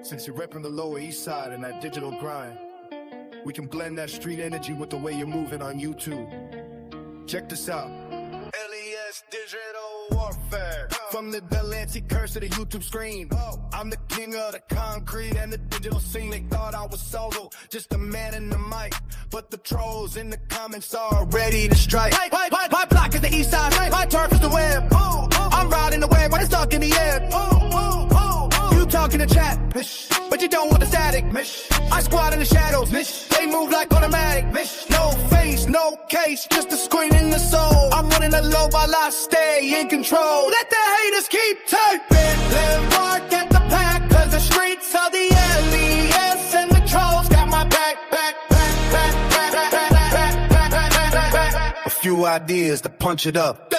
Since you're repping the Lower East Side and that digital grind, we can blend that street energy with the way you're moving on YouTube. Check this out. L.E.S. Digital Warfare. From the Delancey curse to the YouTube screen. I'm the king of the concrete and the digital scene. They thought I was solo, just a man in the mic. But the trolls in the comments are ready to strike. My block is the east side, my turf is the web. I'm riding the wave when it's stuck in the air. You talking to chat, but you don't want the static. I squat in the shadows, they move like automatic. No face, no case, just a screen in the soul. I'm running the low while I stay in control. Let the haters keep typing. Let work at the pack, cause the streets are the L.E.S. and the trolls got my back. A few ideas to punch it up.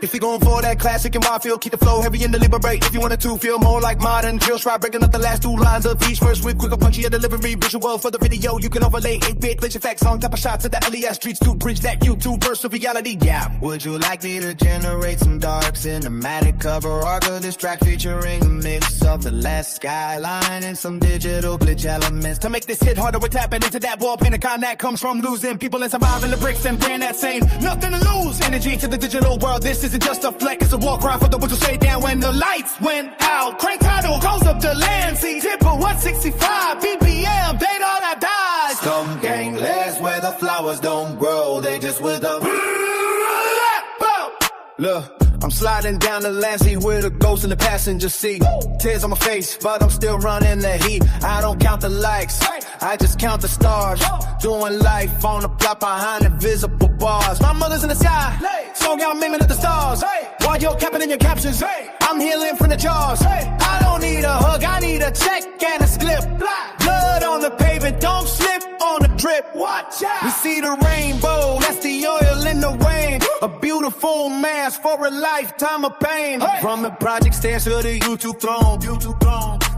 If you're going for that classic and wild feel, keep the flow heavy and deliberate. If you want it to feel more like modern drills, try breaking up the last two lines of each verse with quicker, punchier delivery. Visual for the video, you can overlay 8-bit glitch effects on top of shots of the L.E.S. streets to bridge that YouTube verse of reality. Yeah. Would you like me to generate some dark cinematic cover art of this track featuring a mix of the last skyline and some digital glitch elements to make this hit harder? We're tapping into that wall Pentagon that comes from losing people and surviving the bricks and brand that same nothing to lose. Energy to the digital world. This isn't just a fleck, it's a war cry for the ones who stay down when the lights went out. Crank title goes up to Lansing, tipper 165 BPM, they all have died. Some gang less where the flowers don't grow, they just with a look. I'm sliding down the Lansing with a ghost in the passenger seat. Tears on my face, but I'm still running the heat. I don't count the likes, I just count the stars. Doing life on the block behind invisible bars. My mother's in the sky, so y'all miming at the stars. While you're capping in your captions, I'm healing from the jaws. I don't need a hug, I need a check and a slip. Blood on the pavement, don't slip on the drip. Watch out. We see the rainbow, that's the oil in the rain. A beautiful mask for a lifetime of pain. From the project stairs to the YouTube throne.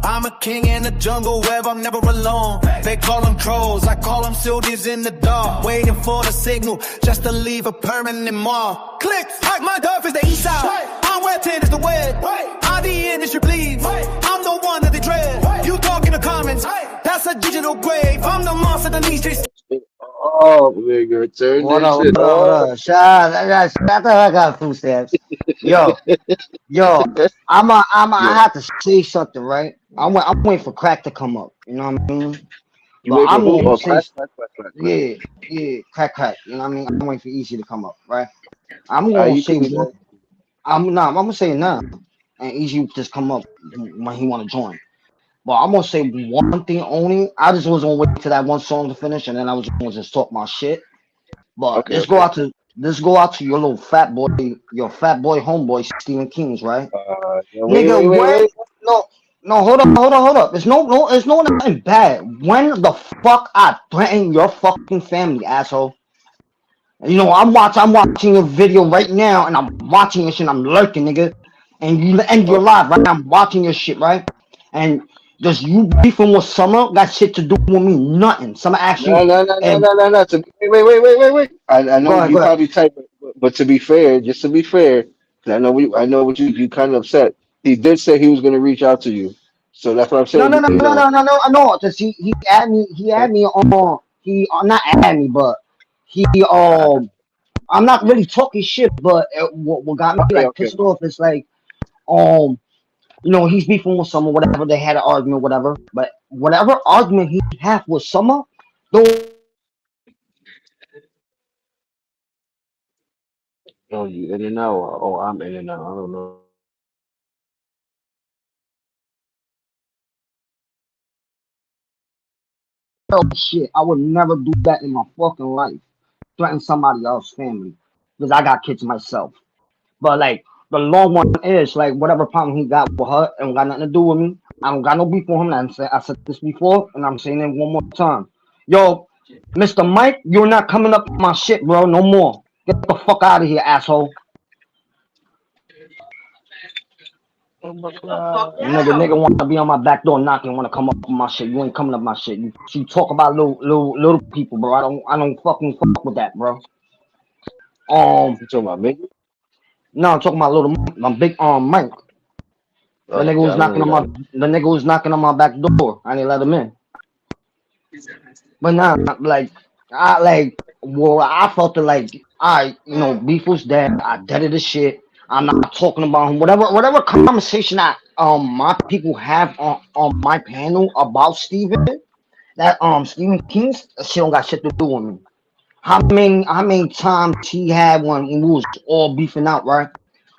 I'm a king in the jungle where I'm never alone. They call them trolls, I call them sildies in the dark, waiting for the signal just to leave a permanent mark. Clicks, like my turf is the east side. I'm where 10 is the web. I'm the industry bleeds. I'm the one that they dread. You talk in the comments, that's a digital grave. I'm the monster that needs this. Oh, nigga, turn What that up, shit what up, what off. up? I got food stamps. Yo, I have to say something, right? I'm waiting for crack to come up. You know what I mean? You But wait for I'm who? gonna Oh, say, crack. yeah, crack. You know what I mean? I'm waiting for Easy to come up, right? I'm Are gonna you say, cool, man? I'm gonna say it now, and Easy will just come up when he wanna join. But I'm gonna say one thing only. I just was gonna wait till that one song to finish, and then I was gonna just talk my shit. But Okay. let's go out to your little your fat boy homeboy Stephen King's, right? Yeah, Nigga, when wait. no, hold up. It's no nothing bad. When the fuck I threaten your fucking family, asshole? You know, I'm watching your video right now, and I'm watching your shit. I'm lurking, nigga, and you're Oh, live, right? I'm watching your shit, right? And just you beefing with Summer got shit to do with me, nothing. Summer asked you, and no. Wait. I know go you ahead. probably type, but to be fair, just to be fair, 'cause I know what you kind of upset. He did say he was gonna reach out to you, so that's what I'm No, saying. You know, no. Just he had me on not add me, but he I'm not really talking shit, but what got me like okay. pissed off is like um you know he's beefing with someone, whatever, they had an argument, whatever. But whatever argument he had with someone, don't Oh, you in and out? Oh, I'm in and out. I don't know. tell shit. I would never do that in my fucking life. Threaten somebody else's family because I got kids myself. But like the long one is like whatever problem he got with her and got nothing to do with me. I don't got no beef with him. I said this before and I'm saying it one more time. Yo, Mr. Mike, you're not coming up with my shit, bro. No more. Get the fuck out of here, asshole. Oh my God. Nigga wanna be on my back door knocking, wanna come up with my shit. You ain't coming up with my shit. You talk about little people, bro. I don't fucking fuck with that, bro. You talking about me? No, I'm talking about little Mike, my big Mike. The Oh nigga yeah, was I knocking remember on that. my back door. I didn't let him in. But nah, like I like well, I felt it like beef was dead. I deaded the shit. I'm not talking about him. Whatever conversation that my people have on my panel about Steven, that Stephen King's shit don't got shit to do with me. How many times he had when we was all beefing out, right?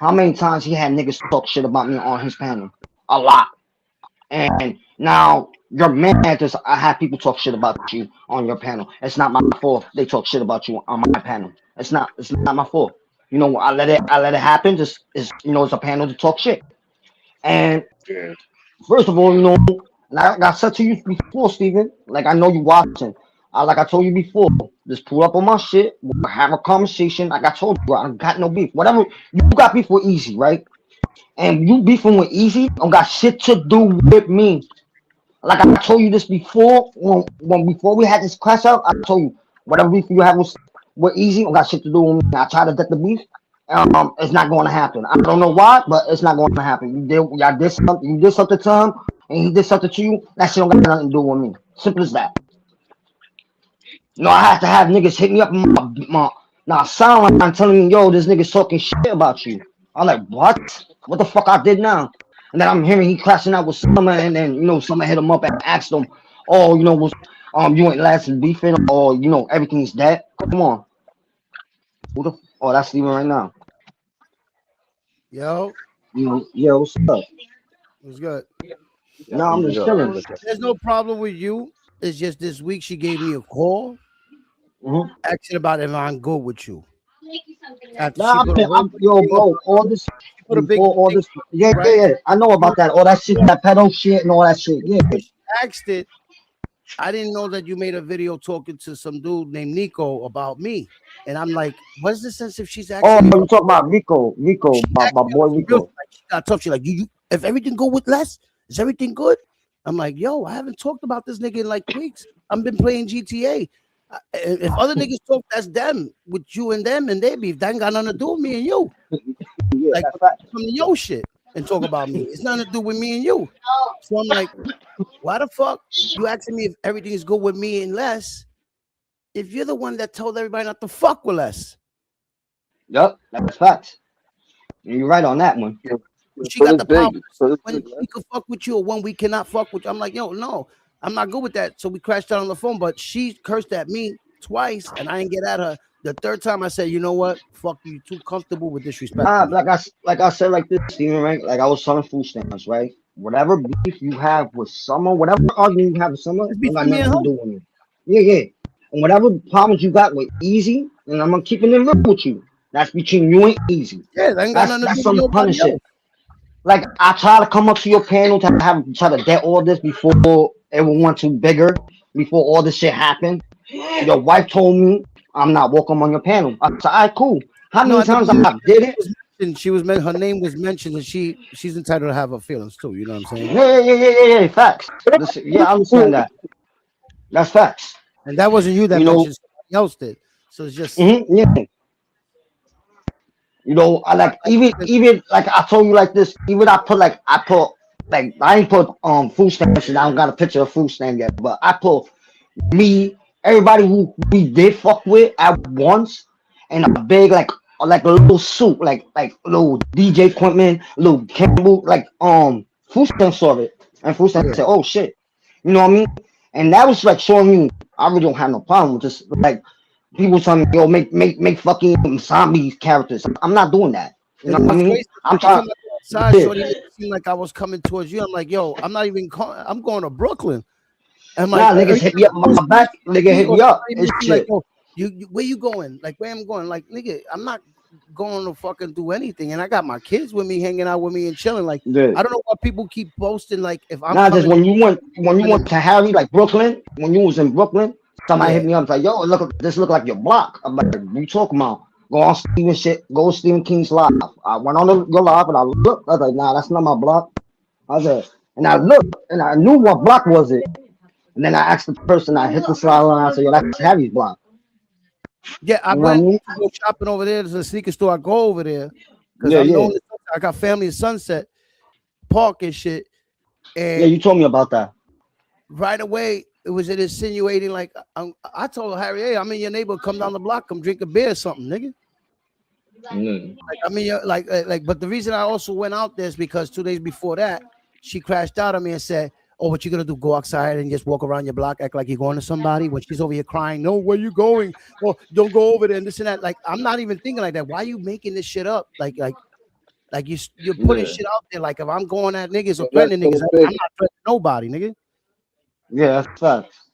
How many times he had niggas talk shit about me on his panel? A lot. And now you're mad because I have people talk shit about you on your panel. It's not my fault they talk shit about you on my panel. It's not my fault. I let it happen. Just is it's a panel to talk shit. And Yeah. first of all, like I said to you before, Steven, like I know you watching. Like I told you before, just pull up on my shit. We'll have a conversation. Like I told you, I got no beef. Whatever you got beef with Easy, right? And you beefing with Easy don't got shit to do with me. Like I told you this before, when before we had this clash out, I told you whatever beef you have with Easy, don't got shit to do with me. I try to get the beef. It's not going to happen. I don't know why, but it's not going to happen. Y'all did something. You did something to him, and he did something to you. That shit don't got nothing to do with me. Simple as that. No, I had to have niggas hit me up in my now sound line telling me, yo, this nigga's talking shit about you. I'm like, what? What the fuck I did now? And then I'm hearing he crashing out with Summer, and then Summer hit him up and asked him, oh, was you ain't lasting beefing, or everything's dead. Come on, who the? Oh, that's Steven right now. Yo, Yeah, what's up? it was good. No, I'm Easy just up. chilling. There's no problem with you. It's just this week she gave me a call hmm asking about if I'm good with you. After she Nah, put a whole big yo, thing up, bro, all this she put a big before all thing, this. Yeah, yeah, right? yeah. I know about that. All that shit, that pedo shit, and all that shit. Yeah. Before she asked it, I didn't know that you made a video talking to some dude named Nico about me. And I'm like, what's the sense if she's Oh, asking me you about talking about Rico, Rico, she my asked me boy on some real Rico. shit, like she got tough. She like, you if everything go with Les, is everything good? I'm like, yo, I haven't talked about this nigga in like weeks. I've been playing GTA. If other niggas talk, that's them with you and them and they beef. That ain't got nothing to do with me and you. Yeah, Like that's right. from the yo shit and talk about me. It's nothing to do with me and you. So I'm like, why the fuck you asking me if everything is good with me and Les? If you're the one that told everybody not to fuck with Les. Yup, that's facts. You're right on that one. Yeah. She But got it's the problem big. But it's when big, man. we could fuck with you or when we cannot fuck with you. I'm like, yo, no, I'm not good with that. So we crashed out on the phone, but she cursed at me twice and I didn't get at her. The third time I said, you know what? Fuck you, too comfortable with Nah, disrespecting me. like I said like this, Steven, right? Like I was selling food stamps, right? Whatever beef you have with someone, whatever argument you have with someone, It's don't got between me nothing and to her. do with me. Yeah, yeah. And whatever problems you got with Easy, and I'm gonna keep it in real with you. That's between you and Easy. Yeah, that ain't got That's nothing to that's do with some punny nobody else. shit. Like I try to come up to your panel to try to get all this before everyone went too bigger, before all this shit happened. Your wife told me I'm not welcome on your panel. I said, all right, cool. How No, many at the times beginning I did it? was mentioned, her name was mentioned and she's entitled to have her feelings too. You know what I'm saying? Yeah, yeah, yeah, yeah, yeah. Facts. Listen, yeah, I understand that. That's facts. And that wasn't you that You know, mentioned, somebody else did. So it's just yeah. I like even like I told you like this. Even I put like I ain't put food stamps and I don't got a picture of food stamp yet, but I put me, everybody who we did fuck with at once, and a big like a little suit, like little DJ equipment, little Campbell, like food stamp saw it, and food stamp yeah. said, "Oh shit," you know what I mean? And that was like showing you I really don't have no problem with just like people telling me, "Yo, make fucking zombies characters." I'm not doing that. You know And what I what's mean? crazy is I'm every trying. time I go outside, Yeah, Shorty made it seem like I was coming towards you. I'm like, yo, I'm not even I'm going to Brooklyn. I'm like, nah, niggas every hit time me up she goes my to back. Nigga me hit or me up. somebody It's makes it seem like, shit. yo, where you going? Like, where I'm going? Like, nigga, I'm not going to fucking do anything. And I got my kids with me, hanging out with me and chilling. Like, Yeah. I don't know why people keep posting. Like, if I'm Nah, just coming, when you went to Harry, like Brooklyn, when you was in Brooklyn, somebody hit yeah, me up like, "Yo, this look like your block." I'm like, "What you talking about?" Go on Stephen King's live. I went on your live and I looked. I was like, "Nah, that's not my block." I said, and I looked and I knew what block was it. And then I asked the person, I hit the slide line. I said, "Yo, that's Harry's block." yeah, I You know what I went mean? to go shopping over there. There's a sneaker store. I go over there because Yeah, I'm yeah. known. I got family in Sunset. park and shit. Yeah, And you told me about that. right away, it was insinuating like I told Harry, hey, I'm in your neighborhood. Come down the block, come drink a beer or something, nigga. Mm. Like I mean, like. But the reason I also went out there is because 2 days before that, she crashed out on me and said, "Oh, what you gonna do? Go outside and just walk around your block, act like you're going to somebody?" When she's over here crying, "No, where you going? Oh, don't go over there." And this and that. Like I'm not even thinking like that. Why are you making this shit up? Like you're putting Yeah, shit out there. Like if I'm going at niggas or So that's threatening so niggas, I'm big. not threatening nobody, nigga. yeah, that's facts.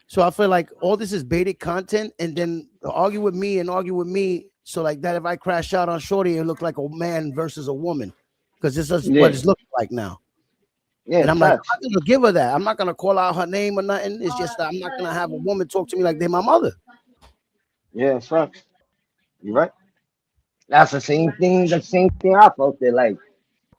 So I feel like all this is baited content, and then argue with me and argue with me. So like that, if I crash out on Shorty, it look like a man versus a woman, because this is what Yeah, it's looking like now. yeah, And I'm like, facts. I'm not gonna give her that. I'm not gonna call out her name or nothing. It's just that I'm not gonna have a woman talk to me like they're my mother. Yeah, facts. You right. That's the same thing. The same thing I felt there. Like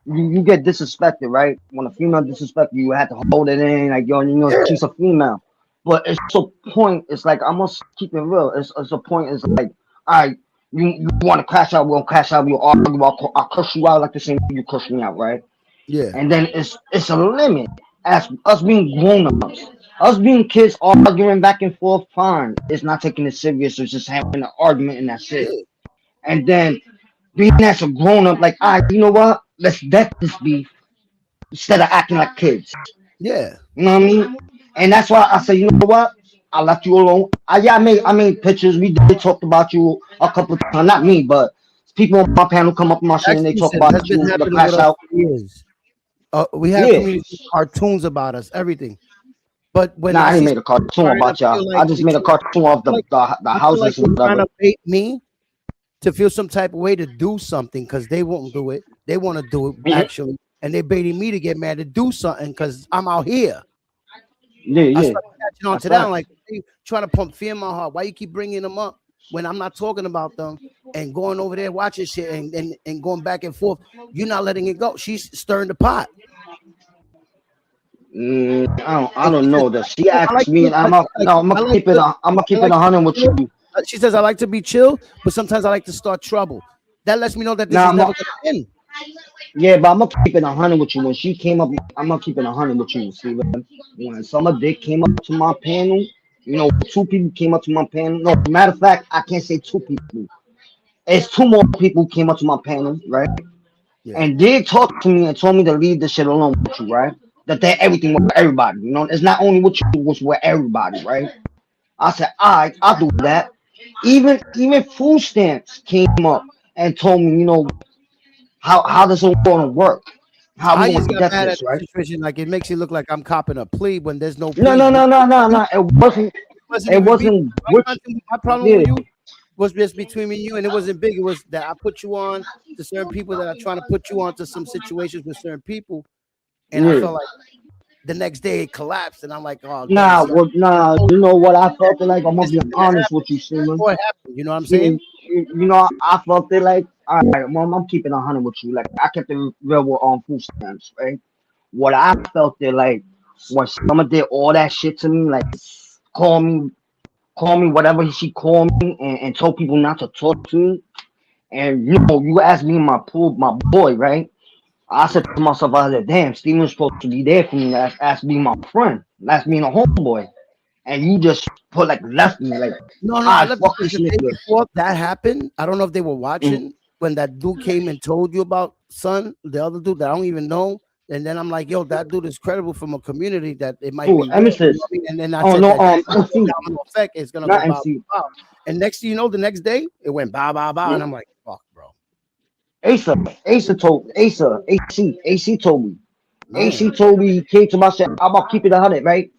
you get disrespected, right? When a female disrespect you, you have to hold it in. Like yo, you know, Yeah, she's a female. But it's a point. It's like I must keep it real. It's a point. It's like, all right, you want to crash out? We'll crash out. We'll argue. I'll cuss you out like the same way you cuss me out, right? yeah, And then it's a limit. As us being grown ups, us being kids arguing back and forth, fine. It's not taking it serious. It's just having an argument and that's it. yeah, And then being as a grown up, like, all right, you know what? Let's death this beef instead of acting like kids. yeah. You know what I mean? And that's why I say, you know what? I left you alone. Yeah, I made pictures. We did talk about you a couple times. Not me, but people on my panel come up on my shit and they Actually, talk said about that's been you, the happening with crash us out. for years. We have Yeah. community cartoons about us, everything. But when Nah, I I didn't see make a somebody cartoon trying to about y'all. feel I like just they made a try, cartoon of like the I feel like houses they're and trying whatever. to bait me to feel some type of way to do something because they won't do it. They want to do it Mhm. actually, and they're baiting me to get mad to do something because I'm out here. Yeah, I yeah. started catching on That's to that. I'm facts. like, "Hey, trying to pump fear in my heart. Why you keep bringing them up when I'm not talking about them and going over there watching shit and going back and forth? You're not letting it go. She's stirring the pot, I and she don't says, know that she "Oh, I asked like me, to, and I, like, I'm I gonna like keep it to, I'm gonna I keep it like a to be hundred with chill." you. She says, "I like to be chill, but sometimes I like to start trouble." That lets me know that this Now is never going to end. yeah, but I'm gonna keep it 100 with you. When she came up, I'm gonna keep it 100 with you. See, when Summer Dick came up to my panel, you know, two people came up to my panel. No, matter of fact, I can't say two people. It's two more people who came up to my panel, right? Yeah. And they talked to me and told me to leave this shit alone with you, right? That they're everything with everybody. You know, it's not only with you, it's with everybody, right? I said, all right, I'll do that. Even food stamps came up and told me, you know, how this all gonna work, how we I gonna just got get mad at this, the right? situation. Like it makes it look like I'm copping a plea when there's no No, plea. no, no, no, no, It no. It wasn't. wasn't It even big. wasn't which. My problem Yeah, with you was just between me and you, and it wasn't big. It was that I put you on to certain people that are trying to put you on to some situations with certain people, and I yeah. felt like the next day it collapsed, and I'm like, oh damn, Nah, see, well, nah. told You know what I that felt it like? I'm gonna this be is gonna honest happen with you, Simon. before it happened. You know what I'm Yeah, saying? you know, I felt it like, all right, mom, I'm keeping 100 with you. Like, I kept it real with food stamps, right? What I felt it like when someone did all that shit to me, like, call me, call me whatever she called me, and told people not to talk to me. And you know, you asked me my pool, my boy, right? I said Yeah. to myself, I said, damn, Steven's supposed to be there for me. That's being my friend. That's being a homeboy. And you just put like left me like, No, no, I I left fuck because this the day nigga. before that happened, I don't know if they were Mm, watching when that dude came and told you about son, the other dude that I don't even know. And then I'm like, yo, that dude is credible from a community that it might Who? be real. You know Emesis. what I mean? And then I Oh said no, that MC, domino effect is gonna go not bow, MC. bow, bow. And next thing you know, the next day it went bow, bow, bow. And I'm like, fuck, bro. Asa, Asa told Asa, AC told me. Yeah. AC told me he came to my set. I'm about to keep it 100, right?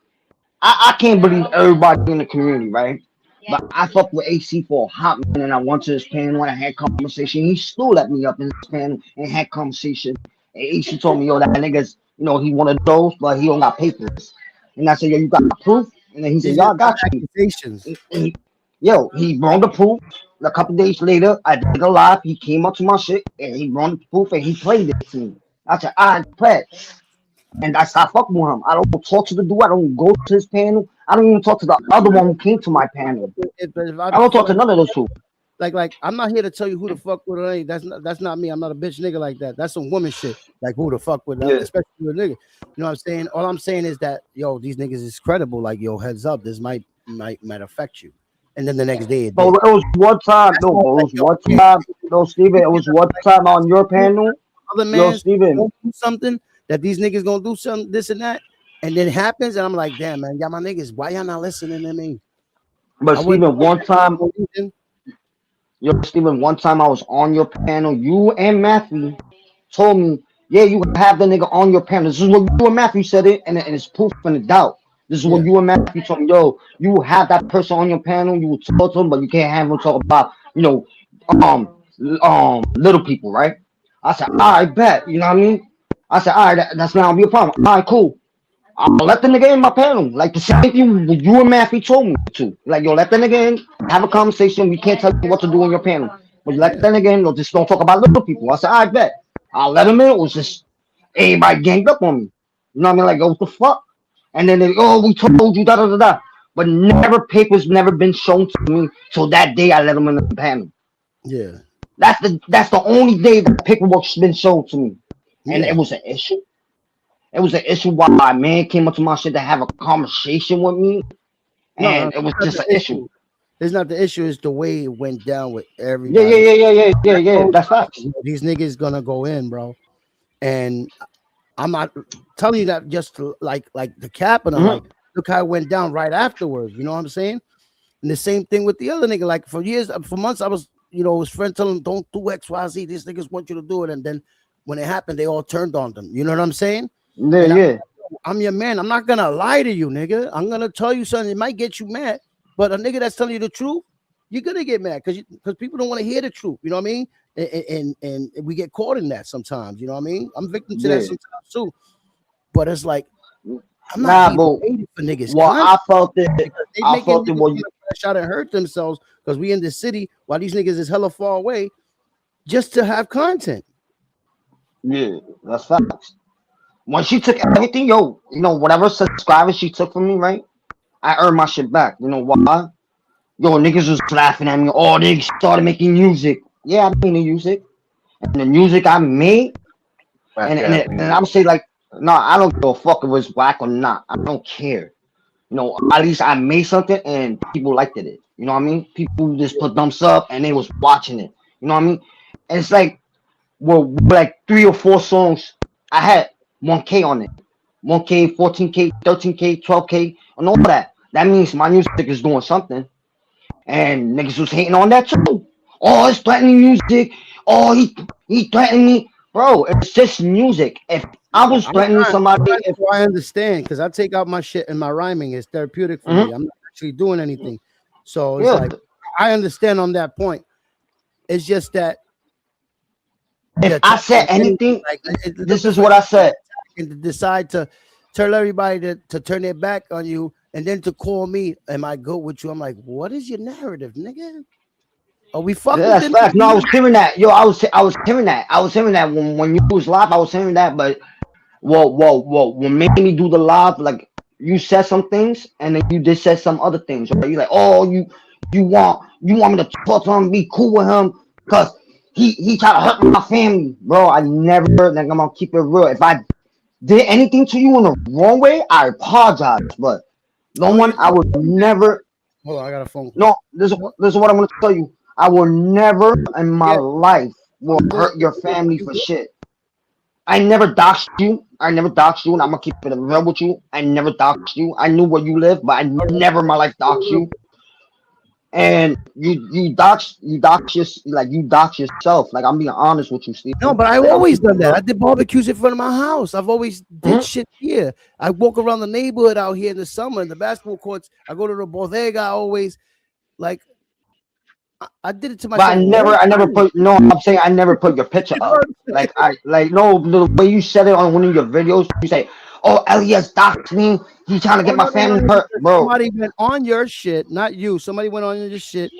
I can't believe everybody in the community, right? But I fucked with AC for a hot minute and I went to his panel and I had conversation. He still let me up in his panel and had conversation. And AC told me, yo, that nigga's, you know, he one of those, but he don't got papers. And I said, yo, you got proof? And then he said, These yo, are I got you. accusations. Yo, he brought the proof. A couple days later, I did a live. He came up to my shit and he brought the proof and he played it to me. I said, I play. And I stopped fucking with him. I don't talk to the dude. I don't go to his panel. I don't even talk to the other one who came to my panel. If I I don't feel talk to like none of those two. like I'm not here to tell you who the fuck with or ain't. That's not me. I'm not a bitch nigga like that. That's some woman shit. Like who the fuck with, Yeah. especially with a nigga. You know what I'm saying? All I'm saying is that yo, these niggas is credible. Like yo, heads up, this might affect you. And then the next day it But did. it was one time, That's no, all but it like was yo, one yeah, time, no, Steven, it niggas was that one like time on your panel. other Yo, man's Steven, gonna do something that these niggas gonna do something this and that, and then it happens, and I'm like, damn man, y'all my niggas, why y'all not listening to me? but I wouldn't Steven, do one that for time, no reason. yo, Steven, one time I was on your panel, you and Matthew told me, yeah, you have the nigga on your panel. This is what you and Matthew said it, and it's proof and the doubt. This is what Yeah, you and Matthew told me, yo, you have that person on your panel, you will talk to him, but you can't have him talk about, um, little people, right? I said, all right, bet, you know what I mean? I said, all right, that's not gonna be a problem. All right, cool. I'll let the nigga in my panel. Like the same thing you and Matthew told me to. Like, yo, let the nigga in, have a conversation. We can't tell you what to do on your panel. But you let yeah, the nigga in, just don't talk about little people. I said, I bet. I'll let him in. It was just everybody ganged up on me. You know what I mean? Like, oh, what the fuck? And then they, oh, we told you, da da da da. But never papers never been shown to me till that day I let him in the panel. yeah, That's the only day the paperwork's been shown to me. And it yeah. was an issue. It was an issue why my man came up to my shit to have a conversation with me, No, and it was it's not just the an issue. issue. It's not the issue. It's the way it went down with Yeah, yeah, everybody. yeah, yeah, yeah, yeah, I yeah. told That's you, facts. these niggas gonna go in, bro. And I'm not telling you that just to, like the cap, and I'm Hmm. like, look how it went down right afterwards. You know what I'm saying? And the same thing with the other nigga. Like for years, for months, I was, his friend telling him, don't do X, Y, Z. These niggas want you to do it. And then when it happened, they all turned on them. You know what I'm saying? Yeah, And yeah, I'm your man. I'm not gonna lie to you, nigga. I'm gonna tell you something. It might get you mad, but a nigga that's telling you the truth, you're gonna get mad because people don't want to hear the truth. You know what I mean? And we get caught in that sometimes. You know what I mean? I'm victim to that yeah. sometimes too. But it's like I'm not Nah, here but waiting for niggas well, content because they I making felt it. niggas Well, want to crash out and hurt themselves because we in the city while these niggas is hella far away just to have content. yeah, that's facts. When she took everything, yo, whatever subscribers she took from me, right? I earned my shit back. You know why? Yo, niggas was laughing at me. Oh, they started making music. Yeah, I made the music, and the music I made, Whack and ass and I music. would say like, no, I don't give a fuck if it's whack or not. I don't care. At least I made something and people liked it. You know what I mean? People just put thumbs up and they was watching it. You know what I mean? And it's like, well, like 3 or 4 songs, I had 1K on it. 1K, 14K, 13K, 12K, and all that. That means my music is doing something. And niggas was hating on that too. Oh, it's threatening music. Oh, he threatened me. Bro, it's just music. If I Yeah, was threatening I'm somebody, trying if so I understand because I take out my shit and my rhyming is therapeutic for mhm, me. I'm not actually doing anything. So it's yeah, like I understand on that point. It's just that the if I attack said is genuine. anything, Like this looking is for what I anybody to said. attack and to decide to tell everybody to turn their back on you and then to call me, am I good with you? I'm like, what is your narrative, nigga? Are we fuck Yeah, with that's them? facts. No, I was hearing that. Yo, I was hearing that. I was hearing that when you was live. I was hearing that, but what made me do the live? Like you said some things, and then you just said some other things. Right? You like, oh, you want me to talk to him, be cool with him, cause he tried to hurt my family, bro. I never. Like I'm gonna keep it real. If I did anything to you in the wrong way, I apologize, but no No, you one, I did. would never. Hold on, I got a phone call. No, this is what I'm gonna tell you. I will never in my Yeah, life will I'm good. hurt your family You for good? shit. I never doxed you. I never doxed you, and I'm gonna keep it real with you. I never doxed you. I knew where you live, but I All right. never in my life doxed you. And you dox yourself. Like I'm being honest with you, No, Steven. but I've Like I'm always keeping done it that. I real. did barbecues in front of my house. I've always did Mhm. shit here. I walk around the neighborhood out here in the summer in the basketball courts. I go to the bodega. I always like I did it to But myself one I never time. put. No, I'm saying I never put your picture You know up. what I'm saying? Like no, the way you said it on one of your videos, you say, oh, L.E.S doxed me. He's trying to Oh get my no, no, no, family no, hurt, because bro. somebody went on your shit, not you. Somebody went on your shit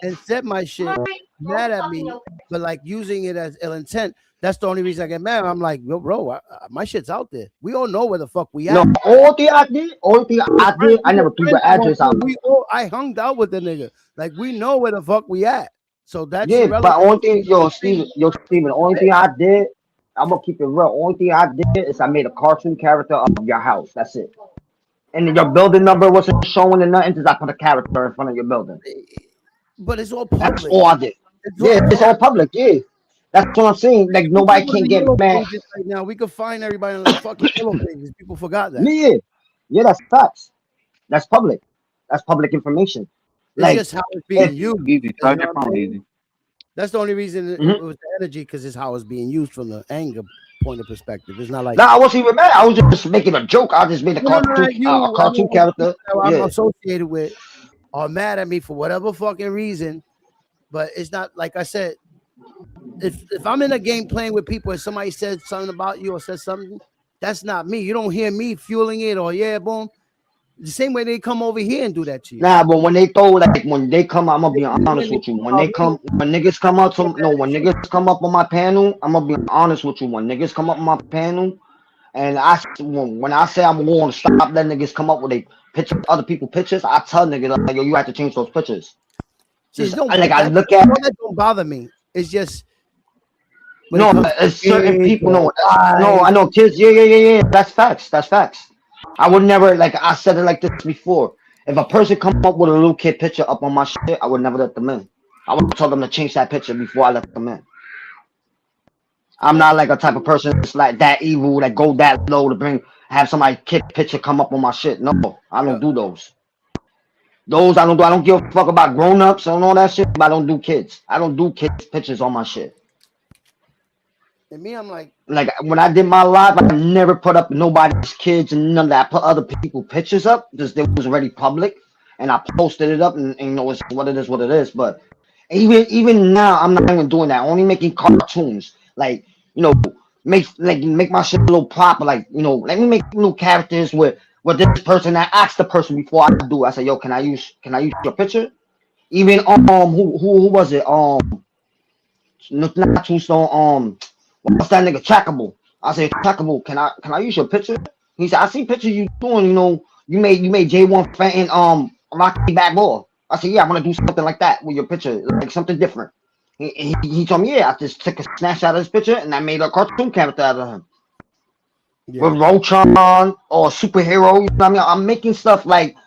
and said my shit, mad at me, but like using it as ill intent. That's the only reason I get mad. I'm like, yo, bro, my shit's out there. We all know where the fuck we No, at. all thing I did, I We were never threw friends the at one address out. point. I hung out with the nigga. Like we know where the fuck we at. So that's Yeah, irrelevant. but only thing, Thing, yo, Steven, the only thing I did, I'm gonna keep it real. Only thing I did is I made a cartoon character of your house. That's it. And your building number wasn't showing and nothing because I put a character in front of your building. but it's all That's public. all I did. It's Yeah, all it's public. all public. Yeah, that's what I'm saying. Like If we nobody go to can the get yellow mad. pages right now, we could find everybody on the fucking yellow pages. People forgot that. Yeah, yeah, that's facts. That's public. That's public information. It's Like just how it's being if used. Easy, You charge know your what I'm phone saying? easy. That's the only reason it mhm. was the energy, because it's how it's being used from the anger point of perspective. It's not like Nah, I wasn't even mad. I was just making a joke. I just made no, no, no, not a you. I mean, cartoon other people character. that I'm Yeah. associated with are mad at me for whatever fucking reason. But it's not like I said. If I'm in a game playing with people and somebody says something about you or says something, that's not me. You don't hear me fueling it or yeah, boom. The same way they come over here and do that to you. Nah, but when they throw like when they come, I'm gonna be You hear honest me with you. talk When about they me, come, when niggas come up get to no, mad when at you. niggas come up on my panel, I'm gonna be honest with you. When niggas come up on my panel, and when I say I'm going to stop letting niggas come up with they picture other people pictures, I tell niggas like yo, you have to change those pictures. See, Just don't like I that look at all that don't bother me. It's just when it no, comes to it's certain kids people. or No, I wives. know kids. Yeah, yeah, yeah, yeah. That's facts. That's facts. I would never like I said it like this before. If a person come up with a little kid picture up on my shit, I would never let them in. I would tell them to change that picture before I let them in. I'm not That's like a type of person that's like that evil that go that low to bring have somebody kid picture come up on my shit. No, I yeah. don't do those. Those I don't do. I don't give a fuck about grown ups and all that shit. But I don't do kids. I don't do kids pictures on my shit. And me, I'm like, Like when I did my live, I never put up nobody's kids and none of that. I put other people pictures up because it was already public, and I posted it up, and you know it's what it is, what it is. But even now, I'm not even doing that. Only making cartoons, like you know, make my shit a little proper. Like you know, let me make little characters with this person. I asked the person before I do. I said, yo, can I use your picture? Even who was it? Not Tombstone. What's that nigga trackable? I said trackable. Can I use your picture? He said I see pictures you doing. You know you made J1 Fenton Rocky Back Ball. I said yeah, I want to do something like that with your picture, like something different. He told me yeah. I just took a snapshot of his picture and I made a cartoon character out of him with yeah. Rotron or superhero. You know what I mean? I'm making stuff like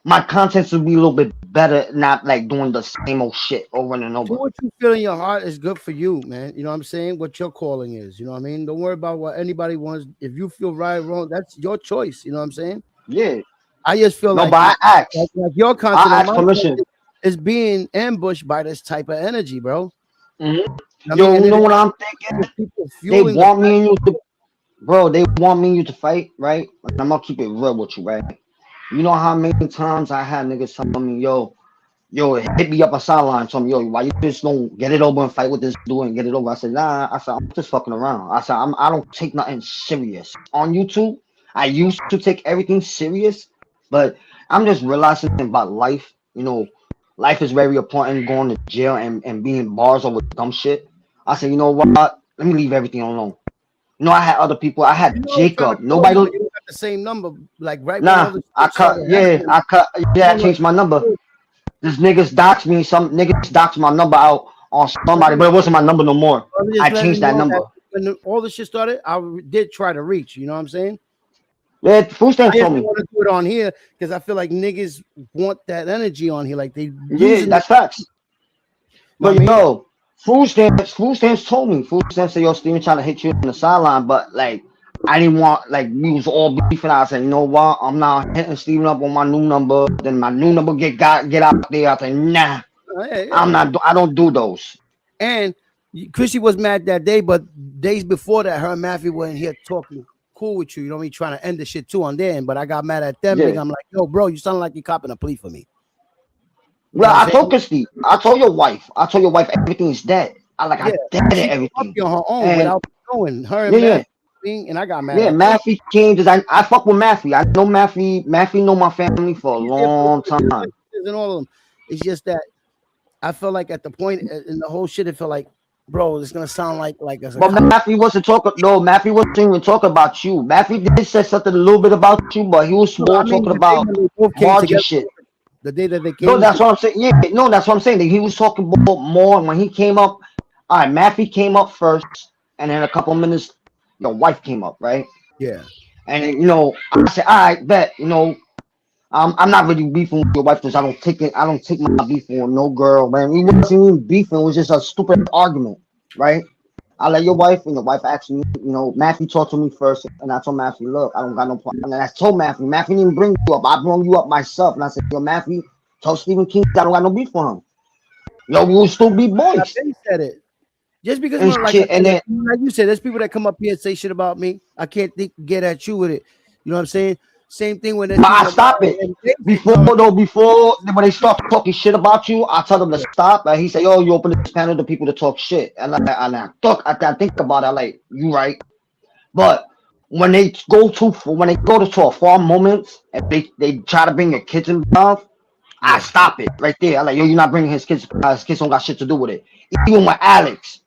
my contents will be a little bit better, not like doing the same old shit over and Do over. what you feel in your heart is good for you, man. You know what I'm saying? What your calling is. You know what I mean? Don't worry about what anybody wants. If you feel right or wrong, that's your choice. You know what I'm saying? Yeah. I just feel No, like but I asked. like your content I and asked my permission. content is being ambushed by this type of energy, bro. Mhm. I mean, Yo, and you it know is what I'm thinking? just people They fueling the want fact. me and you to, bro. They want me and you to fight, right? And I'm gonna keep it real with you, right? You know how many times I had niggas tell me, yo, hit me up a sideline, tell me, yo, why you just don't get it over and fight with this dude and get it over? I said, nah. I said, I'm just fucking around. I said, I don't take nothing serious on YouTube. I used to take everything serious, but I'm just realizing about life. You know, life is very important. Going to jail and being bars over dumb shit. I said, you know what? Let me leave everything alone. You know, I had other people. I You had know, I'm trying to Jacob. call Nobody. you, but you don't got the same number. Like right when all Nah, this I shit cut. started Yeah, happening, I cut. you Yeah, I know what? changed my number. This niggas doxed me. Some niggas doxed my number out on somebody, but it wasn't my number no more. I'm I just letting changed you that know that number. when all the shit started, did try to reach. You know what I'm saying? Yeah, food I stamps just told don't me. want to do it on here because I feel like niggas want that energy on here. Like they Yeah, using it. that's facts. You know what I But mean? yo, food stamps told me. Food stamps said, yo, Steven trying to hit you on the sideline, but like I didn't want like we was all beefing. I said, you know what? I'm not hitting Steven up on my new number. Then my new number get out there. I said, nah, Yeah, I'm yeah. not. I don't do those. And Chrissy was mad that day, but days before that, her and Matthew were in here talking cool with you. You know what I mean? Trying to end the shit too on their end. But I got mad at them Yeah. because I'm like, yo, bro, you sound like you're copping a plea for me. You know Well, what I'm I told saying? Christy. I told your wife. I told your wife everything is dead. I Yeah. dead She came up everything. here on her own And without knowing her yeah, and yeah. Matt. me, and I got mad Yeah, at them. Maffy came because I fuck with Maffy. I know Maffy. Maffy know my family for a He's there for long the time. and all of them. It's just that I felt like at the point in the whole shit, it felt like, bro, it's gonna sound like as a But cop. Maffy wasn't talking. No, Maffy wasn't even talking about you. Maffy did say something a little bit about you, but he was No, more I mean talking the day about when they both came Margie together, shit. the day that they No, came that's together. what I'm saying. Yeah, no, that's what I'm saying. That he was talking about more, and when he came up, all right, Maffy came up first, and then a couple minutes, your wife came up, right? Yeah, And then, I said, all right, bet, I'm not really beefing with your wife because I don't take it. I don't take my beef on no girl, man. It wasn't even beefing. It was just a stupid argument, right? I let your wife, and your wife asked me, Matthew talked to me first, and I told Matthew, look, I don't got no problem. And I told Matthew didn't bring you up. I brought you up myself, and I said, yo, Matthew, tell Stephen King I don't got no beef for him. Yo, we will still be I boys been said it. Just because, and like I shit. And said, then like you said, there's people that come up here and say shit about me. I can't get at you with it. You know what I'm saying? Same thing when there's but I people. stop it. And they say, Before no, though, before when they start talking shit about you, I tell them to stop. And he say, "Yo, you open this panel to people to talk shit." I think about it, like you right. But when they go to a far moments and they try to bring their kids involved, I yeah, stop it right there. I like, yo, you're not bringing his kids. His kids don't got shit to do with it. Even when Alex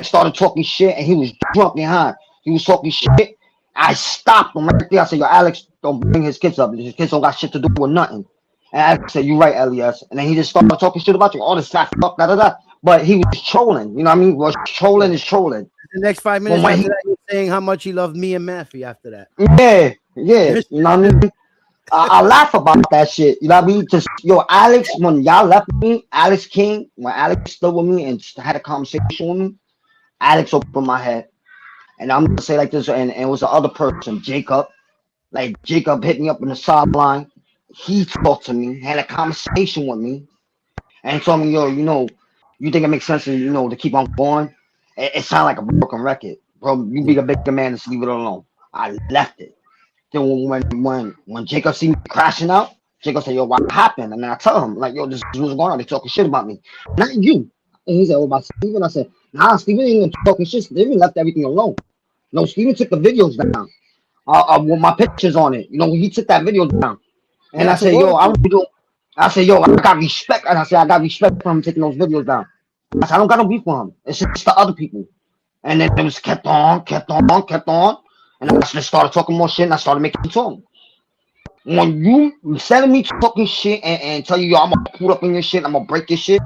started talking shit and he was drunk behind, he was talking shit. I stopped him right there. I said, yo, Alex, don't bring his kids up. His kids don't got shit to do with nothing. And Alex said, you right, L.E.S. And then he just started talking shit about you. All this fat fuck, da da da. But he was trolling. You know what I mean? Was yeah. trolling is trolling. The next 5 minutes When after he, that, you're saying how much he loved me and Maffy after that. yeah, yeah. You know what I mean? I laugh about that shit. You know what I mean? Just yo, Alex, when y'all left me, Alex King, when Alex stood with me and had a conversation with me, Alex opened my head. And I'm gonna say like this, and it was the other person, Jacob. Like Jacob hit me up in the sideline. He talked to me, had a conversation with me, and told me, yo, you think it makes sense to to keep on going? It sounded like a broken record. Bro, you be Yeah. a bigger man, just leave it alone. I left it. Then when Jacob see me crashing out, Jacob said, "Yo, what happened?" And then I tell him, like, "Yo, this is what's going on. They talking shit about me, not you." And he said, "Oh, about Steven." I said, "Nah, Steven ain't even talking shit. Steven left everything alone. No, Steven took the videos down, with my pictures on it. He took that video down." And Yeah, I I took said, all "Yo, the I pictures. really do." I said, "Yo, I got respect." And I said, "I got respect for him taking those videos down." I said, "I don't got no beef for him. It's just the other people." And then it was kept on, kept on, kept on. And I just started talking more shit, and I started making songs. When you instead of me talking shit and tell you, yo, I'm gonna pull up in your shit, I'm gonna break your shit,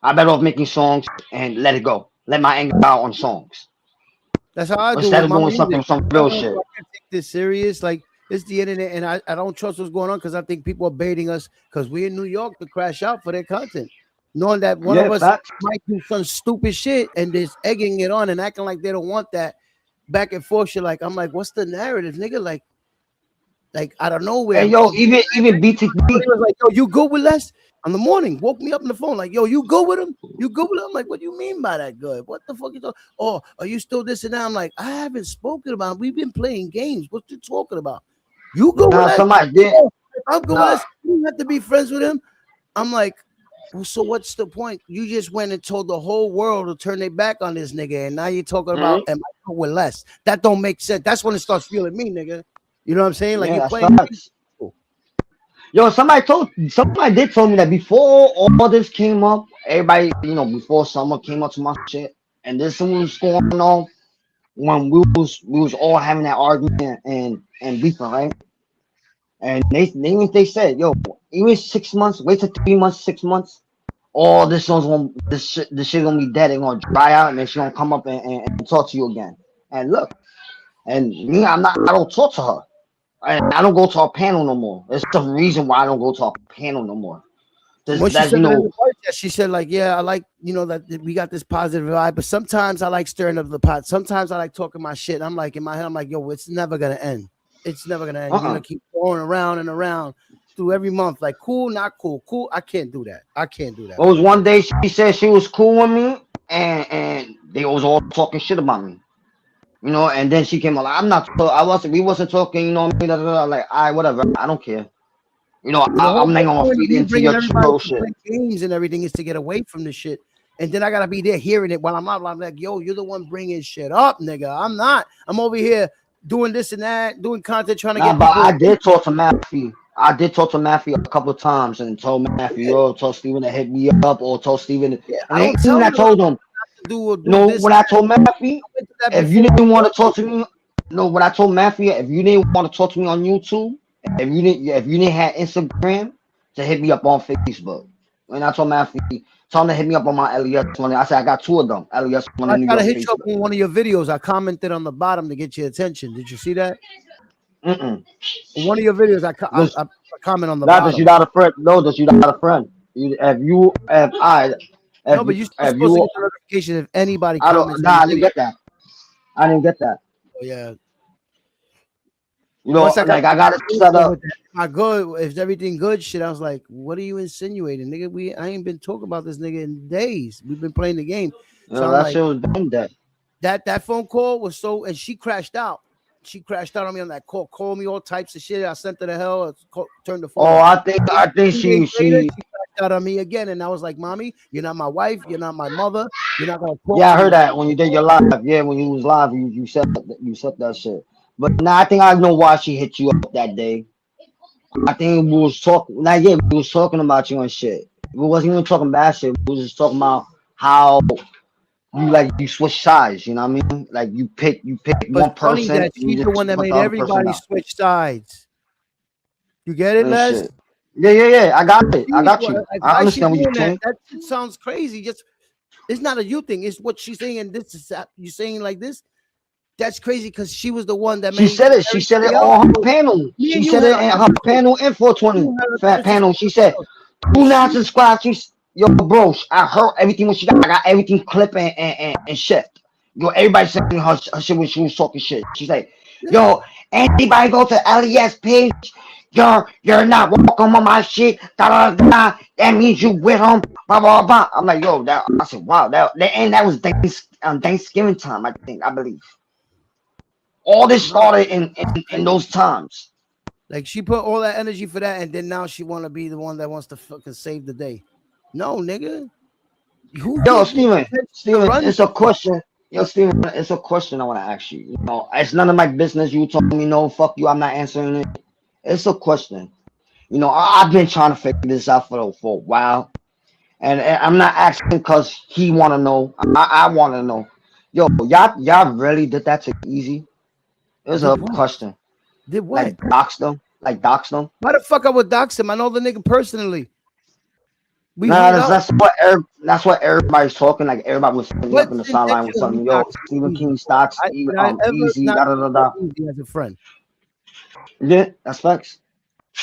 I better off making songs and let it go. Let my anger out on songs. That's how I do Instead with of my doing something music. some I real don't, shit. I can't take this serious. Like it's the internet, and I don't trust what's going on because I think people are baiting us because we're in New York to crash out for their content, knowing that one Yeah, of us facts. might do some stupid shit and just egging it on and acting like they don't want that back and forth shit. Like I'm like, what's the narrative, nigga? Like out of nowhere, And yo, even BTB, he was like, "Yo, you good with Les?" On the morning, woke me up on the phone like, "Yo, you good with him? You good with him?" I'm like, "What do you mean by that good? What the fuck you talking? Oh, are you still this and that?" I'm like, "I haven't spoken about him. We've been playing games. What you talking about? You good with nah, Les? somebody did. Oh, if I'm good with Nah, Les. You don't have to be friends with him." I'm like, well, so what's the point? You just went and told the whole world to turn their back on this nigga, and now you're talking about mhm, am I good with Les? That don't make sense. That's when it starts feeling me, nigga. You know what I'm saying? Like yeah, you're that's playing. facts. Yo, somebody did told me that before all this came up, everybody, before someone came up to my shit, and this was going on when we was all having that argument and beefing, right? And they said, yo, even 6 months, wait till 3 months, 6 months, all this shit gonna be dead. It's gonna dry out, and then she gonna come up and talk to you again. And look, and me, I don't talk to her. I don't go to a panel no more. There's the reason why I don't go to a panel no more. There's When she that said it in the podcast, she said, like, yeah, I like, that we got this positive vibe, but sometimes I like stirring up the pot. Sometimes I like talking my shit. I'm like, in my head, I'm like, yo, it's never going to end. It's never going to end. You're uh-uh. going to keep going around and around through every month. Like, cool, not cool. Cool. I can't do that. I can't do that It with was you. one day she said she was cool with me, and they was all talking shit about me. And then she came like, we wasn't talking, like, all right, whatever, I don't care. The whole I'm not gonna point of feed me into bringing your everybody troll to shit. play games and everything is to get away from this shit And then I gotta be there hearing it while I'm out. I'm like, yo, you're the one bringing shit up, nigga. I'm not. I'm over here doing this and that, doing content, trying to Nah, get but people. I did talk to Matthew. I did talk to Matthew a couple of times and told Matthew, Yeah, yo, told Steven to hit me up, or told Steven, yeah. I and don't even tell I you what told him, to do or do no, this. when I told Matthew, I went to that if you before. didn't want to talk to me, no, when I told Matthew, if you didn't want to talk to me on YouTube, if you didn't have Instagram, to hit me up on Facebook. And I told Matthew, tell him to hit me up on my LES one. I said I got two of them, LES one I in New try to York, hit you up Facebook. on one of your videos. I commented on the bottom to get your attention. Did you see that? Mm-mm. On one of your videos, Just I comment on the not that you bottom. not a friend. No, that you not a friend. No, but you're still If supposed to you, get the notification if anybody I don't, comments on nah, your I didn't video. get that. I didn't get that. Oh, yeah. You know, Once I got like I got it set up. with that, my good, if everything good shit, I was like, what are you insinuating, nigga? I ain't been talking about this nigga in days. We've been playing the game. You So know, I'm that like, shit was dumb that. that phone call was so, and she crashed out. She crashed out on me on that call, called me all types of shit. I sent her to hell, turned the phone Oh, off. I think 2 days later, she, she crashed out on me again. And I was like, mommy, you're not my wife. You're not my mother. You're not going to talk yeah, to I me heard like that when you did your live. Yeah, when you was live, you said that shit. But now I think I know why she hit you up that day. I think we was talking. Not yet. We was talking about you and shit. We wasn't even talking bad shit. We was just talking about how you switch sides. You know what I mean? Like you pick it was one funny person that and you she's the one just that put made the other person everybody out switch sides. You get it, and Les? shit. Yeah. I got it. I She's got what, you. like, I why she understand what you're doing that? saying. That shit sounds crazy. Just it's not a you thing. It's what she's saying. And this is you saying like this. That's crazy because she was the one that She made said it. She said it everybody else. on her So panel. me She and you said had it a in her panel in 420 you had a fat twisted panel. She said, story. So "Do not she subscribe." Yo, bro, I heard everything what she got. I got everything clip and shift. Yo, everybody saying her shit when she was talking shit. She's like, yeah. "Yo, anybody go to L.E.S page? You're not welcome on my shit. Da da da. That means you with him. Blah blah blah." I'm like, yo, that I said, wow, that was Thanksgiving time. I believe. All this No, started in those times. like she put all that energy for that, and then now she want to be the one that wants to fucking save the day. No, nigga, who Yo, gave you Steven, permission to Steven, run it's a shit? question. Yo, Steven, it's a question I want to ask you. You know, it's none of my business. You told me no, fuck you. I'm not answering it. It's a question. You know, I've been trying to figure this out for a while, and I'm not asking because he want to know. I want to know. Yo, y'all really did that to Easy? It was a Did what? question. Did what? Like dox them, like dox them. Why the fuck I would dox him? I know the nigga personally. We Nah, hung out. that's what everybody's talking. Like everybody was hitting me up in What's the sideline was telling intentionally me, "Yo, doxing Stephen Easy? King stocks, Did I ever easy, not da da da know da." Easy as a friend? Yeah, that's facts.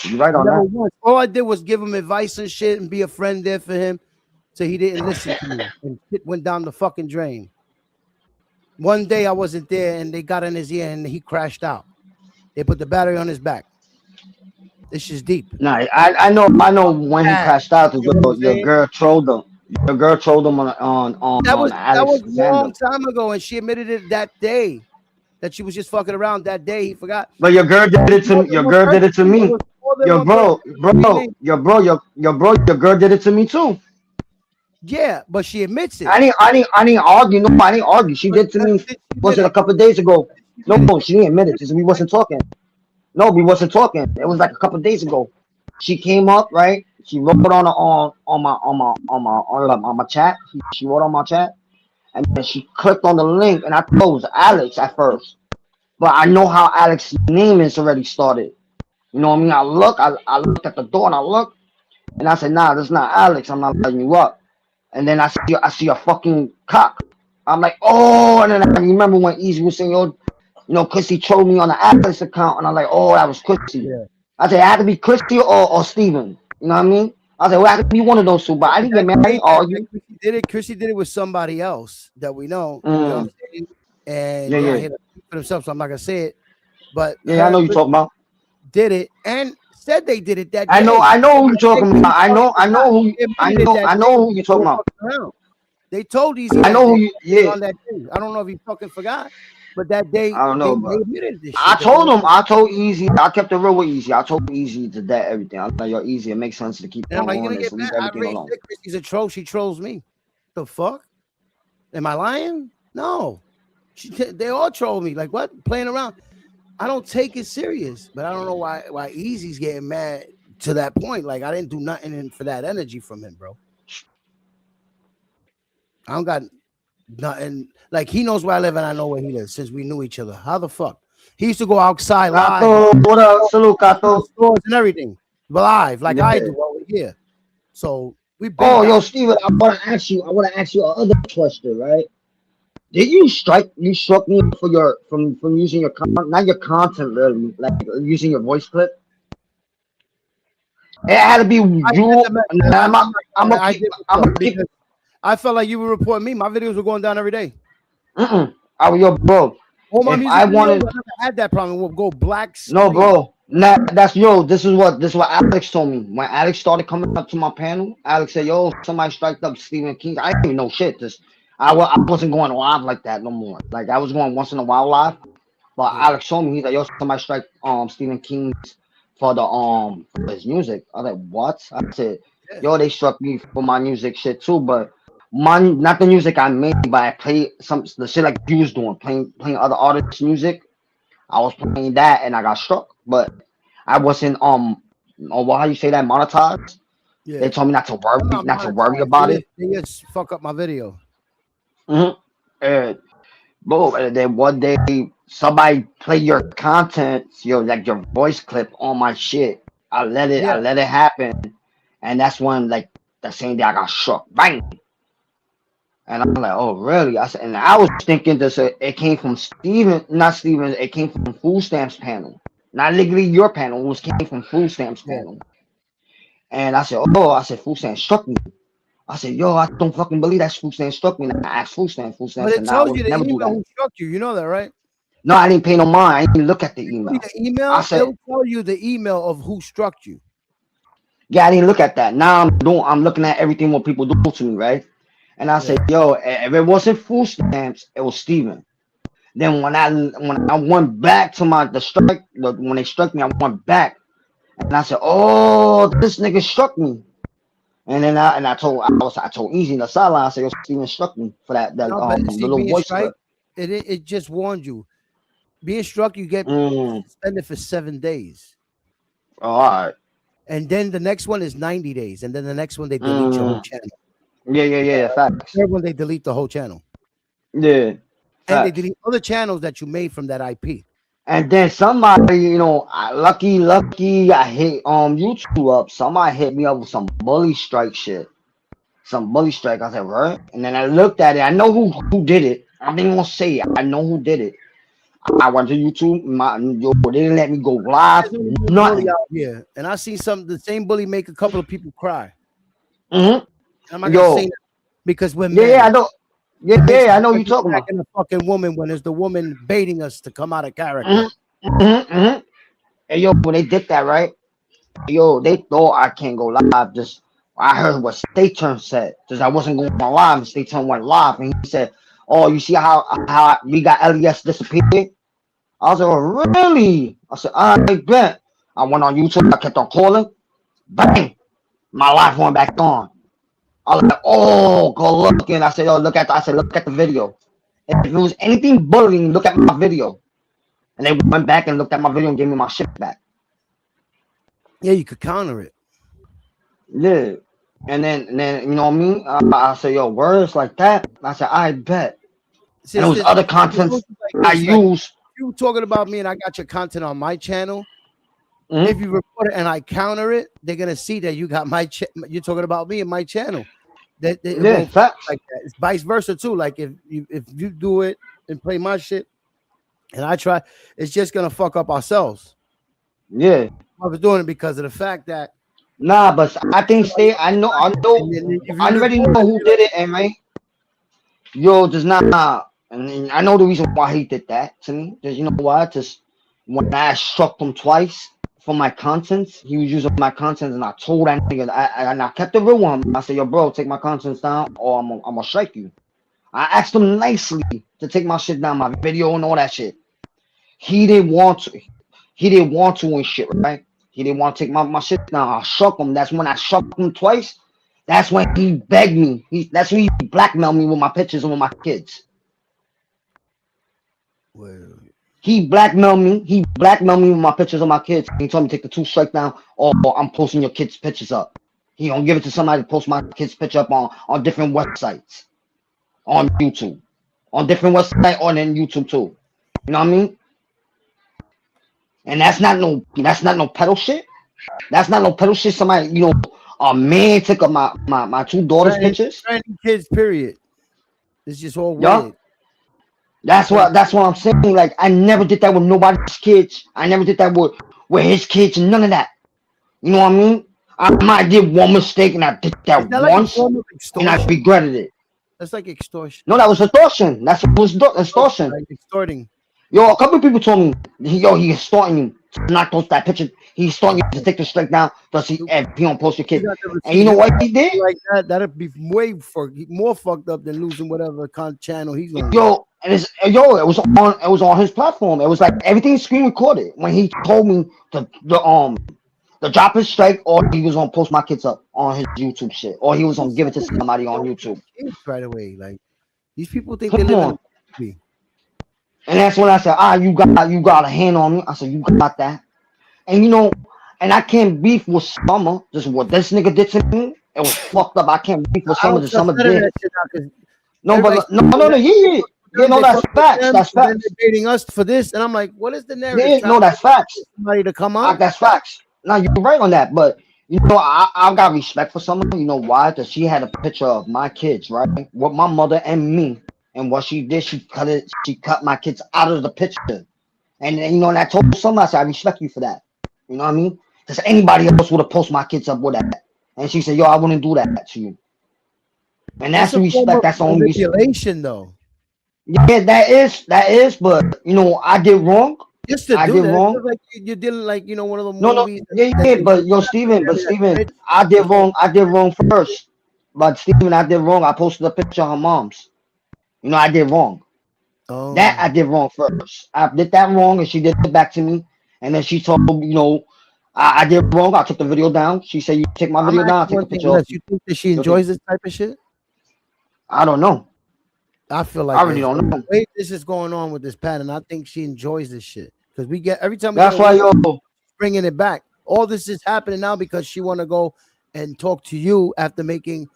You right on Never that. once. All I did was give him advice and shit and be a friend there for him. So he didn't listen to me and shit went down the fucking drain. One day I wasn't there and they got in his ear and he crashed out. They put the battery on his back. This is deep. Nah, I know when he Bad. crashed out, 'cause You know what I'm your saying? girl trolled him. Your girl trolled him on That was a Alexander. long time ago, and she admitted it that day that she was just fucking around that day. He forgot. But your girl It did was it to more me. than Your one girl did person. it to It me. was more than Your one person. bro, bro, your girl did it to me too. Yeah, but she admits it. I didn't argue. No, I didn't argue. She But did to me. did she Was admit it a it? couple of days ago? She No, admit it. she didn't admit it. We wasn't talking. No, we wasn't talking. It was like a couple of days ago. She came up, right? She wrote on my chat. She wrote on my chat, and then she clicked on the link, and I thought it was Alex at first, but I know how Alex's name is already started. You know what I mean? I looked at the door, and I looked, and I said, "Nah, that's not Alex. I'm not letting you up." And then I see a fucking cock. I'm like, oh, and then I remember when Easy was saying, "Yo, Chrissy trolled me on the Alex account," and I'm like, oh, that was Chrissy. Yeah. I said, it had to be Chrissy or Steven. You know what I mean? I said, well, it had to be one of those two, but I didn't get That mad. I day didn't that argue. Chrissy did it. Chrissy did it with somebody else that we know. You know what I'm Mm, saying? And yeah, they out yeah. here to speak for themselves, so I'm not gonna say it. But Yeah, I her know and you Chrissy talking about. did it and said they did it that I know, day. I know who you That day talking Easy about. I fucking know, I forgot. know who, They admitted it that I day. know who you They talking were about. fucking around. They told Easy I that know day who you, yeah. on that day. I don't know if he fucking forgot, but that day I don't know, they but admitted this I shit that they told were. him, I told Easy, I kept it real with Easy. I told Easy to that everything. I was like, yo, Easy, it makes sense to keep And I'm like, you're on gonna this. get Leave mad. I everything already alone. said Chrissy's a troll. She trolls me. The fuck? Am I lying? No. They all troll me. Like what? Playing around. I don't take it serious, but I don't know why Easy's getting mad to that point. Like I didn't do nothing for that energy from him, bro. I don't got nothing. Like he knows where I live and I know where he lives since we knew each other. How the fuck? He used to go outside live, Cato, what up? Salute, Cato. stores and everything, live like I Yeah. do over here. So we been. Oh, yo, Steven, I want to ask you. I want to ask you another question, right? Did you strike? You struck me for your from using your not your content, really, like using your voice clip. It had to be you. I'm gonna I keep. did I'm report gonna keep. because I felt like you were reporting me. My videos were going down every day. Yo, bro. All my If music I videos, I wanted, never had that problem. We'll go black no, screen. bro. Nah, that's yo. This is what Alex told me when Alex started coming up to my panel. Alex said, "Yo, somebody striked up Stephen King." I didn't even know shit. I wasn't going live like that no more. Like I was going once in a while live. But Yeah. Alex told me he's like, "Yo, somebody strike Stephen King for the for his music." I was like, "What?" I said, Yeah. "Yo, they struck me for my music shit too, but my not the music I made, but I played some the shit like you was doing, playing other artists' music. I was playing that and I got struck, but I wasn't or how you say that monetized. They Yeah. told me I'm not not to worry monetized. about it. They just fuck up my video. Mm-hmm. And bro, and then one day somebody play your content, like your voice clip on my shit. I Yeah. let it happen, and that's when like the same day I got struck, bang. And I'm like, oh really? I said, and I was thinking this. It came from Steven, not Steven. It came from Food Stamps panel, not legally your panel. It was came from Food Stamps Yeah. panel. And I said, oh, I said Food Stamps struck me. I said, yo, I don't fucking believe that Food Stamps struck me. And I asked Food Stamps. Food But Stamps it said, nah, I tells you would the never do email that. who struck you. You know that, right? No, I didn't pay no mind. I didn't look at the You email. the email, I said, it'll tell you the email of who struck you. yeah, I didn't look at that. Now I'm looking at everything what people do to me, right? And I said, Yeah. yo, if it wasn't Food Stamps, it was Steven. Then when I went back to when they struck me, I went back and I said, oh, this nigga struck me. And then I told Easy in the sideline, I said, yo, Steven struck me for that No, but the see, little being voice strike, clip. it just warned you. Being struck, you get Mm. suspended for 7 days. Oh, all right. And then the next one is 90 days. And then the next one, they delete your whole Mm. channel. Yeah. Facts. Third one, they delete the whole channel. Yeah. And they Facts. delete other channels that you made from that IP. And then somebody, lucky, I hit YouTube up. Somebody hit me up with some bully strike shit. Some bully strike. I said, right? And then I looked at it. I know who did it. I didn't want to say it. I know who did it. I went to YouTube. They didn't let me go live. There's only one bully Nothing. out here. And I see the same bully make a couple of people cry. Mm-hmm. I'm not going to say Yo. that because we're Yeah, I men. know. It makes Yeah, us I know like you we're talking about. attacking a fucking woman when it's the woman baiting us to come out of character. Mm-hmm. And yo, when they did that, right? Yo, they thought I can't go live. Just I heard what State Turn said. Just I wasn't going on live, and State Turn went live, and he said, "Oh, you see how we got L.E.S disappeared?" I was like, "Oh, really?" I said, "I bet." I went on YouTube. I kept on calling. Bang! My live went back on. I was like, "Oh, go look!" And I said, "Oh, look at." I said, "Look at the video. If it was anything bullying, look at my video." And they went back and looked at my video and gave me my shit back. Yeah, you could counter it. Yeah. And then you know what I mean? I said, yo, words like that. I said, I bet. See, And it it's was this, other it goes contents like I this. Like use. you talking about me and I got your content on my channel. If Mm-hmm. you report it and I counter it, they're gonna see that you got you're talking about me and my channel. That it Yeah, won't feel facts. like that. It's vice versa too. Like if you do it and play my shit and I try, it's just gonna fuck up ourselves. Yeah. I was doing it because of the fact that Nah, but I think somebody stay. and then if you I already report know it, who did it, and right. Yo, just not. And I know the reason why he did that to me. Just you know why? Just when I struck him twice for my contents, he was using my contents, and I told that nigga, and I kept it real with him. I said, yo, bro, take my contents down, or I'm gonna strike you. I asked him nicely to take my shit down, my video and all that shit. He didn't want to. He didn't want to and shit, right? He didn't want to take my shit down. I struck him. That's when I struck him twice. That's when he begged me. That's when he blackmailed me with my pictures and with my kids. Well, He blackmailed me. He blackmailed me with my pictures of my kids. He told me take the 2 strike down, or I'm posting your kids' pictures up. He gonna give it to somebody to post my kids' picture up on different websites, on YouTube, on different websites, on then YouTube too. You know what I mean? And that's not no pedal shit. That's not no pedal shit. Somebody, a man took up my 2 daughters' threatening, pictures. threatening kids. Period. It's just all Yeah. weird. That's Threatening. what I'm saying. Like I never did that with nobody's kids. I never did that with his kids and none of that. You know what I mean? I might did one mistake and I did Is that that like a once form of and I extortion? regretted it. That's like extortion. No, that was extortion. That's what was extortion. Like extorting. Yo, a couple of people told me, he extorting you to not post that picture. He's extorting you to take the strike down because if he don't post your You kid. got the And you receipt. know You what got he did? like that. That'd be way more fucked up than losing whatever channel he's gonna get. Yo, it was on his platform. It was like everything screen recorded when he told me the drop his strike, or he was gonna post my kids up on his YouTube shit, or he was gonna Who's give it to sending him somebody to on go YouTube. kids right away? Like these people think they Come live in a on. movie. And that's when I said, you got a hand on me. I said, you got that. And and I can't beef with Summer. Just what this nigga did to me, it was fucked up. I can't beef with I Summer. don't The trust Summer none of did. that shit now because No, everybody's but no, yeah, no, they that's fuck with facts. them, That's and then facts. they're baiting us for this. And I'm like, what is the narrative? Yeah, Trying no, to that's facts. get somebody to come up? That's facts. No, you're right on that. But I got respect for Summer. You know why? Because she had a picture of my kids, right? With my mother and me. And what she did, she cut it. She cut my kids out of the picture. And I told Summer, I said, I respect you for that. You know what I mean? Because anybody else would have posted my kids up with that. And she said, yo, I wouldn't do that to you. And That's that's a the form respect. of That's the only respect. manipulation, though. Yeah, that is. But I did wrong. Just to I do did that, it's wrong. just like you're dealing like one of the No, no, movies yeah, that yeah, they but use yo, them that's Steven, rich. I did It's like, wrong. I did wrong first. But Steven, I did wrong. I posted a picture of her mom's. I did wrong. That oh, I did wrong first. I did that wrong, and she did it back to me. And then she told me, I did wrong. I took the video down. She said, "You take my I'm video down. I asking take a one thing, picture of Les. You think that she your kid." enjoys this type of shit? I don't know. I feel I like really it's don't the know. way this is going on with this pattern. I think she enjoys this shit because we get every time we get That's a why, win, yo. bringing it back. All this is happening now because she want to go and talk to you after making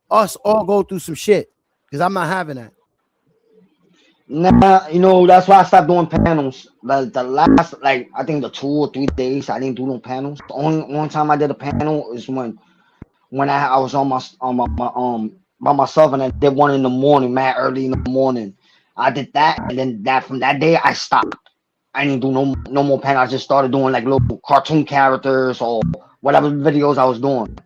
us all go through some shit. Because I'm not having that. Nah, that's why I stopped doing panels. Like the last, like I think the 2 or 3 days, I didn't do no panels. The only one time I did a panel is when I was by myself and I did one in the morning, mad early in the morning. I did that, and then from that day I stopped. I didn't do no more panels. I just started doing like little cartoon characters or whatever videos I was doing.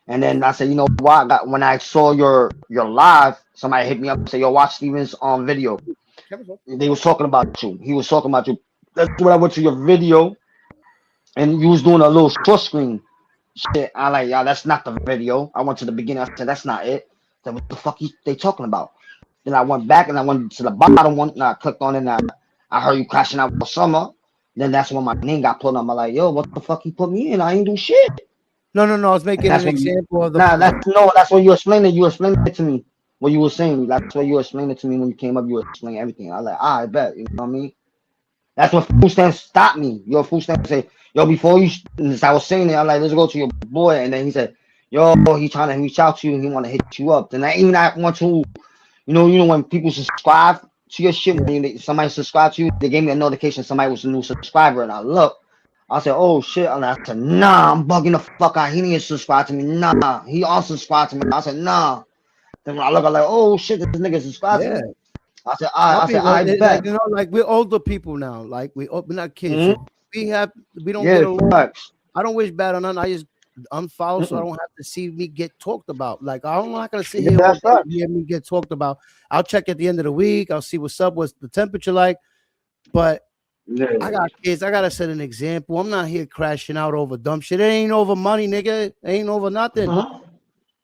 And then I said, you know what? When I saw your live, somebody hit me up and said, yo, watch Steven's video. They was talking about you. He was talking about you. That's when I went to your video and you was doing a little short screen shit. I like, yeah, that's not the video. I went to the beginning. I said, that's not it. I said, what the fuck they talking about? Then I went back and I went to the bottom one and I clicked on it and I heard you crashing out for summer. Then that's when my name got pulled up. I'm like, yo, what the fuck he put me in? I ain't do shit. No, no, no. I was And making that's an when example of nah, the that's what you explained it. You explained it to me. What you were saying. That's what you explained it to me when you came up. You explained everything. I was like, I bet. You know what I mean? That's what food stamps stopped me. Your food stamp say, yo, before you, as I was saying it, I'm like, let's go to your boy. And then he said, yo, he trying to reach out to you. He want to hit you up. Then I want to, when people subscribe to your shit, when somebody subscribe to you, they gave me a notification somebody was a new subscriber. And I look, I said, oh shit. And I said, nah, I'm bugging the fuck out. He didn't subscribe to me. Nah, he also subscribed to me. I said, nah. Then when I look, I'm like, oh shit, this nigga subscribed to yeah. me. Some I said, people I like bet. like we're older people now. Like we're not kids. Mm-hmm. If we don't get Yeah, along. facts. I don't wish bad on none. I just unfollow so I Mm-mm. don't have to see me get talked about. Like I'm not gonna sit Yeah, here all that's day and facts. hear me get talked about. I'll check at the end of the week. I'll see what's up, what's the temperature like. But Yeah. I got kids. I gotta set an example. I'm not here crashing out over dumb shit. It ain't over money, nigga. It ain't over nothing. Mhm.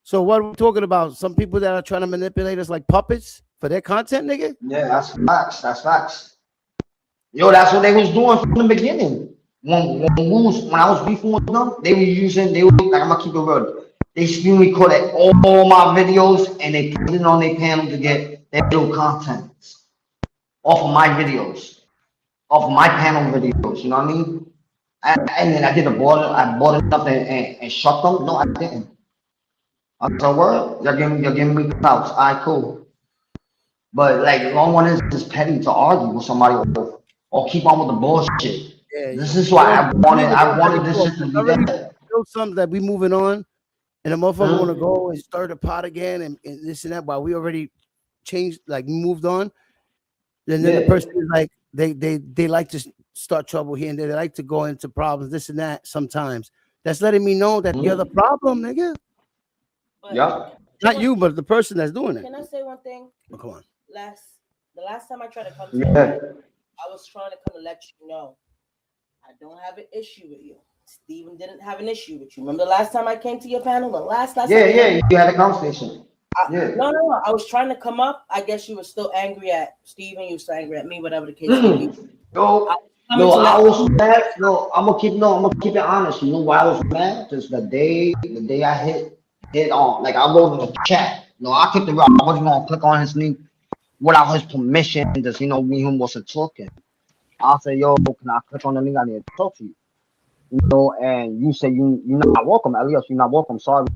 So what are we talking about? Some people that are trying to manipulate us like puppets for their content, nigga. Yeah, that's facts. That's facts. Yo, that's what they was doing from the beginning. When I was beefing with them, they were like I'm gonna keep it real. They screen recorded all my videos and they put it on their panel to get their little contents off of my videos, off of my panel videos. You know what I mean? And then I did a board. I bought it up and shut them. No, I didn't. I said, "Word, you're giving me clouds. All right, cool." But like, the long one is petty to argue with somebody or keep on with the bullshit. Yeah, This yeah. is why Yo, we need to go I back wanted and this forth. shit to We be already dead. built something that we moving on, and the motherfucker want to Hmm. go and stir the pot again and this and that. While we already changed, like moved on, and then the Yeah. person is like, they like to start trouble here and there. They like to go into problems, this and that. Sometimes that's letting me know that you're the Hmm. problem, nigga. But Yup. say Not one, you, but the person that's doing it. can I say one thing? Oh, come on. The last time I tried to come to your Yeah. panel, I was trying to come to let you know I don't have an issue with you. Steven didn't have an issue with you. Remember the last time I came to your panel? The last Yeah, time I came. yeah. You had a conversation. Yeah. No, no, no. I was trying to come up. I guess you were still angry at Steven. You were still angry at me, whatever the case may be. I No, was coming no, to I let was you mad. I'm gonna keep it honest. You know why I was mad? Just the day I hit on, like I wrote in the chat. No, I kept it real. I wasn't gonna click on his link without his permission. Just me and him wasn't talking. I said, yo, can I click on the link? I need to talk to you. You know, and you say you're not welcome, L.E.S. You're not welcome. Sorry.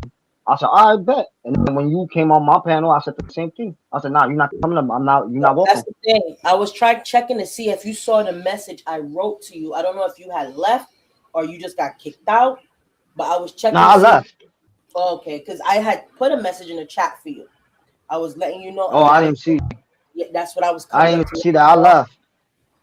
I said, I bet. And then when you came on my panel, I said the same thing. I said, nah, you're not coming up. I'm not. You're not That's welcome. the thing. I was trying checking to see if you saw the message I wrote to you. I don't know if you had left or you just got kicked out, but I was checking Nah, to I see. left. Okay, because I had put a message in the chat for you. I was letting you know Oh, I'm I not. didn't see. Yeah, that's what I was I coming up didn't to. see that. I left.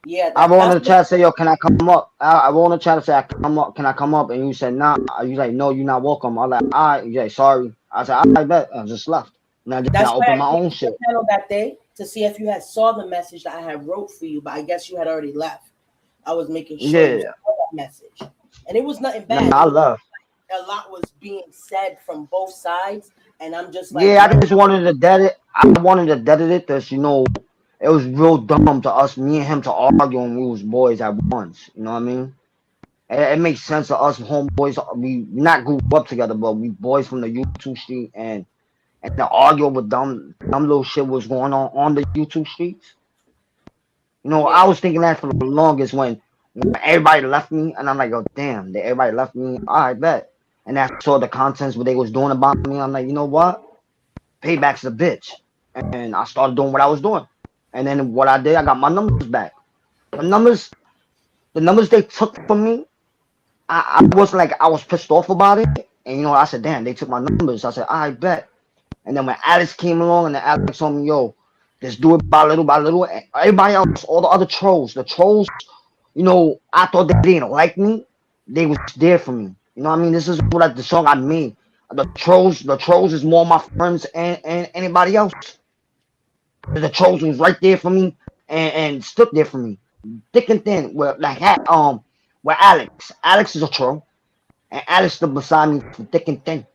Yeah, I wrote in that's the what. chat say, yo, can I come up? I wrote in the chat say, I come up, can I come up? And you said, nah. You like, no, you're not welcome. I like, all right. You like, sorry. I said, I bet. I just left. And I That's why opened I my came own to the shit. panel that day to see if you had saw the message that I had wrote for you, but I guess you had already left. I was making sure you Yeah. saw that message, and it was nothing Nah, bad. I It was left. a lot was being said from both sides, and I'm just like, Yeah, I yo, just wanted to dead it. I wanted to dead it because, it was real dumb to us, me and him, to argue when we was boys at once. You know what I mean? It makes sense to us homeboys. We not grew up together, but we boys from the YouTube street, and to argue with dumb little shit was going on the YouTube streets. I yeah, was thinking that for the longest when everybody left me, and I'm like, oh damn, everybody left me. I bet. And I saw the contents what they was doing about me. I'm like, you know what? Payback's a bitch. And I started doing what I was doing. And then what I did, I got my numbers back. The numbers, the numbers they took from me, I was like, I was pissed off about it. And I said, damn, they took my numbers. I said, I bet. And then when Alex came along and then Alex told me, yo, just do it by little. And everybody else, all the other trolls, I thought they didn't like me. They was there for me. You know what I mean? This is what the song I made. The trolls is more my friends and anybody else. The trolls was right there for me and stood there for me. Thick and thin. Where Alex is a troll. And Alex stood beside me for thick and thin.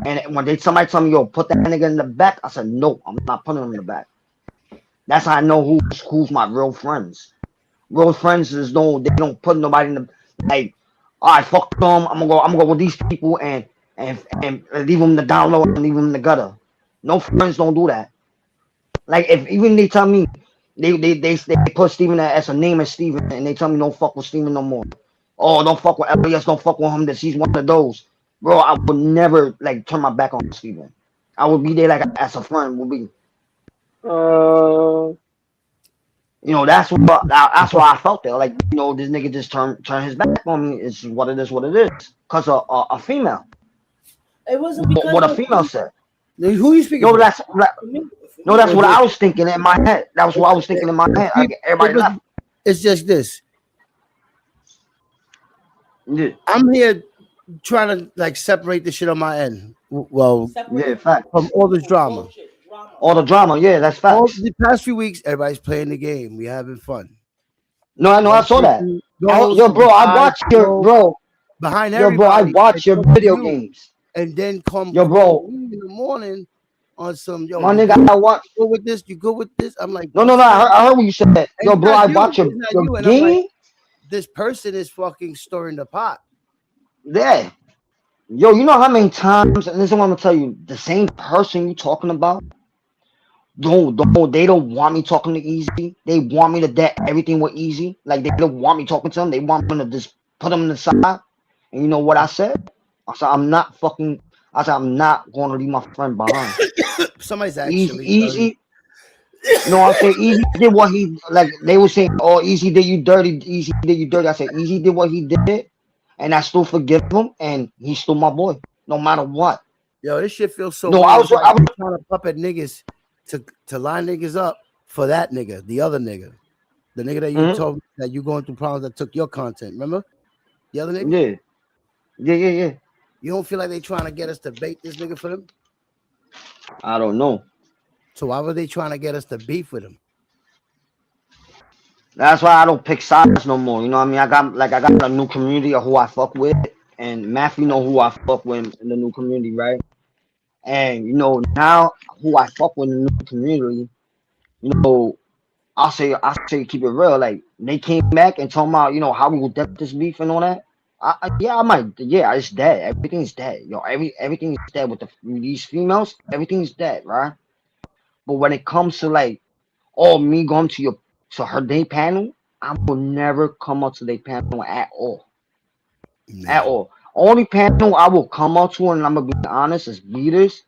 And when somebody told me, yo, put that nigga in the back, I said, no, I'm not putting him in the back. That's how I know who's my real friends. Real friends is they don't put nobody in the like. All right, fuck them. I'm gonna go with these people and leave them in the down low and leave them in the gutter. No friends don't do that. Like if even they tell me they put Steven as a name as Steven and they tell me don't fuck with Steven no more. Oh, don't fuck with L.E.S. Don't fuck with him. That he's one of those. Bro, I would never like turn my back on Steven. I would be there like as a friend would be. Uh, That's why I felt there. Like this nigga just turn his back on me. It's what it is. What it is. Cause a female. it wasn't because What a of female said. Who you speaking No, for? that's Was what it? I was thinking in my head. That was what I was thinking in my head. See, Like everybody left. it's just this. Yeah, I'm here trying to like separate the shit on my end. Well, yeah, separate from facts. all this drama. bullshit, drama. All the drama, yeah, that's All facts. the past few weeks, everybody's playing the game. We having fun. No, I know, I One saw that. person goes Yo, and bro, I decides watch to your go bro. behind Yo, bro, I everybody and watch your talk to video you, games. and then come Yo, call bro, me in the morning on some yo. my You nigga, good? I watch. You go with this? You go with this? I'm like, No, no, no, I heard what you said. and Yo, it's bro, not I you. watch your It's not your you. And I'm like, game. this person is fucking stirring the pot. Yeah, Yo, you know how many times, and this is what I'm gonna tell you, the same person you talking about, they don't want me talking to Easy. They want me to debt everything with Easy. Like they don't want me talking to them. They want me to just put them in the side. And you know what I said? I said I'm not fucking. I said I'm not going to leave my friend behind. Somebody's Easy, actually telling Easy. No, I said Easy did what he like. They were saying, "Oh, Easy did you dirty. Easy did you dirty." I said Easy did what he did, and I still forgive him, and he's still my boy, no matter what. yo, this shit feels so No, weird. I It's was, like I was, they trying to puppet niggas to line niggas up for that nigga, the other nigga, the nigga that you mhm. told that you going through problems that took your content. Remember the other nigga? Yeah, yeah. You don't feel like they trying to get us to bait this nigga for them? I don't know. So why were they trying to get us to beef with him? That's why I don't pick sides no more. You know what I mean? I got a new community of who I fuck with, and Matthew know who I fuck with in the new community, right? And you know now who I fuck with in the new community. You know, I say keep it real. Like they came back and talking about how we will death this beef and all that. Yeah, I might. Yeah, it's dead. Everything's dead. Yo, everything is dead with these females. Everything's dead, right? But when it comes to like, oh, me going to her day panel, I will never come up to their panel at all. At Yeah, all. Only panel I will come up to, and I'm gonna be honest, is Leaders.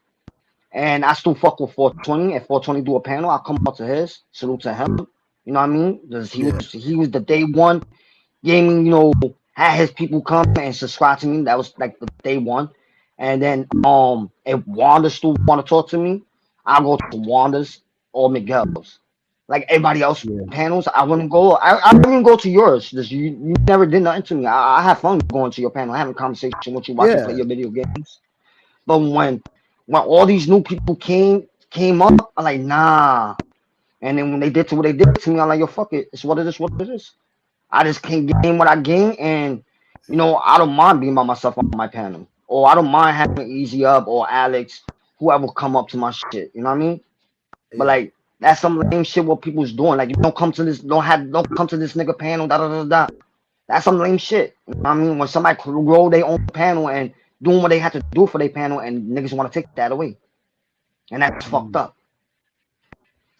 And I still fuck with 420. If 420 do a panel, I'll come up to his. Salute to him. You know what I mean? Because yeah, he was the day one gaming, had his people come and subscribe to me. That was like the day one. And then if Wanda still wanna talk to me, I'll go to Wanda's or Miguel's. Like everybody else yeah, panels, I wouldn't go. I wouldn't go to yours. Just you never did nothing to me. I have fun going to your panel, having a conversation with you, watching you play yeah. your video games. But when all these new people came up, I'm like, nah. And then when they did to what they did to me, I'm like, yo, fuck it. It's what it is, what it is. I just can't game what I game, and I don't mind being by myself on my panel. Or I don't mind having Easy Up or Alex, whoever come up to my shit. You know what I mean? But Yeah. like that's some lame shit what people's doing. Like you don't come to this nigga panel, da da da da. That's some lame shit. You know what I mean? When somebody grow their own panel and doing what they have to do for their panel and niggas want to take that away. And that's fucked Mm. up.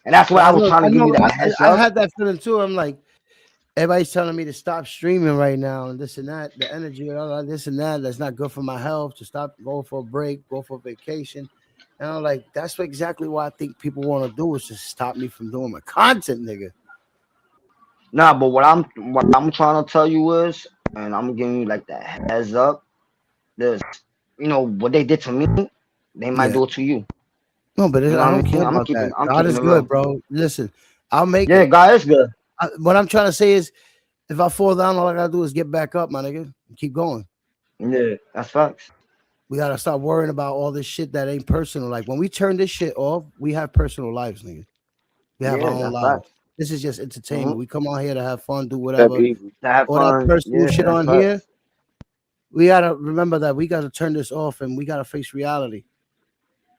And that's why But I was trying I to give you know, that heads I up. had that feeling too. I'm like, everybody's telling me to stop streaming right now and this and that, the energy and all that, this and that. That's not good for my health. To stop, go for a break, go for a vacation. And I'm like, that's exactly what I think people want to do is just stop me from doing my content, nigga. Nah, but what I'm trying to tell you is, and I'm giving you like that heads up. There's, what they did to me, they might Yeah. do it to you. No, but You know I what I don't mean? care about that. I'm God keeping is it good, real. bro. Listen, I'll make Yeah, it. God is good. What I'm trying to say is, if I fall down, all I gotta do is get back up, my nigga, and keep going. Yeah, that's facts. We gotta stop worrying about all this shit that ain't personal. Like when we turn this shit off, we have personal lives, nigga. We have our Yeah, own that's lives. facts. This is just Mm-hmm. entertainment. We come on here to have fun, do That whatever. be To have All that fun. personal Yeah, shit that's on here, facts. we gotta remember that we gotta turn this off and we gotta face reality.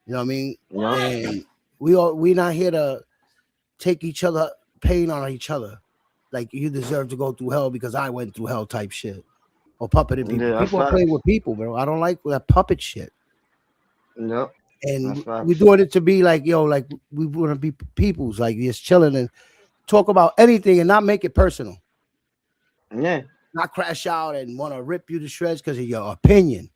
You know what I mean? Yeah. And we not here to take each other pain on each other. Like you deserve to go through hell because I went through hell type shit. Or puppeting people. Yeah, that's People are playing facts. with people, bro. I don't like that puppet shit. Yep, that's And we're facts. doing it to be like, yo, like we want to be peoples, like just chilling and talk about anything and not make it personal. Yeah. Not crash out and want to rip you to shreds because of your opinion.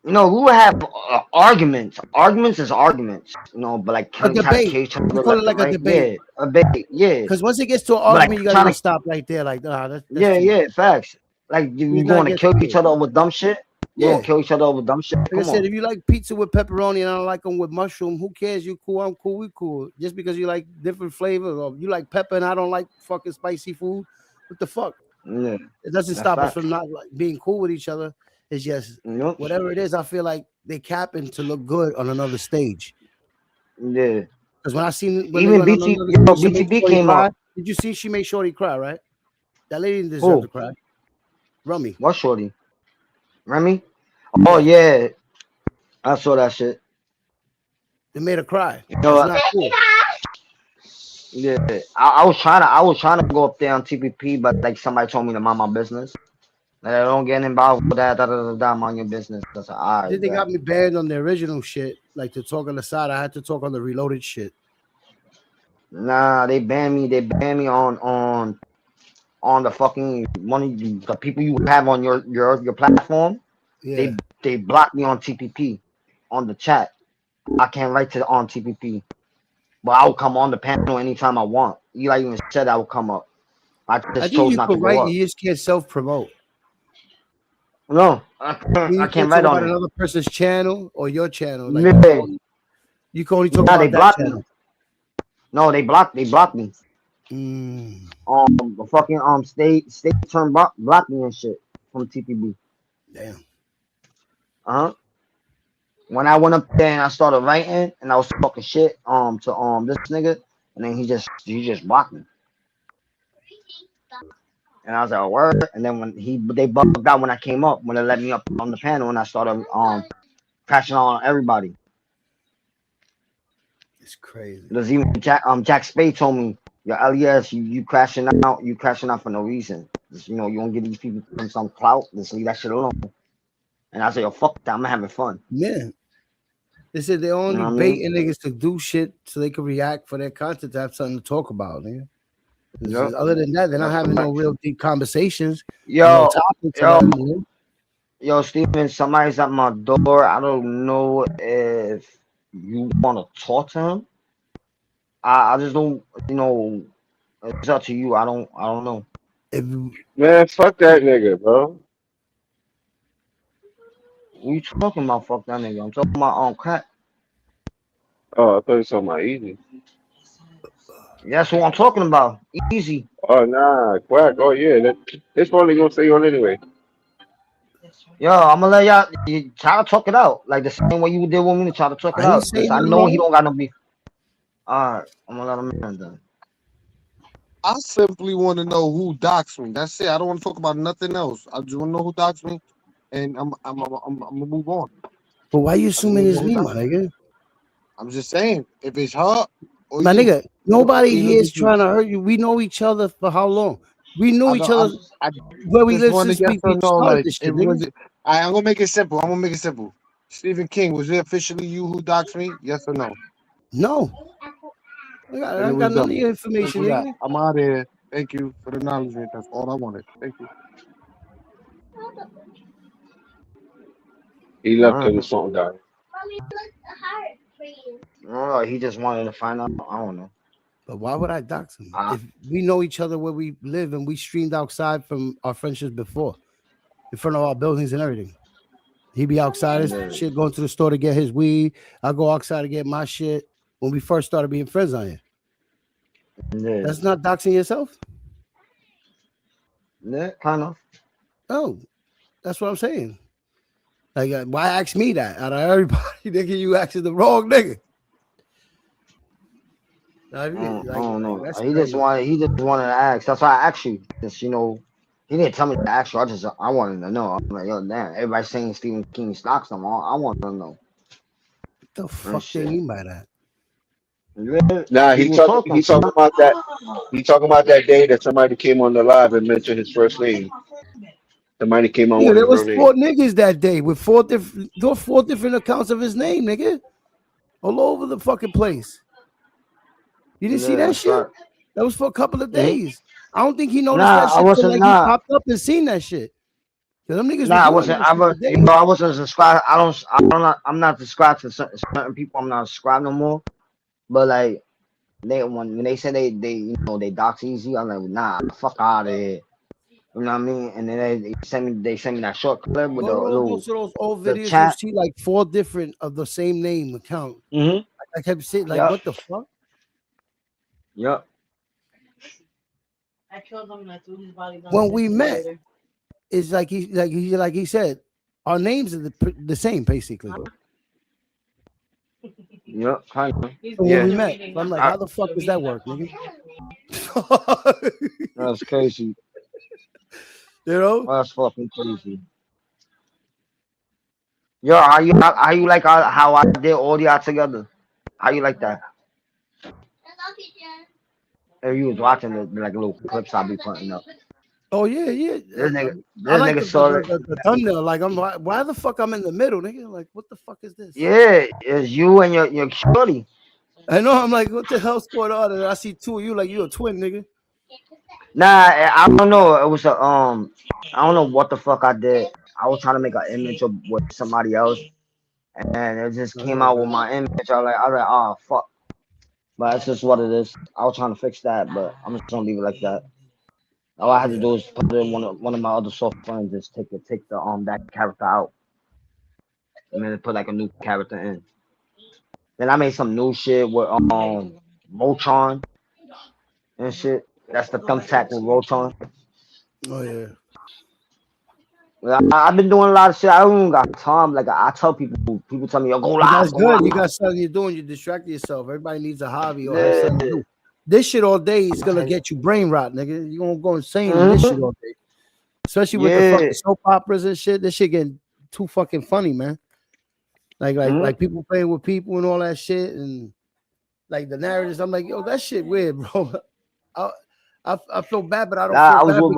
We would have arguments. Arguments is arguments, but like A try to debate. kill each We other call left it and like a right. debate. Yeah, a bait. Yeah, Because once it gets to an but argument, you like gotta trying just to. stop right there. Like, nah, that's Yeah, too much. yeah, facts. Like Let's you not going to get kill each heated. other over dumb shit. You gonna Yeah. kill each other over dumb shit? Like I Come said, on. if you like pizza with pepperoni and I don't like them with mushroom, who cares? You cool, I'm cool, we cool. Just because you like different flavors or you like pepper and I don't like fucking spicy food, what the fuck? Yeah, It doesn't that's stop us facts. from not like being cool with each other. It's just Yep. whatever it is. I feel like they capping to look good on another stage. Yeah. Because when I seen when they Even went on BT, another stage to make BTB Shorty came cry, up. did you see she made Shorty cry? Right? That lady didn't deserve to Who? cry. Rummy. What shorty? Remy? Oh Yeah, yeah, I saw that shit. they made her cry. You know That's what? not cool. Yeah, I was trying to go up there on TPP, but like somebody told me to mind my business. Don't get involved with that. Da, da, da, da, mind your business. That's all Then right. they Bet. got me banned on the original shit, like to talk on the side. I had to talk on the reloaded shit. Nah, they banned me. They banned me on the fucking money. The people you have on your platform. Yeah. They blocked me on TPP on the chat. I can't write to on TPP, but I will come on the panel anytime I want. Eli even said I will come up. I I just think chose you not to could go write, up. you just can't self promote. No, You I can't can't talk write about on it. another person's channel or your channel. Like Yeah. you can only talk Nah, they about that blocked me. channel. No, they blocked me. Mm, The fucking state term blocked me and shit from TPB. damn. Uh huh. When I went up there and I started writing and I was talking shit to this nigga, and then he just blocked me. And I was like, oh, word. And then when they bugged out when I came up, when they let me up on the panel, and I started crashing on everybody. It's crazy. There's even Jack Spade told me, yo, L.E.S, you crashing out for no reason. Just, you don't give these people some clout, just leave that shit alone. And I said, yo, fuck that, I'm having fun. Yeah. They said they're You only know what I mean? baiting niggas to do shit so they can react for their content to have something to talk about, nigga. Yep. Other than that, they're not That's a having no fact. real deep conversations and no Yo, topics or yo, nothing. You know? yo, Steven, somebody's at my door. I don't know if you want to talk to him. I just don't, it's up to you. I don't know. If Man, fuck that nigga, bro. What you talking about? Fuck that nigga. I'm talking about on crack. Oh, I thought you was talking about easy. That's what I'm talking about. Easy. Oh nah, quack. Oh yeah, that's probably gonna stay on anyway. Yo, I'm gonna let you try to talk it out. Like the same way you did with me to try to talk it I ain't out. This saying I nothing know he wrong. don't got no beef. Alright, I'm gonna let him in then. I simply want to know who doxed me. That's it. I don't want to talk about nothing else. I just want to know who doxed me, and I'm gonna move on. But why you I just assuming want to know it's who me, doxed my me. nigga? I'm just saying, if it's her or My you, nigga, nobody leave here it is with you. trying to hurt you. We know each other for how long? We knew I each don't. other I where we just lived want to since yes or we no. started Like, this if shit, was nigga. it? I'm gonna make it simple. I'm gonna make it simple. Stephen King, was it officially you who doxed me? Yes or no? No, Then I it ain't was got none of done. your information, Simple that. nigga. I'm out of here. Thank you for the acknowledgement. That's all I wanted. Thank you. He left Alright. because his phone died. No, he just wanted to find out. I don't know. But why would I dox him? Uh, If we know each other where we live and we streamed outside from our friendships before, in front of our buildings and everything. He be outside his yeah, shit, going to the store to get his weed. I go outside to get my shit when we first started being friends on here. yeah, That's not doxing yourself? yeah, kind of. No, that's what I'm saying. Like, why ask me that out of everybody? Nigga, you asking the wrong nigga. I mean, I don't know. that's He just crazy. wanted. He just wanted to ask. That's why I asked you. Just he didn't tell me to ask you. I wanted to know. I'm like, yo, damn. Everybody's saying Stephen King stocks them all. I want to know. What the And fuck they shit. mean by that? Yeah, Nah, he was talking. he talking about that. He talking about that day that somebody came on the live and mentioned his first name. Somebody came on Nigga, with there his was real name. 4 niggas that day with four different accounts of his name, nigga, all over the fucking place. You didn't see Yeah, that that's shit? right. That was for a couple of hmm days. I don't think he noticed Nah, that I shit till wasn't. like he Nah, popped up and seen that shit. Cause them niggas was nah, I doing wasn't. that shit for days. I wasn't subscribed. I don't. I'm not. I'm not subscribed to certain people. I'm not subscribed no more. But like when they said they dox easy, I'm like, nah, fuck out of here. You know what I mean? And then they sent me that short clip with Go the to little most of those old the videos, you'll chat. see like 4 different of the same name account. Mm-hmm. I kept saying, like, Yep. what the fuck? Yep. When we met, it's like he said, our names are the same basically. Yep. Kind of. From when Yeah. we met, so I'm like, I, how the fuck does that work, nigga? that's crazy. You know? That's fucking crazy. Yo, how you like how I did all y'all together? How you like that? If you was watching the like little clips I'll be putting up. Oh yeah, yeah. I This like nigga saw it. the thumbnail. Like I'm like, why the fuck I'm in the middle, nigga? Like what the fuck is this? Yeah, it's you and your shorty. I know. I'm like, what the hell's going on? And I see two of you, like you a twin, nigga. Nah, I don't know. It was a I don't know what the fuck I did. I was trying to make an image of with somebody else, and it just No, it's came all out with good. my image. I was like, oh fuck. But that's just what it is. I was trying to fix that, but I'm just gonna leave it like that. All I had to Yeah. do is put it in one of my other soft friends, just take the that character out, and then put like a new character in. Then I made some new shit with Motron and shit. That's the thumbtack with Motron. Oh yeah. I've been doing a lot of shit. I don't even got time. Like I tell people tell me, yo, go But that's live, go good. You live. got something you're doing. You distract yourself. Everybody needs a hobby or have Yeah. something to do. This shit all day is gonna get you brain rot, nigga. You gonna go insane in this shit Mhm. all day. Especially with the Yeah. fucking soap operas and shit. This shit getting too fucking funny, man. Mhm. Like people playing with people and all that shit and like the narratives. I'm like, yo, that shit weird, bro. I, I feel bad, but I don't Nah, feel I was bad with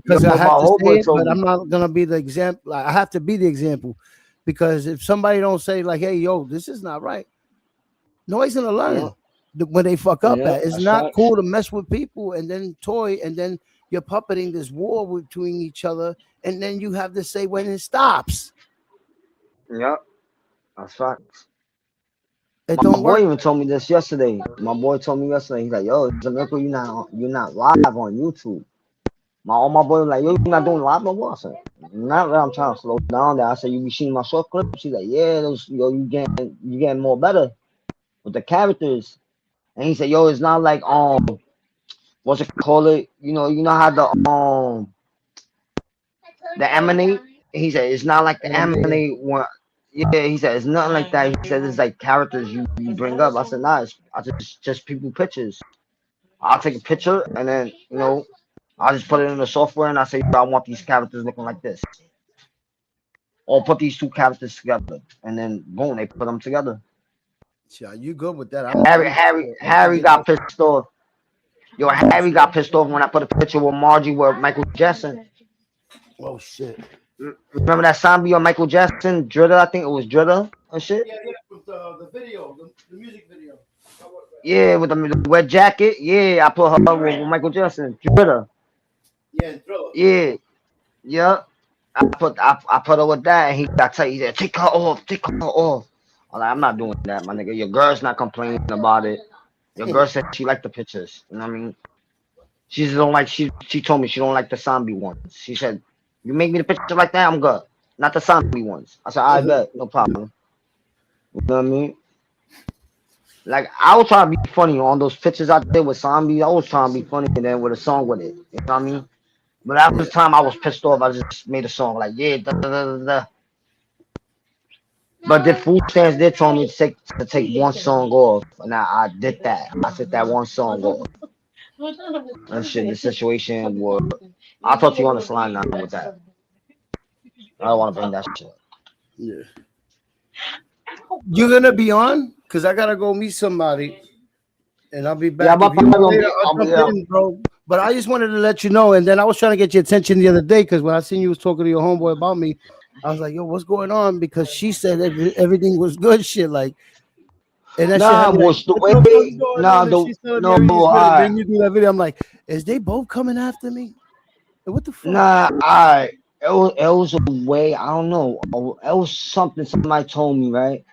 because I my have to say homeboy it, told but me. I'm not gonna be the example. Like, I have to be the example because if somebody don't say like, "Hey, yo, this is not right," nobody's gonna Yeah. learn when they fuck up Yeah. at. It's That's not facts. cool to mess with people and then toy and then you're puppeting this war between each other, and then you have to say when it stops. Yep. That's facts. It My don't boy work. even told me this yesterday. My boy told me yesterday. He's like, yo, Jamaica, you're not live on YouTube. My boy was like, yo, you not doing live no more. I said, not that I'm trying to slow down there. I said, you be seeing my short clips. He's like, yeah, those yo, you getting more better with the characters. And he said, yo, it's not like what's it called it? You know how the emanate. He said it's not like the Yeah. emanate one. Yeah, he said it's nothing like that. He said it's like characters you bring up. I said, nah, I just people pictures. I'll take a picture and then I'll just put it in the software and I say I want these characters looking like this. Or put these two characters together, and then boom, they put them together. Yeah, you good with that? I Harry get that. got pissed off. Yo, Harry got pissed off when I put a picture with Margie with Michael Jackson. Oh shit. Remember that zombie on Michael Jackson, Dritter? I think it was Dritter and shit. Yeah, with the video, the music video. Yeah, with the wet jacket. Yeah, I put her with Michael Jackson, Dritter. Yeah, and Thriller. Yeah, yeah. I put her with that, and he got tight. He said, take her off." I'm not doing that, my nigga. Your girl's not complaining about it. Your girl said she liked the pictures. You know what I mean? She just don't like she told me she don't like the zombie ones. She said, "You make me the picture like that, I'm good. Not the zombie ones." I said, "I bet, no problem." You know what I mean? Like I was trying to be funny on those pictures I did with zombies. I was trying to be funny and then with a song with it. You know what I mean? But after the Yeah. time I was pissed off, I just made a song like yeah, da, da, da, da, da. But the food stands did told me to take one song off, and I did that. I took that one song off. And shit, the situation was. I'll talk to you on the slime now with that. I don't want to bring that shit up. Yeah. You're gonna be on? Cause I gotta go meet somebody and I'll be Yeah, I'm back. If you probably want gonna later, be. I'll jump Yeah. in, bro. But I just wanted to let you know. And then I was trying to get your attention the other day because when I seen you was talking to your homeboy about me, I was like, yo, what's going on? Because she said everything was good shit. Like, and that shit had Nah, me like, was the what the fuck's way. going Nah, on? And the she's telling me no. everything's good. And then you do that video. I'm like, is they both coming after me? What the fuck? Nah, I. It was a way. I don't know. It was something somebody told me, right?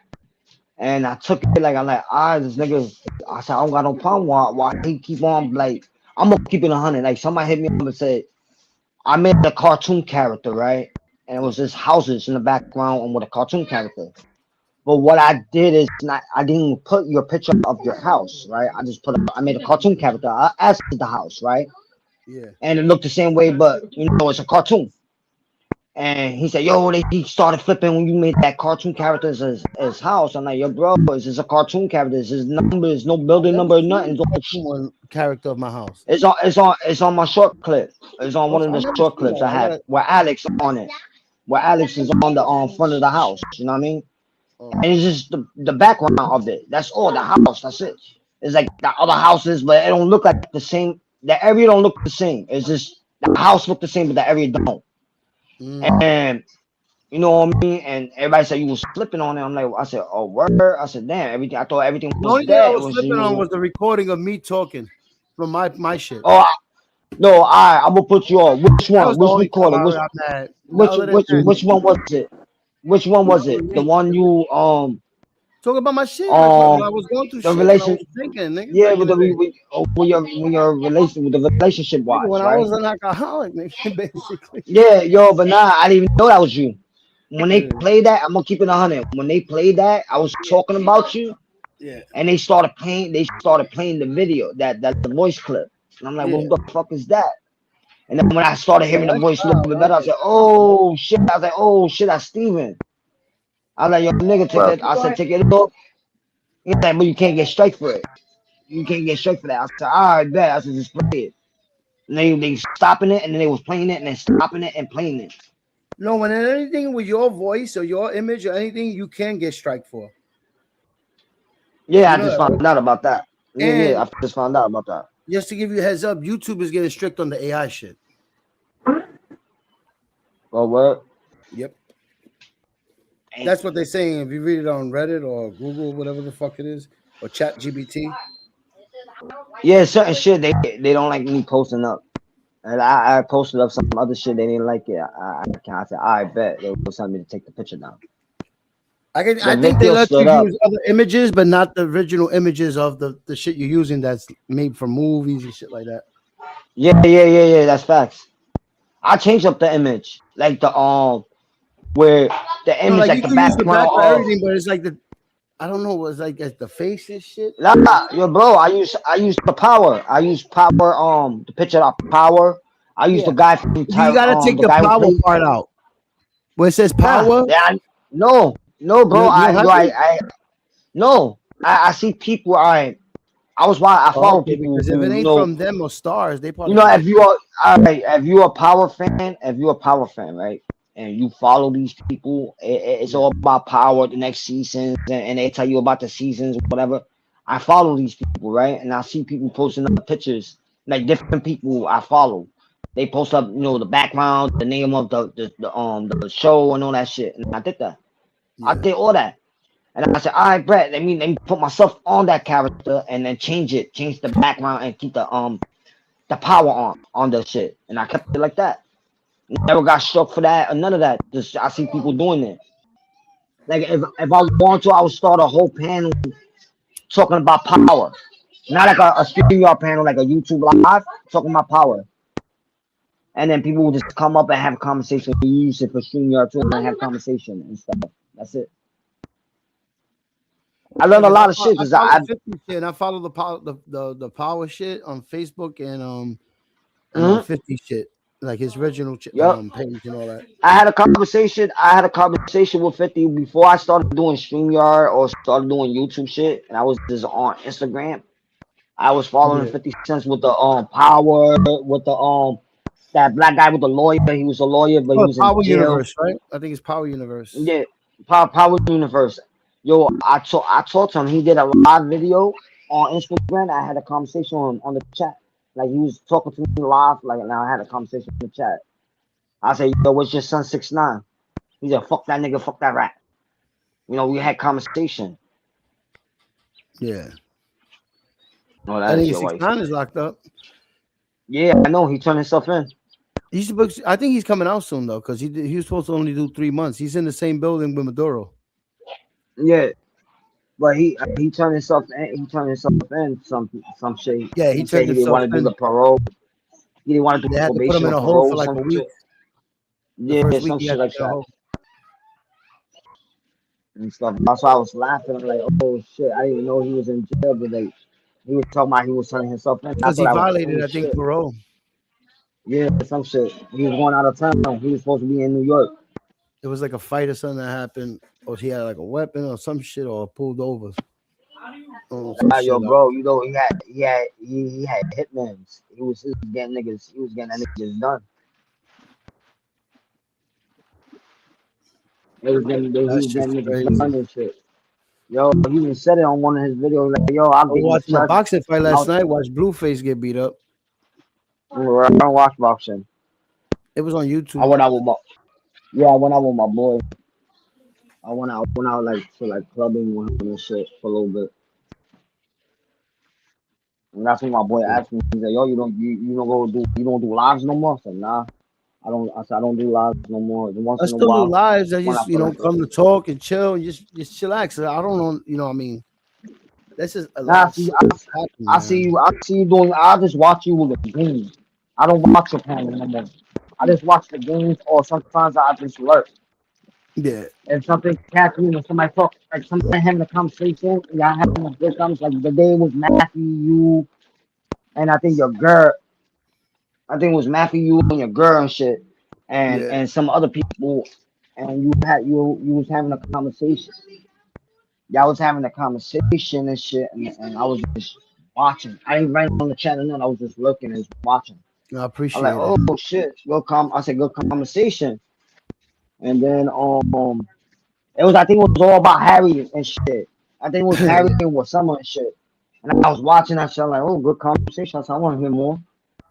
And I took it like I'm like, this nigga. I said I don't got no problem. Why he keep on like? I'm gonna keep it 100. Like somebody hit me up and said I made a cartoon character, right? And it was just houses in the background and with a cartoon character. But what I did is not I didn't put your picture of your house, right? I made a cartoon character as the house, right? Yeah. And it looked the same way, but it's a cartoon. And he said, "Yo, he started flipping when you made that cartoon character as house." I'm like, "Yo, bro, this is a cartoon character. This is numbers, no I building never number, seen nothing. the cartoon character of my house. It's on my short clip. It's on one Also, of I the never short seen clips that. I I have got where Alex on it, where Alex is on the front of the house. You know what I mean? oh, And it's just the background of it. That's all. The house. That's it. It's like the other houses, but it don't look like the same. The area don't look the same. It's just the house looked the same, but the area don't. And you know what I mean? And everybody said you was slipping on it. I'm like, I said, oh word. I said, damn, everything. I thought everything The was only thing I dead. It was was slipping on you. was the recording of me talking from my shit. Oh no, I'm gonna put you on. Which That one? was the Which only time recording? I Which got mad. Now, which other than which that, which one was it? Which one was it? The one you talk about my shit, like when um I was going through the shit, when I relation was drinking, nigga, yeah back in with the the day. when your relation with the relationship Nigga, wise, when I right? was an alcoholic, nigga, basically. Yeah, yo, but nah, I didn't even know that was you. When they Yeah. played that, I'm gonna keep it 100. When they played that, I was talking about you, Yeah. and they started playing the video, that the voice clip, and I'm like, Yeah. what the fuck is that? And then when I started Yeah, hearing the that's voice a little wild. bit I better, I like said, oh shit. I was like, oh shit, that's Steven. I was like, yo, nigga, take Well, that. I said, take it off. He's like, but you can't get straight for it. You can't get straight for that. I said, all right, bet. I said, just play it. And they stopping it, and then they was playing it, and then stopping it and playing it. No, when anything with your voice or your image or anything, you can get strike for. Yeah, You I know just that, right? found out about that. Yeah, And I just found out about that. just to give you a heads up, YouTube is getting strict on the AI shit. Oh, what? Yep. Damn. That's what they're saying. If you read it on Reddit or Google, whatever the fuck it is, or Chat GBT. Yeah, certain shit they don't like me posting up. And I posted up some other shit they didn't like it. I said, I bet they was telling me to take the picture down. The I think they video let you stood up. use other images, but not the original images of the shit you're using that's made for movies and shit like that. Yeah. That's facts. I changed up the image, like the where the No, image, like like you the could use the background back for of. everything, but it's like the I don't know, it's like the face and shit. Nah, yo, bro. I use the power. I use power. The picture of power. I use the Yeah. guy from You gotta take the the guy who power played. part out. Where it says Nah, power, no, bro. you don't have to? No. I see people. I was why I Oh, follow okay, people because if it who ain't from them or stars, they you probably know, could if get you are all right, if you're a power fan, right, and you follow these people, it's yeah. all about power, the next seasons, and they tell you about the seasons, whatever. I follow these people, right, and I see people posting up pictures, like different people I follow. They post up, the background, the name of the show and all that shit, and I did that. I Yeah. did all that. And I said, all right, Brett, let me put myself on that character and then change the background and keep the power on the shit, and I kept it like that. Never got struck for that or none of that. Just I see people doing it. Like if I want to, I would start a whole panel talking about power, not like a StreamYard panel, like a YouTube live talking about power. And then people will just come up and have a conversation. We use it for StreamYard too and have conversation and stuff. That's it. I Yeah, learned a because lot of shit I because follow I 50 shit and I follow the power shit on Facebook and on mhm, 50 shit. Like his original yep. page and all that. I had a conversation. I had a conversation with 50 before I started doing StreamYard or started doing YouTube shit, and I was just on Instagram. I was following Yeah. 50 Cents with the power with the that black guy with the lawyer. He was a lawyer, but he Oh, was in Power jail. Universe, right? I think it's Power Universe. Yeah, Power Universe. Yo, I talked to him. He did a live video on Instagram. I had a conversation on the chat. Like he was talking to me live. Like now I had a conversation in the chat. I said, yo, what's your son 6ix9ine? He said, fuck that nigga, fuck that rat. We had conversation. Yeah. Oh, I that is think your wife. 6ix9ine is locked up. Yeah, I know. He turned himself in. I think he's coming out soon though, because he was supposed to only do 3 months. He's in the same building with Maduro. Yeah, but he turned himself in. He turned himself in some shit. Yeah, he He said turned he didn't himself want to do in. the parole. He didn't want to do They had to put him probation in or a hole parole for or like some a week. shit. The Yeah, first week some he shit had to like be in a that hole. and stuff. That's why I was laughing. I'm like, oh shit, I didn't even know he was in jail, but like he was talking about he was turning himself in. I Because thought he I was like, violated, oh I think, shit. parole. Yeah, some shit. He was going out of town. He was supposed to be in New York. It was like a fight or something that happened, or he had like a weapon or some shit, or pulled over. Oh, some Yo, shit. bro, he had hitmans. He was getting that niggas done. He That was shit's getting niggas crazy. done and shit. Yo, he even said it on one of his videos, like, yo, I'll I was get you watching the touched. boxing fight I last was, night. Watched Blueface get beat up. I don't watch boxing. It was on I YouTube. went out with my yeah, I went out with my boy. I went out like to like clubbing with him and shit for a little bit. And that's when my boy Yeah. asked me, he's like, yo, you don't do lives no more? I said, nah, I said I don't do lives no more. And once I in a still do while lives. I when I just feel like it. come to talk and chill and just chillax. I don't know. I mean, this is a Nah, lot I of see shit that's happening, I see man. you doing I just watch you with the games. I don't watch your panel no more. I just watch the games or sometimes I just lurk. Yeah. If something catch me or somebody talk like somebody having a conversation, y'all having a good conversation, like the day was Matthew, you and I think your girl I think it was Matthew, you and your girl and shit, Yeah. and some other people, and you was having a conversation. Y'all was having a conversation and shit, and I was just watching. I didn't write on the channel, no, I was just looking and just watching. I I'm like, appreciate it. oh shit, I said good conversation, and then it was I think it was all about Harry and shit. I think it was Harry with summer and shit. And I was watching that shit, I'm like, oh, good conversation. I said, I want to hear more.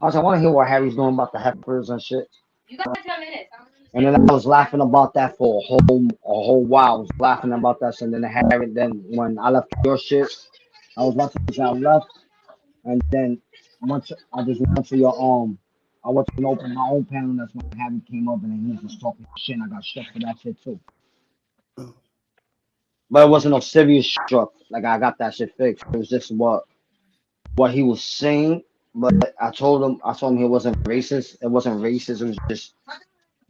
I said, I want to hear what Harry's doing about the heifers and shit. And then I was laughing about that for a whole while. I was laughing about that. And then then when I left your shit, I was watching this I left. And then once I just went to I went to open my own panel. That's when Harry came up and then he was just talking shit. And I got struck for that shit too. But it wasn't no serious struck. Like I got that shit fixed. It was just what he was saying. But I told him he wasn't racist. It wasn't racist. It was just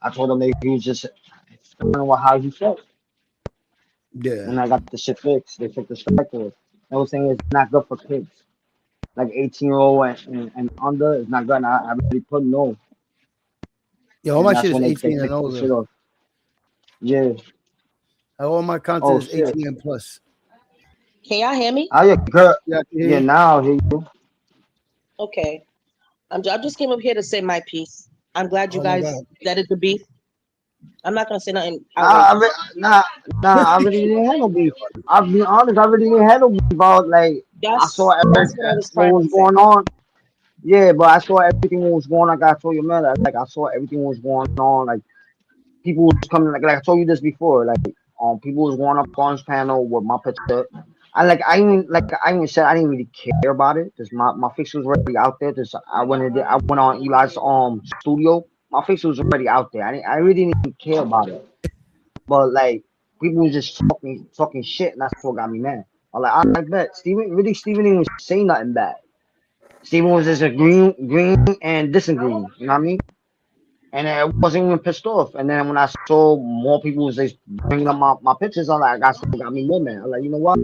I told him that he was just explaining what how he felt. Yeah. And I got the shit fixed. They took the strike for it. I was saying it's not good for kids. Like 18-year-old and under is not good. And I really put no. Yeah, all And my that's shit is when they 18 and fixed the older. shit off. Yeah. All my content Oh is shit. 18 and plus. Can y'all hear me? How your girl? Yeah, I can hear Yeah, you. now I hear you. Okay. I just came up here to say my piece. I'm glad you Oh my guys god. deaded the beef. I'm not gonna say nothing Nah, outrageous. I really didn't have no beef. I'll be honest, I really didn't have no beef about like I saw That's what I was what trying to was say. going on. Yeah, but I saw everything what was going on. Like I told your man, like I saw everything what was going on. Like people was coming, like I told you this before. Like people was going up on his panel with my picture. I even said I didn't really care about it. Just my face was already out there. Just I went on Eli's studio. My face was already out there. I really didn't care about it. But like people was just talking shit, and that's what got me mad. I bet Steven didn't even say nothing bad. Steven was just a green and disagreeing. You know what I mean? And I wasn't even pissed off. And then when I saw more people was just bringing up my pictures, I'm like, that's what got me more mad. I'm like, you know what?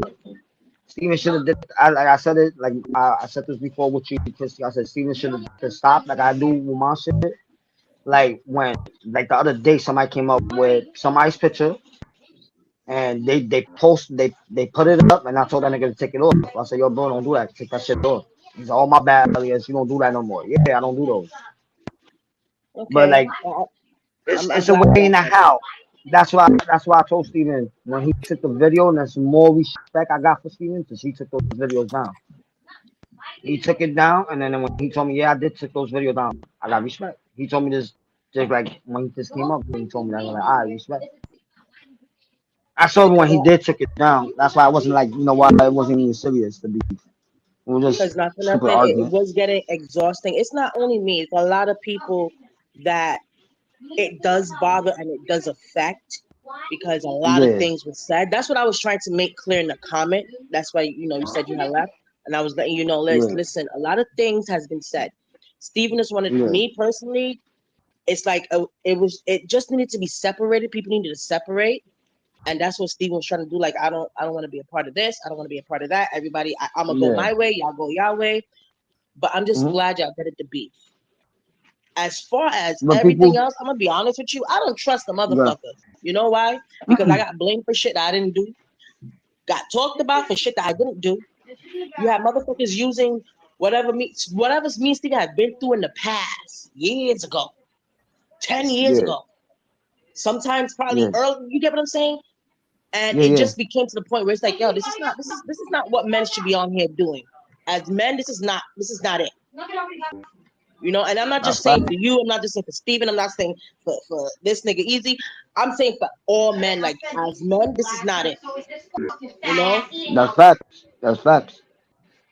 Steven should have did. I said it like I said this before with you, Christy. I said Steven should have stopped like I do with my shit. Like when like the other day somebody came up with somebody's picture and they put it up and I told that nigga to take it off. I said, yo, bro, don't do that. Take that shit off. He's like, oh my bad, Elias. You don't do that no more. Yeah, I don't do those. But Okay. like I'm it's a glad way y'all and a said that. how. That's why I told Steven when he took the video and there's more respect I got for Steven because he took those videos down. He took it down and then when he told me, yeah, I did take those videos down, I got respect. He told me this just like when he just came up, he told me that I was like, all right, respect. I saw when Because he did took it down. That's why I wasn't like, you know what, it wasn't even serious to be. It was just not for stupid nothing, it argument. was getting exhausting. It's not only me; it's a lot of people that it does bother and it does affect because a lot of Yeah, things were said. That's what I was trying to make clear in the comment. That's why you said you had left, and I was letting you know. yeah, Listen, a lot of things has been said. Stephen is one of yeah, me personally. It's like it just needed to be separated. People needed to separate. And that's what Stephen was trying to do. Like, I don't want to be a part of this. I don't want to be a part of that. Everybody, I'm gonna go yeah. my way. Y'all go your way. But I'm just Hmm. glad y'all did it to beef. As far as But everything people, else, I'm gonna be honest with you. I don't trust the yeah, motherfucker. You know why? Because I got blamed for shit that I didn't do. Got talked about for shit that I didn't do. You have motherfuckers using whatever me and Stephen had been through in the past, years ago, 10 years yeah, ago. Sometimes probably yeah, early. You get what I'm saying? And yeah, it yeah, just became to the point where it's like, yo, this is not what men should be on here doing. As men, this is not it. You know, and I'm not That's just saying fact. for you, I'm not just saying for Steven, I'm not saying for this nigga Easy. I'm saying for all men, like as men, this is not it. You know, That's facts. That's facts.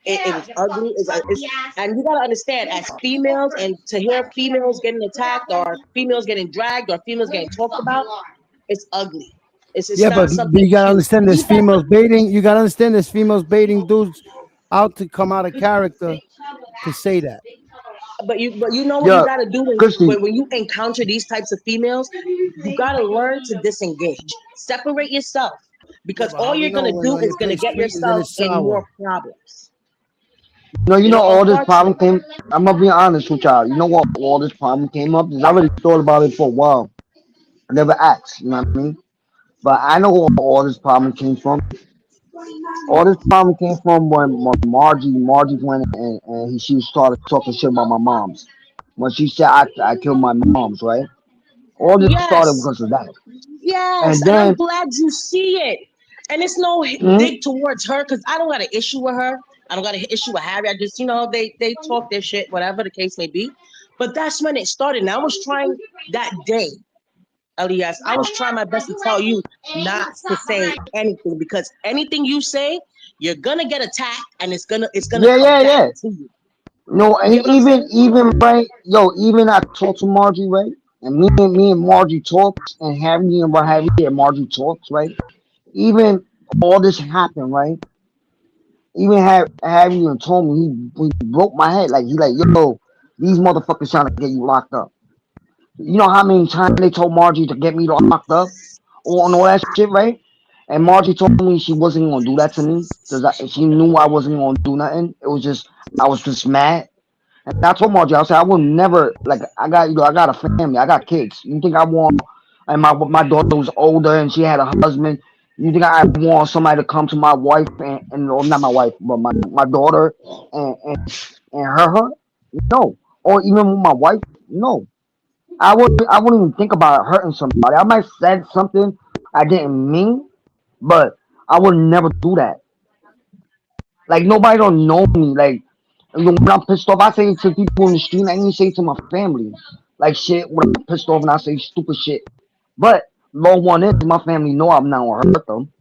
it is ugly. And you gotta understand, as females, and to hear females getting attacked or females getting dragged or females getting talked about, it's ugly. It's Yeah, not but something you gotta cute. understand there's Leave that. females baiting. You gotta understand there's females baiting dudes out to come out of character to say that. But you know what you Yeah, gotta do when Christy. when you encounter these types of females, you gotta learn to disengage, separate yourself, Yeah, because but all how we you're know gonna do when is it gonna tastes get sweet and then yourself it's in more sour? problems. You You know, know, all this problem unfortunately. came. I'm gonna be honest with y'all. You know what? All this problem came up. Is I already thought about it for a while. I never asked. You know what I mean? But I know where all this problem came from. All this problem came from when Margie went and she started talking shit about my mom's. When she said I killed my mom's, right? All this started Yes, because of that. yes, And and I'm then, glad you see it. And it's no mhm, dig towards her, because I don't got an issue with her. I don't got an issue with Harry. I just, they talk their shit, whatever the case may be. But that's when it started. And I was trying that day, LES. I was trying my best to tell you not to say anything, because anything you say, you're gonna get attacked, and it's gonna yeah, come yeah, back yeah. to you. No, You and get what I'm saying? even right, yo, even I talked to Margie, right? And me and Margie talks, and Harry and what Harry and Margie talks, right? Even all this happened, right? Even Harry even told me he broke my head. Like he like, yo, these motherfuckers trying to get you locked up. You know how many times they told Margie to get me locked up on all that shit, right? And Margie told me she wasn't gonna do that to me because she knew I wasn't gonna do nothing. It was just I was just mad. And I told Margie, I said I would never like I got a family, I got kids. You think I want and my daughter was older and she had a husband. You think I want somebody to come to my wife and or not my wife, but my daughter and her? No. Or even with my wife? No. I wouldn't even think about hurting somebody. I might said something I didn't mean, but I would never do that. Like nobody don't know me. Like when I'm pissed off, I say it to people in the street. I even say it to my family. Like shit when I'm pissed off and I say stupid shit. But low one is my family know I'm not gonna hurt them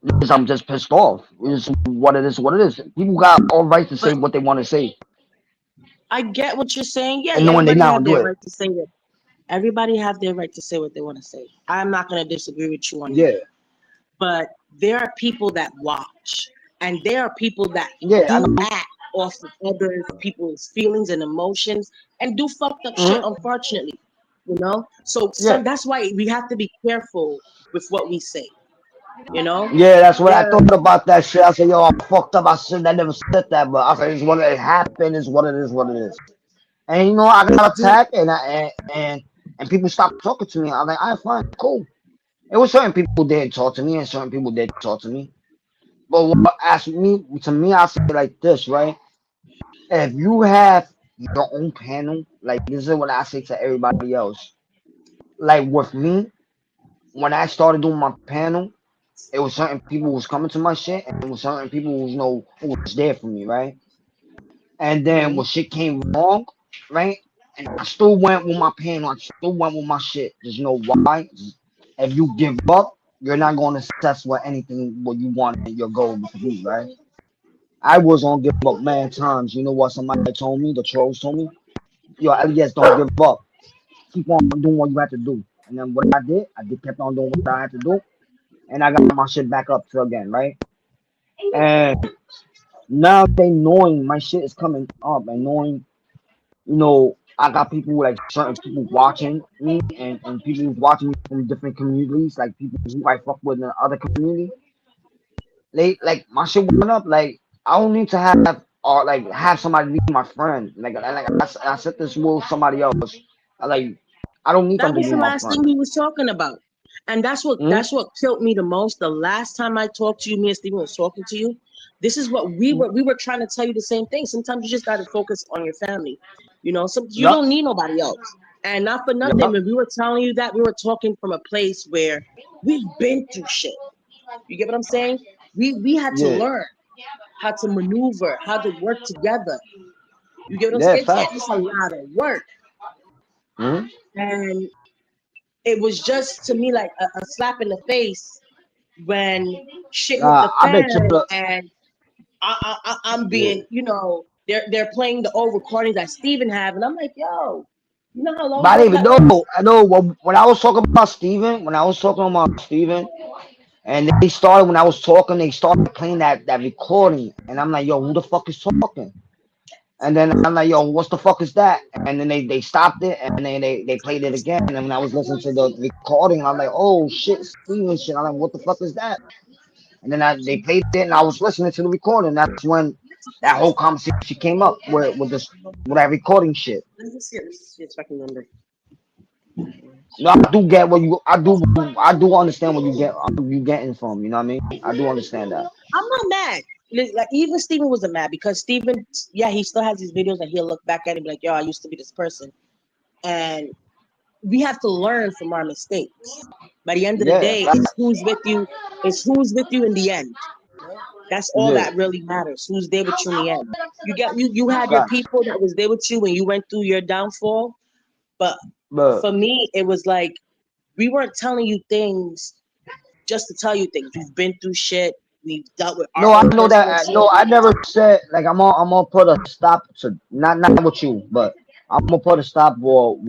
because I'm just pissed off. It's what it is. What it is. People got all right to say But what they want to say, I get what you're saying. Yeah, and knowing they everybody not have gonna do their it. right to say it. Everybody have their right to say what they want to say. I'm not going to disagree with you on that. Yeah, But there are people that watch, and there are people that yeah, I do know. act off of other people's feelings and emotions and do fucked up shit, Hmm. unfortunately. So Yeah. that's why we have to be careful with what we say. You know, Yeah, that's what I there. thought about that shit. I said, yo, I fucked up. I never said that, but I said, it's what it happened. Is what it is. What it is. And I got Do attacked, and people stopped talking to me. I was like, alright, fine, cool. It was certain people did talk to me, and certain people did talk to me. But what asked me to me, I say like this, right? If you have your own panel, like this is what I say to everybody else. Like with me, when I started doing my panel, it was certain people who was coming to my shit, and it was certain people who who was there for me, right? And then Mhm. when shit came wrong, right? And I still went with my panel, I still went with my shit. Just know why? If you give up, you're not going to success with anything what you want your goal to be, right? I was on give up mad times. You know what somebody told me? The trolls told me, yo, L.E.S, don't give up. Keep on doing what you have to do. And then what I did kept on doing what I had to do, and I got my shit back up to again, right? And now they knowing my shit is coming up and knowing, I got people like certain people watching me and people who's watching me from different communities, like people who I fuck with in the other community. They like my shit went up. Like I don't need to have or like have somebody be my friend. I said this with somebody else. Like I don't need them That to was be the my last thing friend. we was talking about. And that's what Hmm. that's what killed me the most. The last time I talked to you, me and Steven was talking to you. This is what we were trying to tell you the same thing. Sometimes you just gotta focus on your family. You Yup. don't need nobody else. And not for nothing, Yup. when we were telling you that, we were talking from a place where we've been through shit. You get what I'm saying? We had to Yeah. learn how to maneuver, how to work together. You get what I'm Yeah, saying? It's facts. just a lot of work. Mhm. And it was just to me like a slap in the face when shit hit the I bet you. fan and I'm Yeah. being, they're playing the old recordings that Steven have, and I'm like, yo, you know how long But I ago didn't even that know. was? I know when I was talking about Steven, and they started when I was talking, they started playing that recording, and I'm like, yo, who the fuck is talking? And then I'm like, yo, what's the fuck is that? And then they stopped it, and then they played it again. And when I was listening to the recording, I'm like, oh shit, Steven shit. I'm like, what the fuck is that? And then they played it, and I was listening to the recording. That's when that whole conversation came up with that recording shit. Let's see if I can remember. No, I do get what you. I do understand what you getting from. You know what I mean? I do understand that. I'm not mad. Like even Steven wasn't mad because Steven, yeah, he still has these videos and he'll look back at it and be like, yo, I used to be this person. And we have to learn from our mistakes. By the end of the Yeah, day, facts. it's who's with you in the end. That's all Yeah, that really matters. Who's there with you in the end. You had your facts. people that was there with you when you went through your downfall. But But for me, it was like we weren't telling you things just to tell you things. We've been through shit. We've dealt with our no, I own know that. personal No, shit. I never said like I'm gonna put a stop to not with you, but I'm gonna put a stop or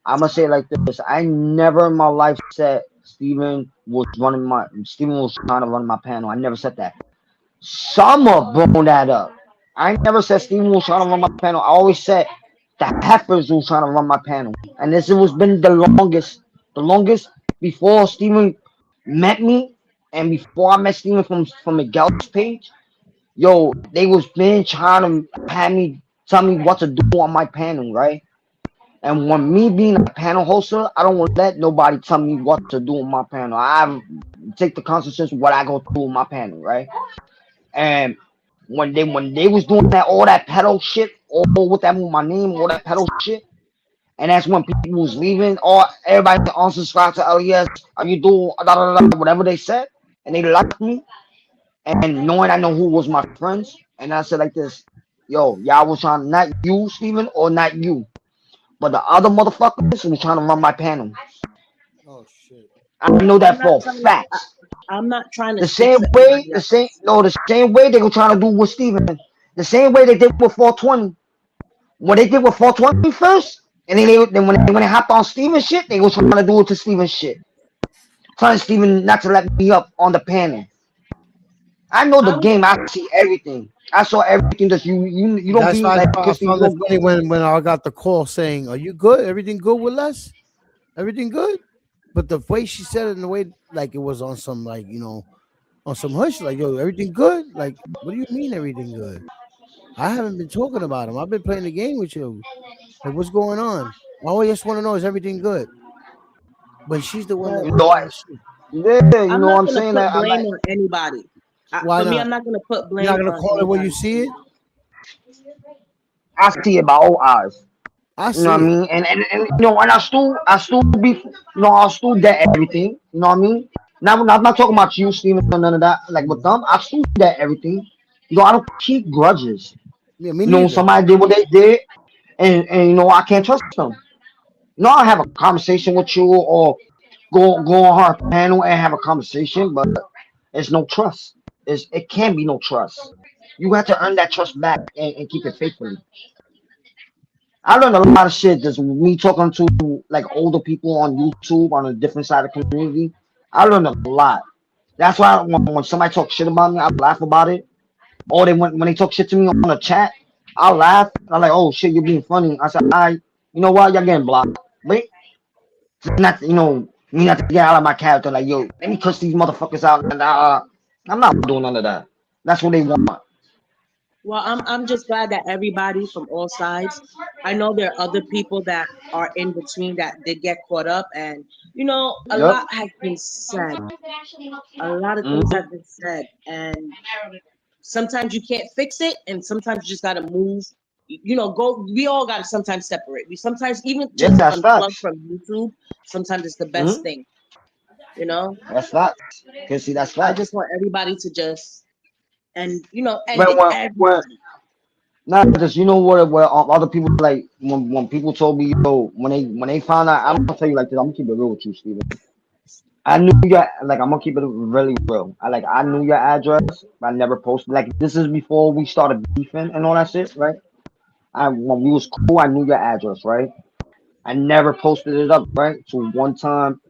I'm gonna say it like this. I never in my life said Steven was trying to run my panel. I never said that. Summer blown that up. I never said Steven was trying to run my panel. I always said the heifers was trying to run my panel, and this was been the longest before Steven met me, and before I met Steven from Miguel's page. Yo, they was been trying to have me tell me what to do on my panel, right? And when me being a panel hoster, I don't let nobody tell me what to do on my panel. I take the consequences of what I go through on my panel, right? And when they was doing that all that pedal shit, all with that with my name, all that pedal shit, and that's when people was leaving, or everybody unsubscribed to L.E.S. Are you doing whatever they said, and they left me, and knowing I know who was my friends, and I said like this, yo, y'all was trying not you, Steven, or not you, but the other motherfuckers was trying to run my panel. Oh shit. I Well, know that for facts. I'm not trying to The speak same for way, anybody the else. same no, the same way they were trying to do with Steven. The same way they did with 420. What they did with 420 first, and then when they hopped on Steven shit, they was trying to do it to Steven shit. Telling Steven not to let me up on the panel. I know the I'm game, I see everything. I saw everything that you don't That's be why like I Christy, you found it don't funny when I got the call saying, "Are you good? Everything good with Les? Everything good?" But the way she said it, in the way like it was on some like on some hush, like yo, everything good? Like what do you mean everything good? I haven't been talking about him. I've been playing the game with you. Like what's going on? All I just want to know is everything good. But she's the one that well, you was know doing I, the shit. yeah, you I'm know what not I'm gonna saying? put I'm blame like, on anybody. Why For me, not? I'm not gonna put You're not blame gonna on call it when you anybody. see it. I see it by all eyes. I You know what see I it. mean? And and I still be I still get everything. You know what I mean? Now I'm not talking about you, Steven, or none of that. Like with them, I still get everything. I don't keep grudges. Yeah, me neither. Somebody did what they did, and I can't trust them. I have a conversation with you or go on her panel and have a conversation, but it's no trust. It can be no trust. You have to earn that trust back and keep it faithfully. I learned a lot of shit just me talking to like older people on YouTube on a different side of the community. I learned a lot. That's why when somebody talks shit about me, I laugh about it. Or when they talk shit to me on the chat, I laugh. I'm like, oh shit, you're being funny. I said, you know what, y'all getting blocked. But not me not to get out of my character. Like, yo, let me cuss these motherfuckers out. And I'm not doing none of that. That's what they want. Well, I'm just glad that everybody from all sides. I know there are other people that are in between that did get caught up, and a Yep. lot has been said. A lot of things Mhm. have been said, and sometimes you can't fix it, and sometimes you just gotta move. Go. We all gotta sometimes separate. We sometimes even Yeah, just that's unplug facts. from YouTube. Sometimes it's the best Mhm. thing. You know. That's facts. Can see that's I facts. just want everybody to just and end When it. when when Everybody. Not just you know what where other people like when people told me yo when they found out I'm gonna tell you like this I'm gonna keep it real with you Steven. I knew your like I'm gonna keep it really real. I knew your address. I never posted like this is before we started beefing and all that shit, right? I when we was cool, I knew your address, right? I never posted it up, right? So one time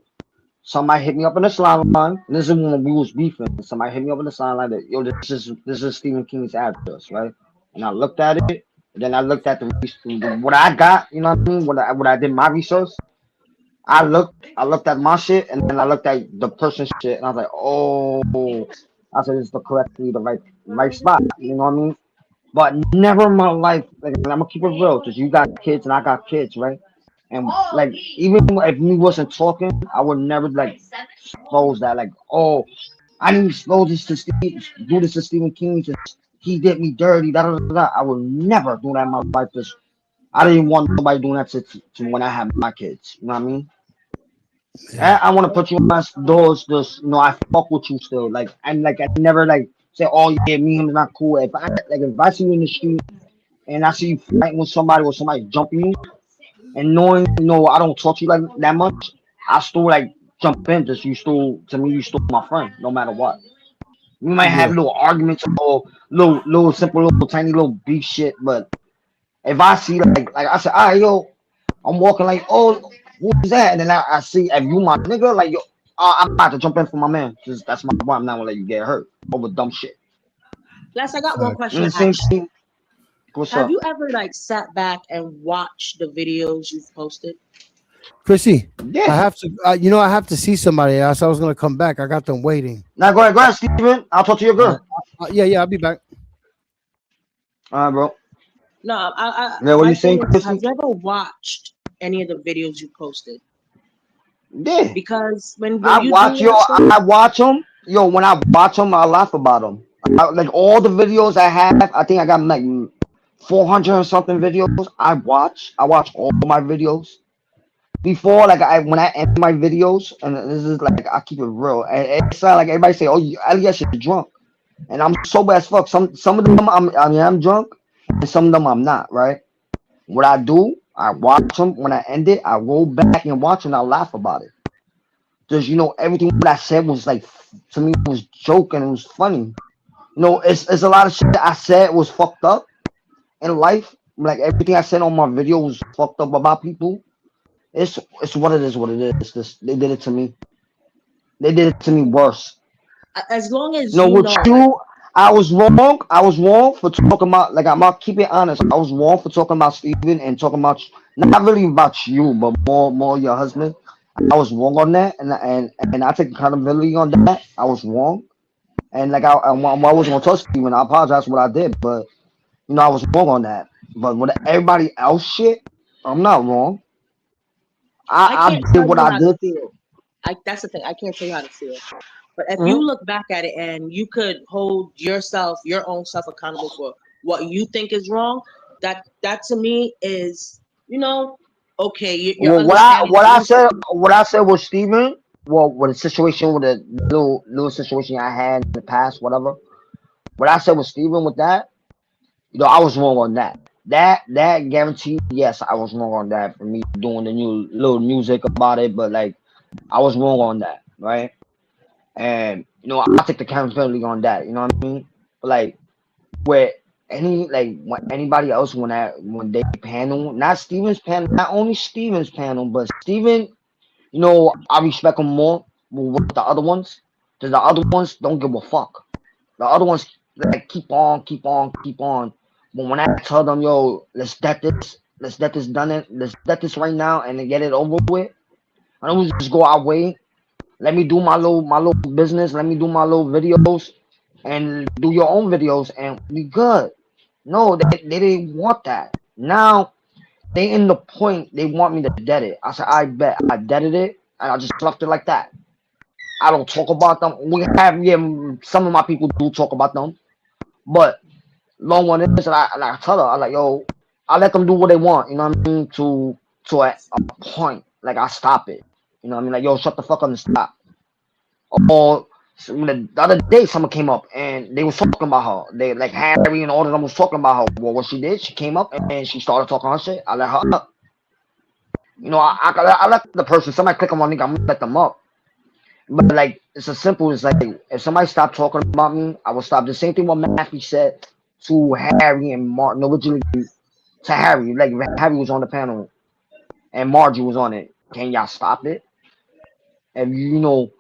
somebody hit me up in the slide line. And this is when we was beefing. Somebody hit me up in the slide line that yo, this is Stephen King's address, right? And I looked at it, and then I looked at what I got, you know what I mean? What I did my research. I looked at my shit and then I looked at the person's shit and I was like, oh, I said it's the correctly the right spot. You know what I mean? But never in my life, like I'm gonna keep it real, cause you got kids and I got kids, right? And like even if we wasn't talking, I would never like expose that. Like, oh, I didn't expose this to do this to Stephen King. Just, he did me dirty. Da, da, da, da. I would never do that in my life. Just I didn't want nobody doing that to when I had my kids. You know what I mean? Yeah. I want to put you on doors. Just I fuck with you still. Like I'm like I never like say, oh yeah, me and him is not cool. If I see you in the street and I see you fighting with somebody or somebody jumping you, and knowing I don't talk to you like that much, I still like jump in. Just you still to me, you still my friend, no matter what. We might have Yeah. little arguments or little simple little tiny little beef shit, but if I see like I said, all right, yo, I'm walking like, oh, who's that? And then I see if you my nigga, like yo, I'm about to jump in for my man. Just that's my boy. I'm not gonna let you get hurt over dumb shit. Plus, I got one Fact. question And the to same ask you. thing. What's Have up? you ever like sat back and watched the videos you've posted? Chrissy, I Yeah. have to. I have to see somebody. I said I was gonna come back. I got them waiting. Now go ahead, Steven. I'll talk to your Uh, girl. yeah, yeah. I'll be back. All right, bro. No, Yeah, what my you thing saying, is, have Chrissy? you ever watched any of the videos you posted? Yeah. Because when you do Yo, watch them, I watch them. Yo, when I watch them, I laugh about them. Like all the videos I have, I think I got like 400 and something videos. I watch all my videos before. Like when I end my videos, and this is like I keep it real. And it's not like everybody say, "Oh, L.E.S is drunk," and I'm sober as fuck. Some of them I'm drunk, and some of them I'm not. Right? What I do, I watch them. When I end it, I roll back and watch, and I laugh about it. Just everything that I said was like to me was joking. It was funny. It's a lot of shit I said was fucked up in life. Like everything I said on my video was fucked up about people. It's what it is. What it is. They did it to me. They did it to me worse. as long as you With know, like, you, I was wrong. I was wrong for talking about like I'm not keep it honest. I was wrong for talking about Steven and talking about not really about you, but more your husband. I was wrong on that, and I take accountability on that. I was wrong, and like I wasn't gonna touch Steven. I apologize for what I did, but I was wrong on that. But with everybody else shit, I'm not wrong. I I can't did tell what you I how to did. feel. That's the thing. I can't tell you how to feel. But if you Mhm. look back at it and you could hold yourself, your own self accountable for what you think is wrong, that to me is, okay, you're Well, understanding that you should. what I said was Steven. Well, with the situation with the little situation I had in the past, whatever. What I said was Steven with that. I was wrong on that. That guaranteed, yes, I was wrong on that for me doing the new little music about it, but like I was wrong on that, right? And I take the accountability on that. You know what I mean? But like where when anybody else when they panel, not Steven's panel, not only Steven's panel, but Steven, I respect him more with the other ones. Cause the other ones don't give a fuck. The other ones like keep on, keep on, keep on. But when I tell them, yo, let's get this done, let's get this right now and then get it over with. I don't just go our way. Let me do my little business. Let me do my little videos, and do your own videos, and we good. No, they didn't want that. Now they in the point they want me to dead it. I said I bet I deaded it, and I just left it like that. I don't talk about them. We have some of my people do talk about them, but long one is and I tell her I like yo, I let them do what they want. You know what I mean? To a point, like I stop it. You know what I mean? Like yo, shut the fuck up and stop. Or The other day, someone came up and they was talking about her. They like Harry and all of them was talking about her. Well, what she did, she came up and she started talking her shit. I let her up. You know, I let the person. Somebody click on my link, I'm gonna let them up. But like, it's as simple as like, if somebody stopped talking about me, I will stop. The same thing what Matthew said to Harry and Martin originally to Harry. Like Harry was on the panel and Margie was on it. Can y'all stop it? If you know,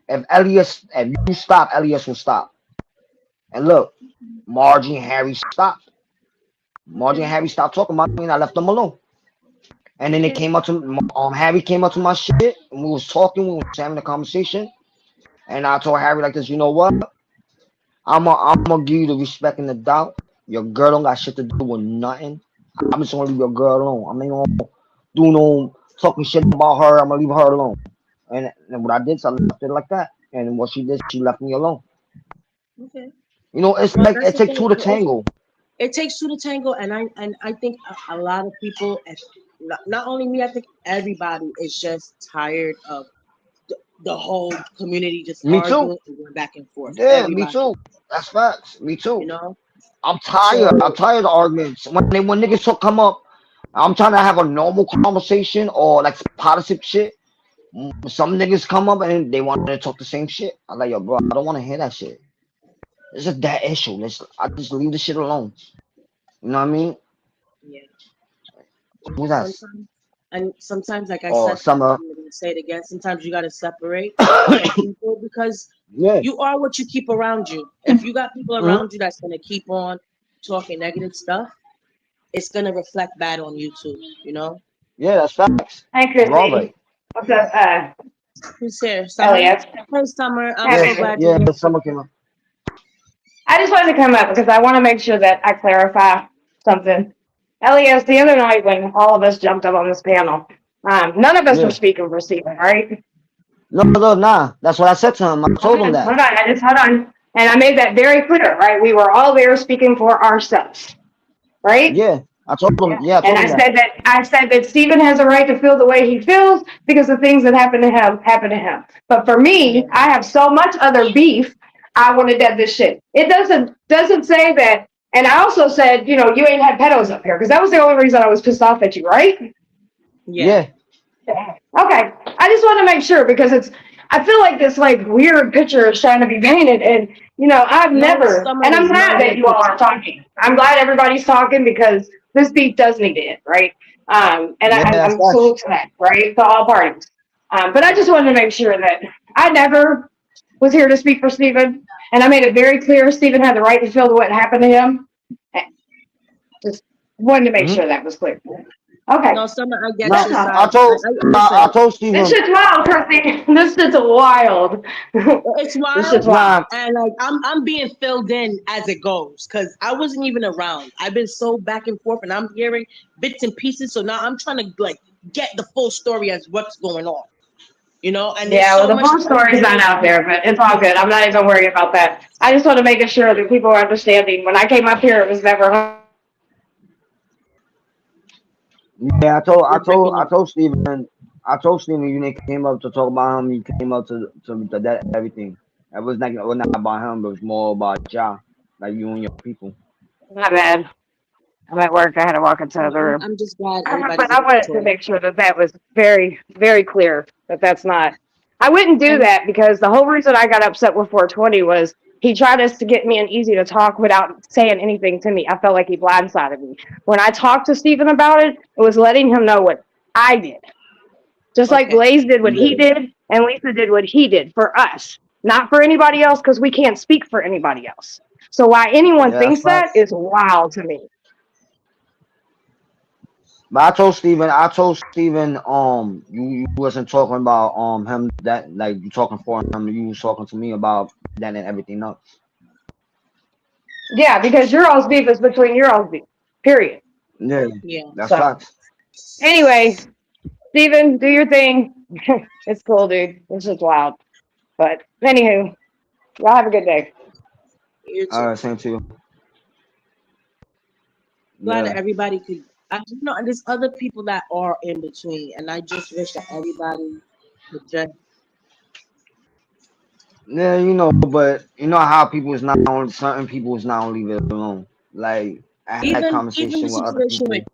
if Elias, if you stop, Elias will stop. And look, Margie and Harry stopped. Margie Okay. and Harry stopped talking about me, and I left them alone. And then they Okay. came up to Harry came up to my shit, and we was talking, we was having a conversation, and I told Harry like this, you know what? I'm gonna give you the respect and the doubt. Your girl don't got shit to do with nothing. I'm just gonna leave your girl alone. I'm not gonna do no talking shit about her. I'm gonna leave her alone. And what I did, so I left it like that. And what she did, she left me alone. Okay. You know, it's Well, like that's it the takes thing. two to tangle. It takes two to tango, and I think a lot of people, not only me, I think everybody is just tired of the whole community just Me too. arguing and going back and forth. Yeah, me Everybody, too. That's facts. Me you too. know. I'm tired. I'm So tired of arguments. When niggas talk come up, I'm trying to have a normal conversation or like positive shit. Some niggas come up and they want to talk the same shit. I'm like, yo, bro, I don't want to hear that shit. It's just that issue. I just leave the shit alone. You know what I mean? yeah, Who's that? sometimes, like I Or said, summer. I'm gonna say it again. Sometimes you gotta separate from people because Yeah. you are what you keep around you. If you got people Hmm. around you that's gonna keep on talking negative stuff, it's gonna reflect bad on you too. You know. Yeah, that's facts. Hi, You're all right. Chrissy. What's up, Who's here? Summer? Elliot? Hey, Summer. I'm Yeah, so Hi. glad you're yeah, here. summer came up. I just wanted to come up because I want to make sure that I clarify something. L.E.S, the other night when all of us jumped up on this panel, none of us were Yeah. speaking for Stephen, right? No, no, nah. That's what I said to him. I Hold told him on, that. hold on. I just hold on. And I made that very clear, right? We were all there speaking for ourselves, right? Yeah. I told him. Yeah, I And told him that. I said that Stephen has a right to feel the way he feels because the things that happen to him. But for Yeah. me, I have so much other beef. I want to dead this shit. It doesn't say that. And I also said, you ain't had pedos up here because that was the only reason I was pissed off at you, right? Yeah. Yeah. Okay. I just want to make sure because I feel like this like weird picture is trying to be painted and I've No, never Summer, and I'm there's no glad that weird you all picture. are talking. I'm glad everybody's talking because this beef does need to end, right? And Yeah, that's I'm facts. salute to that, right? To all parties. But I Yeah. just wanted to make sure that I never was here to speak for Stephen. And I made it very clear Stephen had the right to feel what happened to him. Just wanted to make Hmm. sure that was clear. Okay. No, Summer, I get Nah, That's your all. I side. told I Listen. told This Steven. shit's wild, Kirsty. This shit's wild. It's This shit's wild, wild. Nah, and like I'm being filled in as it goes because I wasn't even around. I've been so back and forth, and I'm hearing bits and pieces. So now I'm trying to like get the full story as what's going on. And there's Yeah, well, so the much full that I'm story's not hearing. out there, but it's all good. I'm not even worried about that. I just want to make sure that people are understanding. When I came up here, it was never. yeah, You're breaking I up. told Steven. I told Steven you didn't came up to talk about him. You came up to that everything. It was not about him. It was more about y'all, like you and your people. My bad. I'm at work. I had to walk into the No, other room. I'm just glad But everybody's I able to wanted to talk. make sure that that was very, very clear that that's not. I wouldn't do And that because the whole reason I got upset with 420 was he tried us to get me an easy to talk without saying anything to me. I felt like he blindsided me. When I talked to Stephen about it, it was letting him know what I did. Just like okay, Blaze did what Yeah, he did and Lisa did what he did for us, not for anybody else because we can't speak for anybody else. So why anyone yeah, that's thinks that facts. is wild to me. But I told Steven, you wasn't talking about him that like you talking for him. You was talking to me about that and everything else. Yeah, because your all's beef is between your all's beef. Period. Yeah, yeah. that's So facts. anyway, Steven, do your thing. It's cool, dude. This is wild. But anywho, y'all have a good day. You All too. right, same to you. Glad that Yeah, everybody could. And there's other people that are in between, and I just wish that everybody could just Yeah, but you know how people is not on certain people is not gonna leave it alone. Like I had Even the conversation with other situation with people.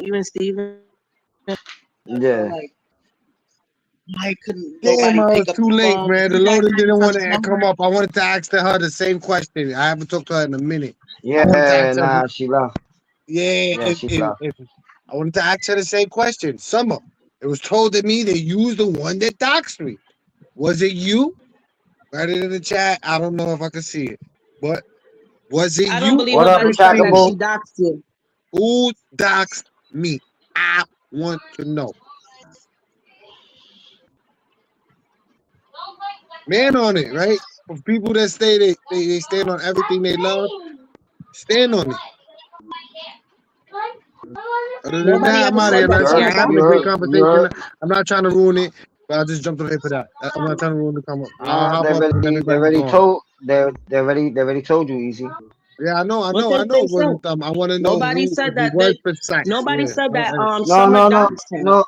you and Steven, like Yeah, why couldn't nobody Damn, pick I up was the too phone? late, Because you man. The guys loader had each didn't want other's to number. come up. I wanted to ask her the same question. I haven't talked to her in a minute. I wanted to yeah, ask her, nah, she left. yeah, Yeah, she left. I wanted to ask her the same question. Summer, it was told to me that you was the one that doxed me. Was it you? Write it in the chat. I don't know if I can see it, but was it I don't you believe or What up, nobody said that Christine? she trackable? doxed you. Who doxed me? I want to know. Man on it, right? For people that say they stand on everything they love, stand on it. Other than Nobody that, ever I'm out of said here, that man. You See, heard, I Summer having you a doxed great heard, you. you conversation. heard. I'm not trying to ruin it, but I just jumped on here for that. I'm not trying to ruin the comment. I'll Nah, hop up when they everybody's already gone. told, they already told you, easy. Yeah, I know, I What know, I did know. they But say? I want to know Nobody who, said if he that was they. precise. Nobody Yeah. said that No, Summer no, no, doxed him. no,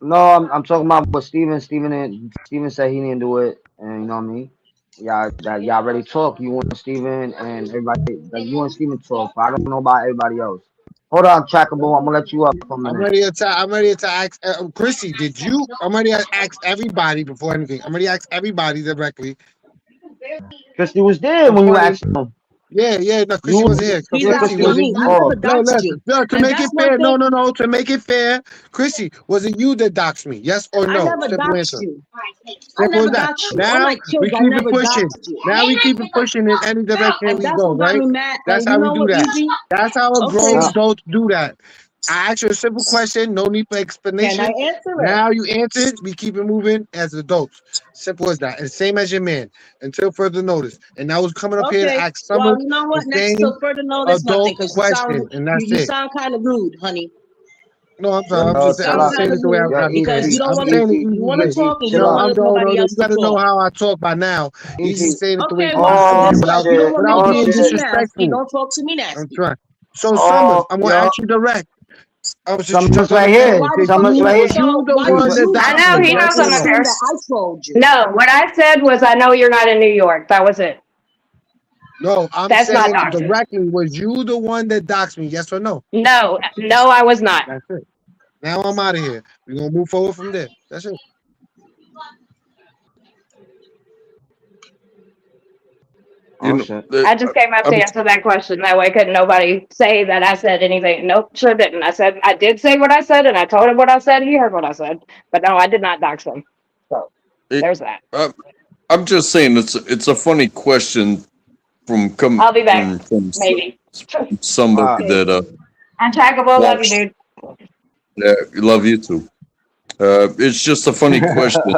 no. I'm talking about what Steven said he didn't do it, and you know what I mean. Y'all already talked. You and Steven and everybody. Like you and Steven talk. But I don't know about everybody else. Hold on, trackable. I'm gonna let you up for a I'm minute. ready to. I'm ready to ask Chrissy. Did you? I'm ready to ask everybody before anything. I'm ready to ask everybody directly. Christy was there when you Before asked him. yeah, yeah. No, Chrissy You, wasn't here. So He's yeah, Chrissy, Christy asking was was. it me. I you? Oh, never No, doxed no, you, no. To and make it that's one fair, no, thing. no, no. To make it fair, Chrissy, was it you that doxed me? Yes or I no? never Simple doxed answer. you. I Simple never as that. doxed you. On Now my kids, we I keep it never pushing. doxed you. Now we keep it pushing in any direction And we that's go, what got right? me mad. That's And you how we know do what, that. Easy? That's how a grown Okay, nah. adults do that. I asked you a simple question, no need for can I explanation. answer it? Now you answered. We keep it moving as adults. Simple as that. And same as your man. Until further notice. And I was coming up here to Okay. ask Well, Summers you know the what? Next same to further notice, nothing, adult because question, and that's you it. sound kind of rude, honey. No, I'm sorry. Yo, I'm chill Sound just out. saying kind of it the way rude Yo, I'm because saying you it. don't I'm want to. saying it easy, You easy want to way. easy. talk and you Chill don't No, out. want no, no, nobody no. else You to got to know talk. how I talk by now. Easy. Easy saying it the way Okay. he Well, Oh saying guess it what? without If you don't shit. want me to Oh talk to shit. you nasty, disrespectful. don't talk to me I'm nasty. trying. So Summers, Oh I'm gonna yo. ask you direct. I was just Summer's trying right to And know. here. why the Did fuck Summer's you? did right you Was here. tell? you the Why He's did one right. that you I tell doxed know me? he everybody knows Yes to or I'm not no? assume there. that I trolled you? No, what I said was I know you're not in New York. That was it. No, I'm That's not saying doxing. directly. Was you the one that doxed me? Yes or no? No, no, I was not. That's it. Now I'm out of here. We're gonna move forward from there. That's it. You Oh know, shit. I just came up to I'm answer that question. That way, couldn't nobody say that I said anything. Nope, sure didn't. I said I did say what I said, and I told him what I said. He heard what I said, but no, I did not dox him. So it, there's that. I'm I'm just saying it's a funny question from I'll be back. coming from Maybe. somebody Alright. that Untrackable. Love you, walks. dude. Yeah, love you too. It's just a funny question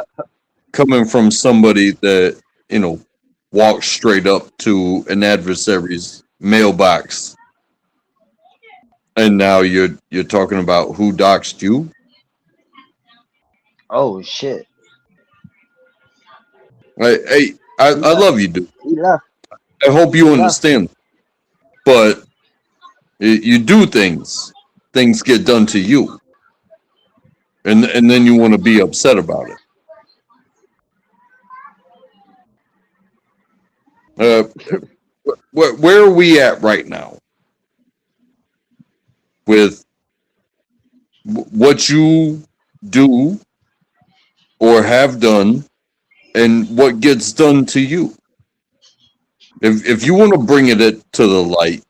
coming from somebody that walks straight up to an adversary's mailbox, and now you're talking about who doxed you. Oh shit. I He left. love you, dude. He left. I hope He you left. understand, but you do things get done to you, and then you want to be upset about it. Uh, where are we at right now with what you do or have done and what gets done to you? If you want to bring to the light,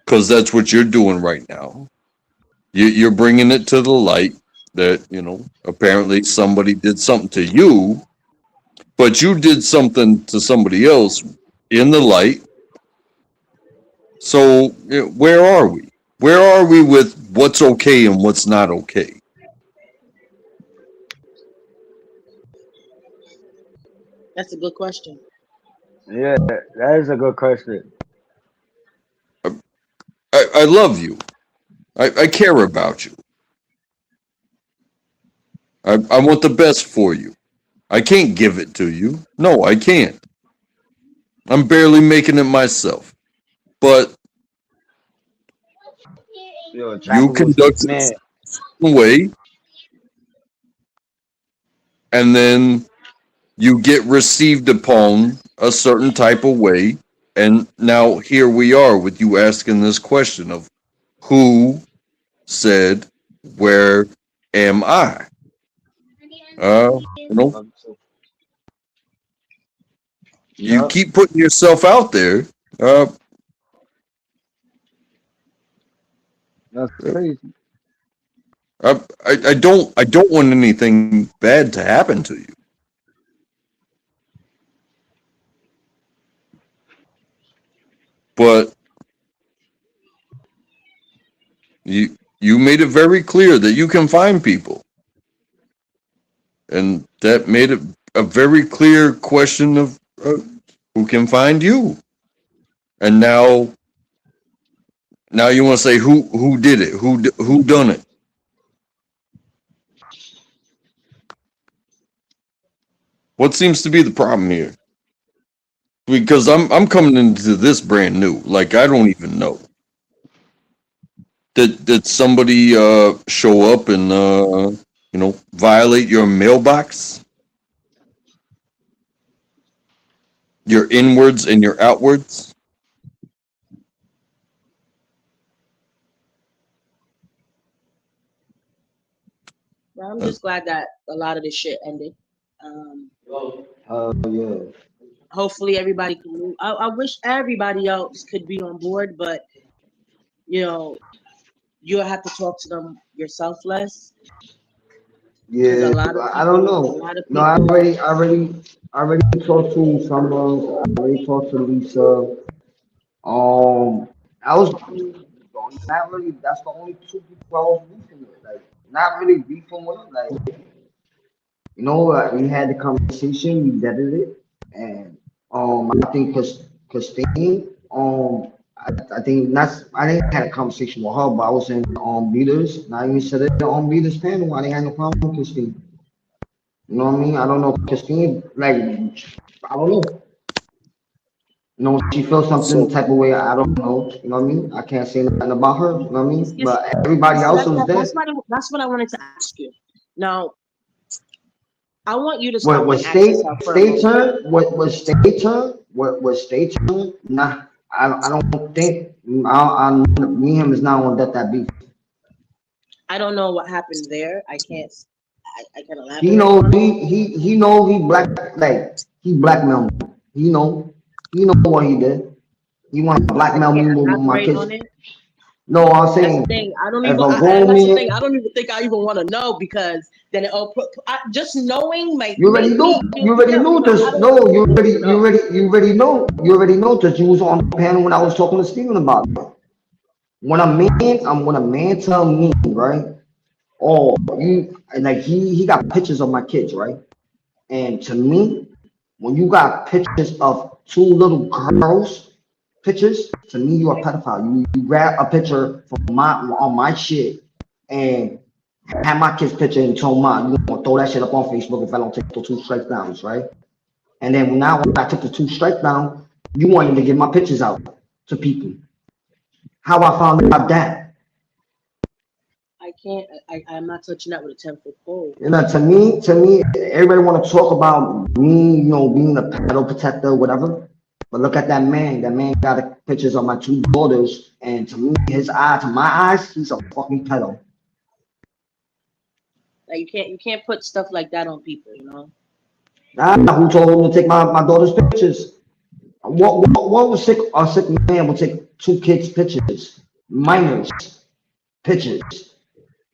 because that's what you're doing right now, you're bringing it to the light that apparently somebody did something to you, but you did something to somebody else in the light. So where are we? Where are we with what's okay and what's not okay? That's a good question. Yeah, that is a good question. I love you. I care about you. I want the best for you. I can't give it to you. No, I can't. I'm barely making it myself. But Yo, you trackable is conduct it a man. certain way, and then you get received upon a certain type of way, and now here we are with you asking this question of who said, where am I? You know, you Yeah, keep putting yourself out there. Uh, that's crazy. I don't want anything bad to happen to you, but you made it very clear that you can find people, and that made it a very clear question of who can find you. And now you want to say who did it, who done it? What seems to be the problem here? Because I'm coming into this brand new, like I don't even know. Did somebody show up and violate your mailbox, your inwards and your outwards? Well, I'm Uh, just glad that a lot of this shit ended. Um, Yeah. hopefully everybody can move. I wish everybody else could be on board, but you know, you'll have to talk to them yourself less because Yeah, I don't a know. lot of No, I people, already, I already, I already talked to some. I already talked to Lisa. I was not really. That's the only two people I was beefing with. Like, not really beefing with. Like, we had the conversation. We vetted it, and I think Christine. I think that's. I didn't have a conversation with her, but I was in leaders. And I even said it on leaders panel. I didn't have no problem with Christine. You know what I mean? I don't know, Christine. Like, I don't know. She feels something so type of way. I don't know. You know what I mean? I can't say nothing about her. You know what I it's, mean? it's, But everybody it's else was there. that's what I wanted to ask you. Now, I want you to What stop and was ask yourself for a state moment. turn? What was state turn? What was state turn? Nah, I don't think. Me and him is not on that beef. I don't know what happened there. I can't He elaborate know on it. he know he he blackmailed me. He know what he did. He want to I blackmail me can't with my elaborate kids. on it. No, I'm That's the saying thing. I don't if even. a And grown that's the man, thing. I don't even think I even want to know because then it'll just knowing might you already make know. me feel You some already type of way. know But I this. don't No, even want to know. you already know. You already know that you was on the panel when I was talking to Steven about it. When a man tell me, right? Oh, you like he got pictures of my kids, right? And to me, when you got pictures of two little girls, pictures, to me you a pedophile. You grab a picture from my shit and have my kid's picture and told mom you gonna throw that shit up on Facebook if I don't take the two strike downs, right? And then now when I took the two strike down, you wanted to get my pictures out to people. How I found out that? I can't. I'm not touching that with a 10-foot pole. To me, everybody want to talk about me, being a pedo protector, whatever. But look at that man. That man got pictures of my two daughters, and to me, to my eyes, he's a fucking pedo. Like you can't put stuff like that on people. Nah, who told him to take my daughter's pictures? What was a sick man would take two kids' pictures, minors pictures,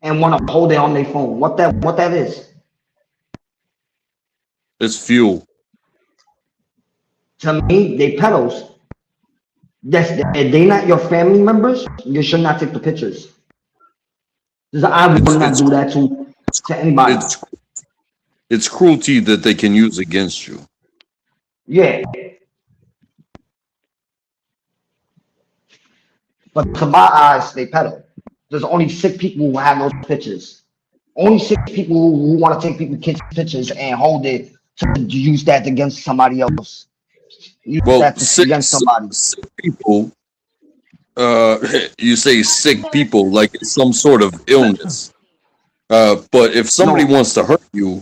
and want to hold it on their phone? What that is? it's fuel. To me, they pedos. Yes, if they not your family members, you should not take the pictures. Because I It's will not it's do that to anybody. it's it's cruelty that they can use against you. Yeah, but to my eyes, they pedo. There's only sick people who have those pictures. Only sick people who want to take people kids' pictures and hold it to use that against somebody else. Use Well, that against somebody. sick people. You say sick people like it's some sort of illness. But if somebody No, wants to hurt you,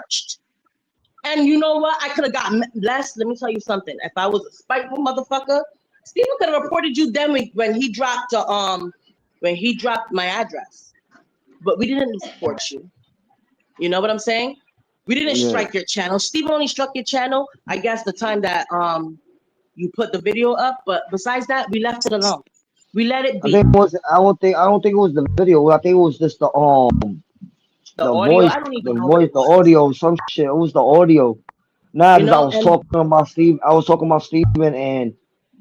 charged. And you know what? I could have got less. Let me tell you something. If I was a spiteful motherfucker, Steven could have reported you then when he dropped when he dropped my address. But we didn't report you. You know what I'm saying? We didn't Yeah. strike your channel. Steven only struck your channel, I guess, the time that you put the video up. But besides that, we left it alone. We let it I be. think it was. I don't think it was the video. I think it was just The audio, I don't even know what it the was. audio, some shit. It was the audio. Nah, You because I know, was and talking about Steve. I was talking about Steven, and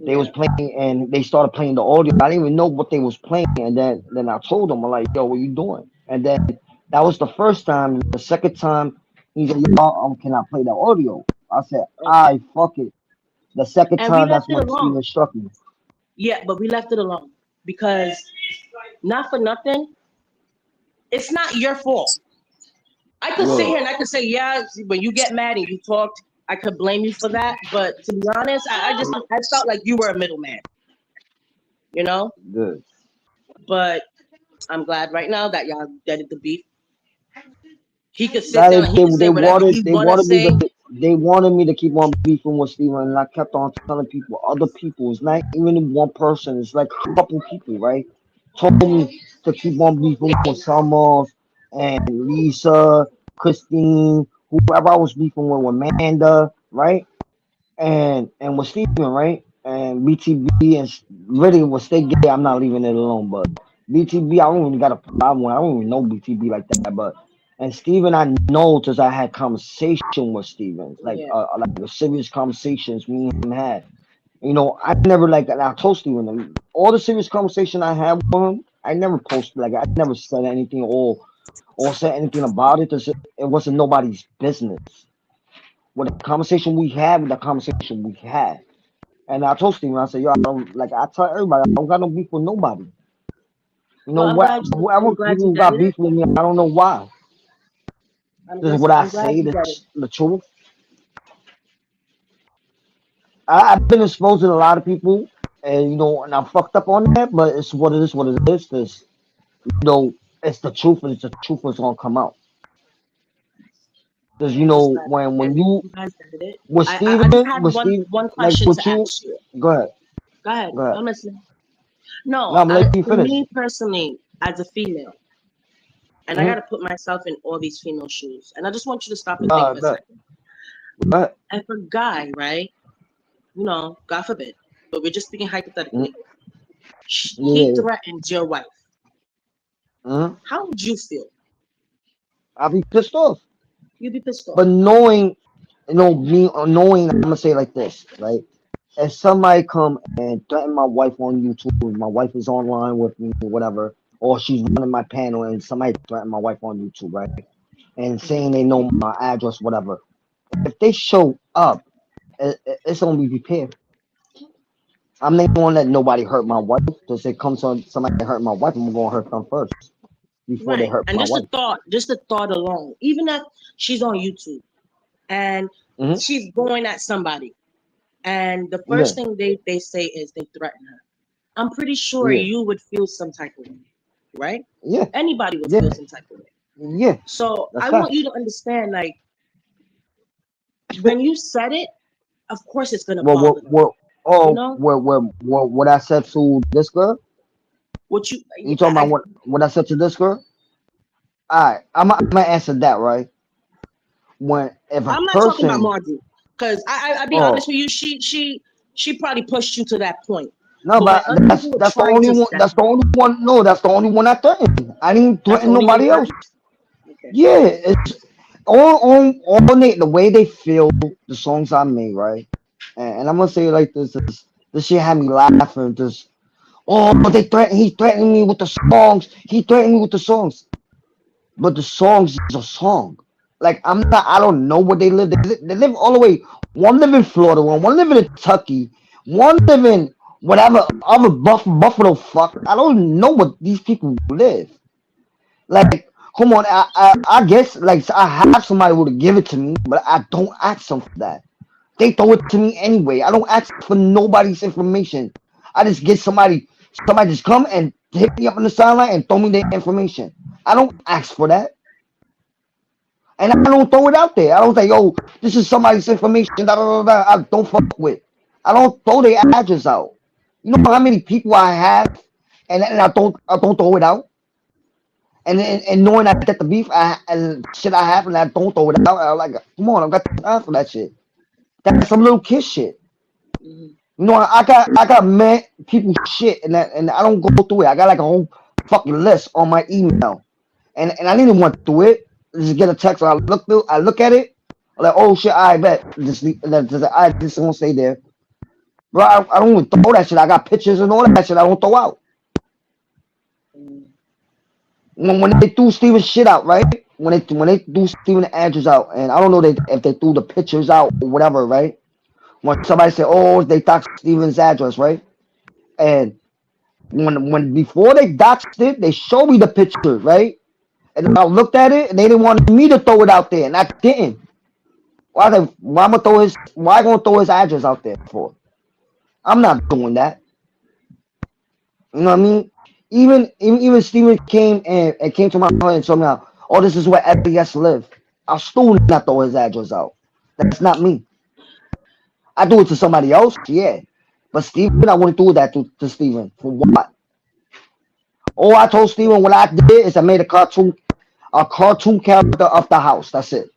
they was yeah, playing, and they started playing the audio. I didn't even know what they was playing, and then I told them, I'm like, yo, what you doing? And then that was the first time. The second time, he said, yo, can I play the audio? I said, okay. I fuck it. The second And we time, left that's it when alone. Steven struck me. Yeah, but we left it alone because not for nothing, it's not your fault. I could sit Yeah, here and I could say, yeah, when you get mad and you talked, I could blame you for that. But to be honest, I felt like you were a middleman, you know? good. But I'm glad right now that y'all deaded the beef. He could sit Now down and he could say whatever he wanna say. they wanted me to keep on beefing with Steven, and I kept on telling people, other people, it's not even one person, it's like a couple people, right? Told me to keep on beefing with Summers and Lisa, Christine, whoever I was beefing with Amanda, right? And with Steven, right? And BTB and really with Stay Gay, I'm not leaving it alone. But BTB, I don't even got a problem with. I don't even know BTB like that. But and Steven, I know because I had conversation with Steven, Yeah. like the serious conversations me and him had. You know, I never like, and I told Steven all the serious conversation I had with him. I never posted like I never said anything or said anything about it. 'Cause it wasn't nobody's business. What the conversation we had, with the conversation we had. And I told Steven, I said, yo, I don't like I tell everybody, I don't got no beef with nobody. You know Well, what? Whoever I'm glad you people get got it. beef with me, I don't know why. This is what I I'm glad say, you get it. the truth. I've been exposed to a lot of people, and and I'm fucked up on that, but it's what it is, what it is. Cause it's the truth, and it's the truth is gonna come out. Cause I'm just glad when that you you guys did it. with I just Steven, had one like question with to you, ask you. go ahead, Go ahead. go ahead. I'm listening. No, No, I'm gonna let you for finish. me personally, as a female, and I got Mm-hmm. to put myself in all these female shoes, and I just want you to stop and think for a Go second. ahead. If a guy, right, God forbid, but we're just speaking Mm-hmm. hypothetically, Yeah, he yeah, threatens your wife, yeah. Mm-hmm. how would you feel? I'll be pissed off. You'd be pissed off. But knowing, knowing, I'm gonna say it like this, right? If somebody come and threaten my wife on YouTube, my wife is online with me, or whatever, or she's running my panel, and somebody threaten my wife on YouTube, right? And Mhm. saying they know my address, whatever. If they show up, it's gonna be prepared. I'm not gonna let nobody hurt my wife. Because it comes on somebody hurt my wife, I'm gonna hurt them first before they Right. hurt And my wife. just the thought alone, even if she's on YouTube and Hmm. she's going at somebody, and the first Yeah, thing they say is they threaten her, I'm pretty sure yeah, you would feel some type of way, right? yeah, Anybody would yeah, feel some type of way. yeah. So That's I want facts. you to understand, like, when you said it, of course it's gonna What bother what them. what You oh know what I said to this girl? what you? You talking about what I said to this girl? Alright, I'm gonna answer that, right? When if a I'm not talking about person Margie, because I be honest oh with you, she probably pushed you to that point. no, But when but other people were that's the trying only to one, step in, that's the only one I threatened. I didn't that's threaten only you nobody else. threatened. Okay. Yeah, it's the way they feel the songs I made, right? And I'm gonna say it like this shit had me laughing. This oh he threatened me with the songs. He threatened me with the songs. But the songs is a song. Like I don't know where they live. They live all the way. One live in Florida, one live in Kentucky, one live in whatever other Buffalo. Fuck, I don't know what these people live. Like, come on, I guess like I have somebody who to give it to me, but I don't ask them for that. They throw it to me anyway. I don't ask for nobody's information. I just get somebody just come and hit me up on the sideline and throw me their information. I don't ask for that. And I don't throw it out there. I don't say, yo, this is somebody's information. Da, da, da, da, I don't fuck with. I don't throw their address out. You know how many people I have, and I don't throw it out. And knowing I get the beef and shit I have, and I don't throw it out. I'm like, come on, I got time for that shit. That's some little kid shit. Mhm. You know, I got mad people shit, and I don't go through it. I got like a whole fucking list on my email, and I didn't went through it. Just get a text. I look at it. I'm like, oh shit, I bet I just won't stay there, bro. I don't even throw that shit. I got pictures and all that shit. I don't throw out. Mhm. When they threw Steven's shit out, right? When they threw Steven Andrews out, and I don't know if they threw the pictures out or whatever, right? When somebody said, oh, they doxed Steven's address, right? And when before they doxed it, they showed me the picture, right? And I looked at it, and they didn't want me to throw it out there, and I didn't. Why I gonna throw his address out there for? I'm not doing that. You know what I mean? Even Steven came came to my house and told me, oh, this is where L.E.S live. I'll still not throw his address out. That's not me. I do it to somebody else, yeah. But Steven, I wouldn't do that to Steven. For what? All I told Steven what I did is I made a cartoon character of the house. That's it.